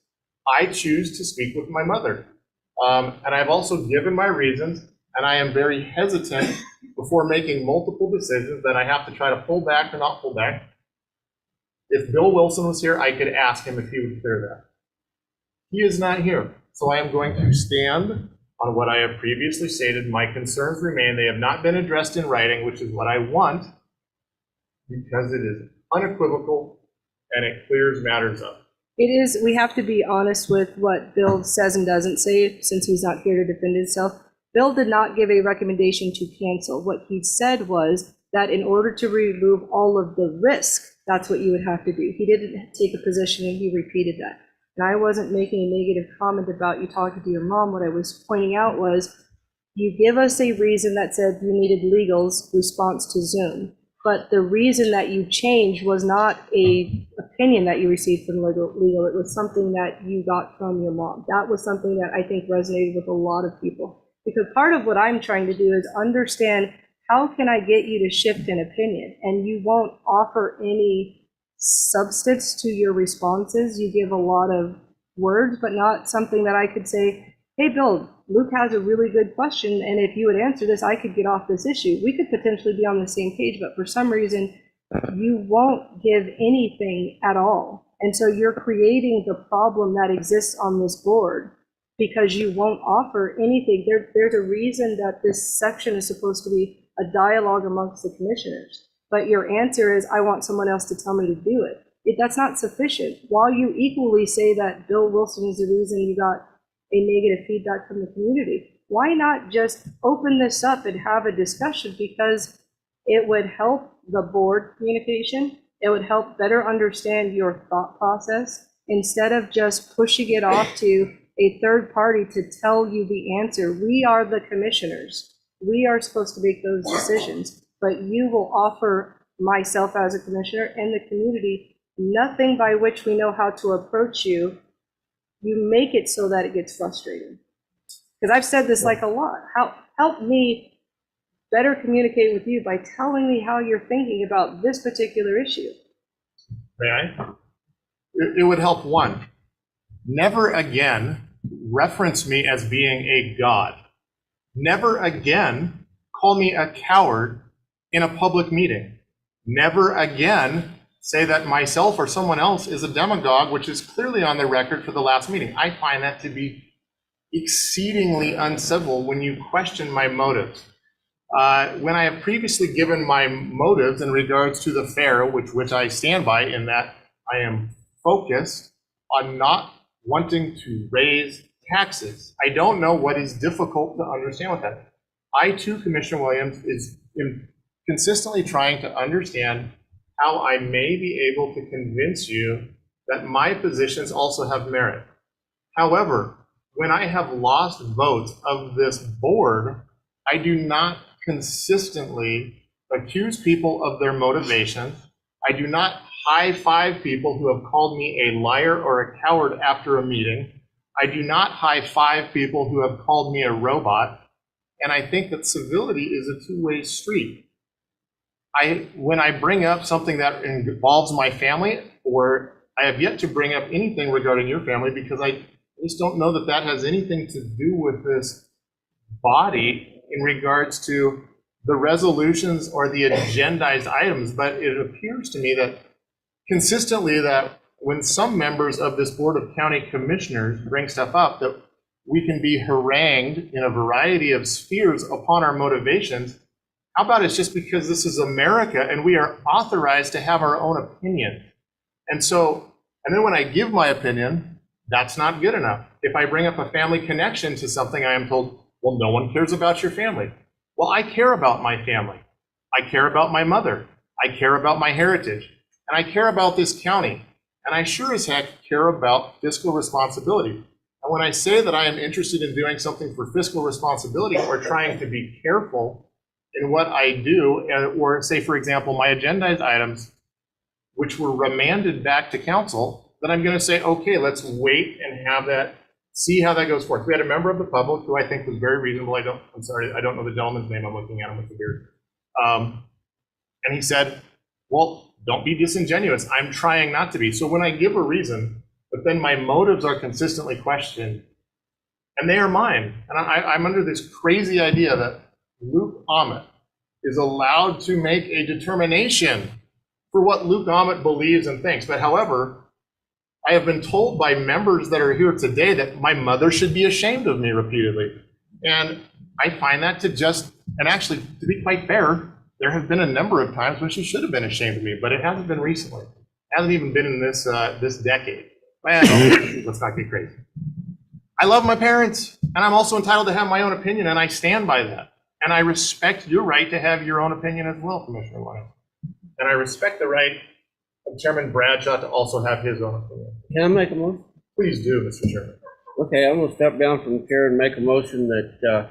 Speaker 11: I choose to speak with my mother. And I've also given my reasons, and I am very hesitant before making multiple decisions that I have to try to pull back or not pull back. If Bill Wilson was here, I could ask him if he would clear that. He is not here. So I am going to stand on what I have previously stated. My concerns remain. They have not been addressed in writing, which is what I want, because it is unequivocal and it clears matters up.
Speaker 5: It is, we have to be honest with what Bill says and doesn't say, since he's not here to defend himself. Bill did not give a recommendation to cancel. What he said was that in order to remove all of the risk, that's what you would have to do. He didn't take a position, and he repeated that. And I wasn't making a negative comment about you talking to your mom. What I was pointing out was you give us a reason that said you needed legal's response to Zoom. But the reason that you changed was not a opinion that you received from legal. It was something that you got from your mom. That was something that I think resonated with a lot of people. Because part of what I'm trying to do is understand how can I get you to shift an opinion? And you won't offer any substance to your responses. You give a lot of words, but not something that I could say, hey, Bill, Luke has a really good question, and if you would answer this, I could get off this issue. We could potentially be on the same page, but for some reason, you won't give anything at all. And so you're creating the problem that exists on this board because you won't offer anything. There's a reason that this section is supposed to be a dialogue amongst the commissioners. But your answer is, I want someone else to tell me to do it. That's not sufficient. While you equally say that Bill Wilson is the reason you got a negative feedback from the community, why not just open this up and have a discussion? Because it would help the board communication. It would help better understand your thought process instead of just pushing it off to a third party to tell you the answer. We are the commissioners. We are supposed to make those decisions, but you will offer myself as a commissioner and the community nothing by which we know how to approach you. You make it so that it gets frustrating. Because I've said this like a lot. Help me better communicate with you by telling me how you're thinking about this particular issue.
Speaker 11: May I? It would help one. Never again reference me as being a god. Never again call me a coward in a public meeting. Never again say that myself or someone else is a demagogue, which is clearly on the record for the last meeting. I find that to be exceedingly uncivil when you question my motives. When I have previously given my motives in regards to the fair, which I stand by, in that I am focused on not wanting to raise taxes. I don't know what is difficult to understand with that. I too, Commissioner Williams, am consistently trying to understand how I may be able to convince you that my positions also have merit. However, when I have lost votes of this board, I do not consistently accuse people of their motivations. I do not high-five people who have called me a liar or a coward after a meeting. I do not high-five people who have called me a robot. And I think that civility is a two-way street. When I bring up something that involves my family, or I have yet to bring up anything regarding your family, because I just don't know that that has anything to do with this body in regards to the resolutions or the agendized items. But it appears to me that consistently that when some members of this Board of County Commissioners bring stuff up, that we can be harangued in a variety of spheres upon our motivations. How about it's just because this is America and we are authorized to have our own opinion? And then when I give my opinion, that's not good enough. If I bring up a family connection to something, I am told, well, no one cares about your family. Well, I care about my family. I care about my mother. I care about my heritage. And I care about this county. And I sure as heck care about fiscal responsibility. And when I say that I am interested in doing something for fiscal responsibility or trying to be careful in what I do, or say, for example, my agendized items, which were remanded back to council, then I'm going to say, okay, let's wait and have that, see how that goes forth. We had a member of the public who I think was very reasonable. I'm sorry, I don't know the gentleman's name. I'm looking at him with the beard. And he said, well, don't be disingenuous. I'm trying not to be. So when I give a reason, but then my motives are consistently questioned, and they are mine. And I'm under this crazy idea that Luke Ament is allowed to make a determination for what Luke Ament believes and thinks. But however, I have been told by members that are here today that my mother should be ashamed of me repeatedly. And I find that and actually, to be quite fair, there have been a number of times when she should have been ashamed of me, but it hasn't been recently. It hasn't even been in this decade. Well, let's not get crazy. I love my parents, and I'm also entitled to have my own opinion, and I stand by that. And I respect your right to have your own opinion as well, Commissioner Williams. And I respect the right of Chairman Bradshaw to also have his own opinion.
Speaker 2: Can I make a motion?
Speaker 11: Please do, Mr. Chairman.
Speaker 2: Okay, I'm gonna step down from the chair and make a motion that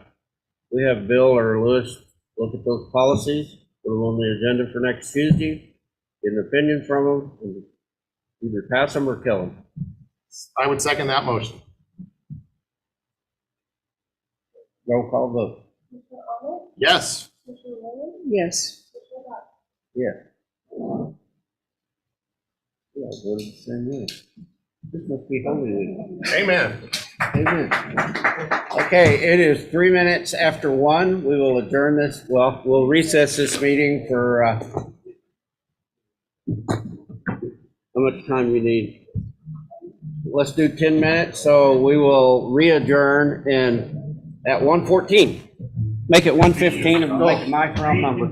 Speaker 2: we have Bill or Lewis look at those policies, put them on the agenda for next Tuesday, get an opinion from them, and either pass them or kill them.
Speaker 11: I would second that motion.
Speaker 2: Roll call vote.
Speaker 11: Yes.
Speaker 5: Yes.
Speaker 2: Yeah. Yeah, I voted the same way. This must be Holy Week.
Speaker 11: Amen.
Speaker 2: Amen. Okay, it is 3 minutes after 1. We will adjourn this. Well, we'll recess this meeting for how much time we need? Let's do 10 minutes. So we will re-adjourn at 1:14. Make it 1:15 and make it my phone number.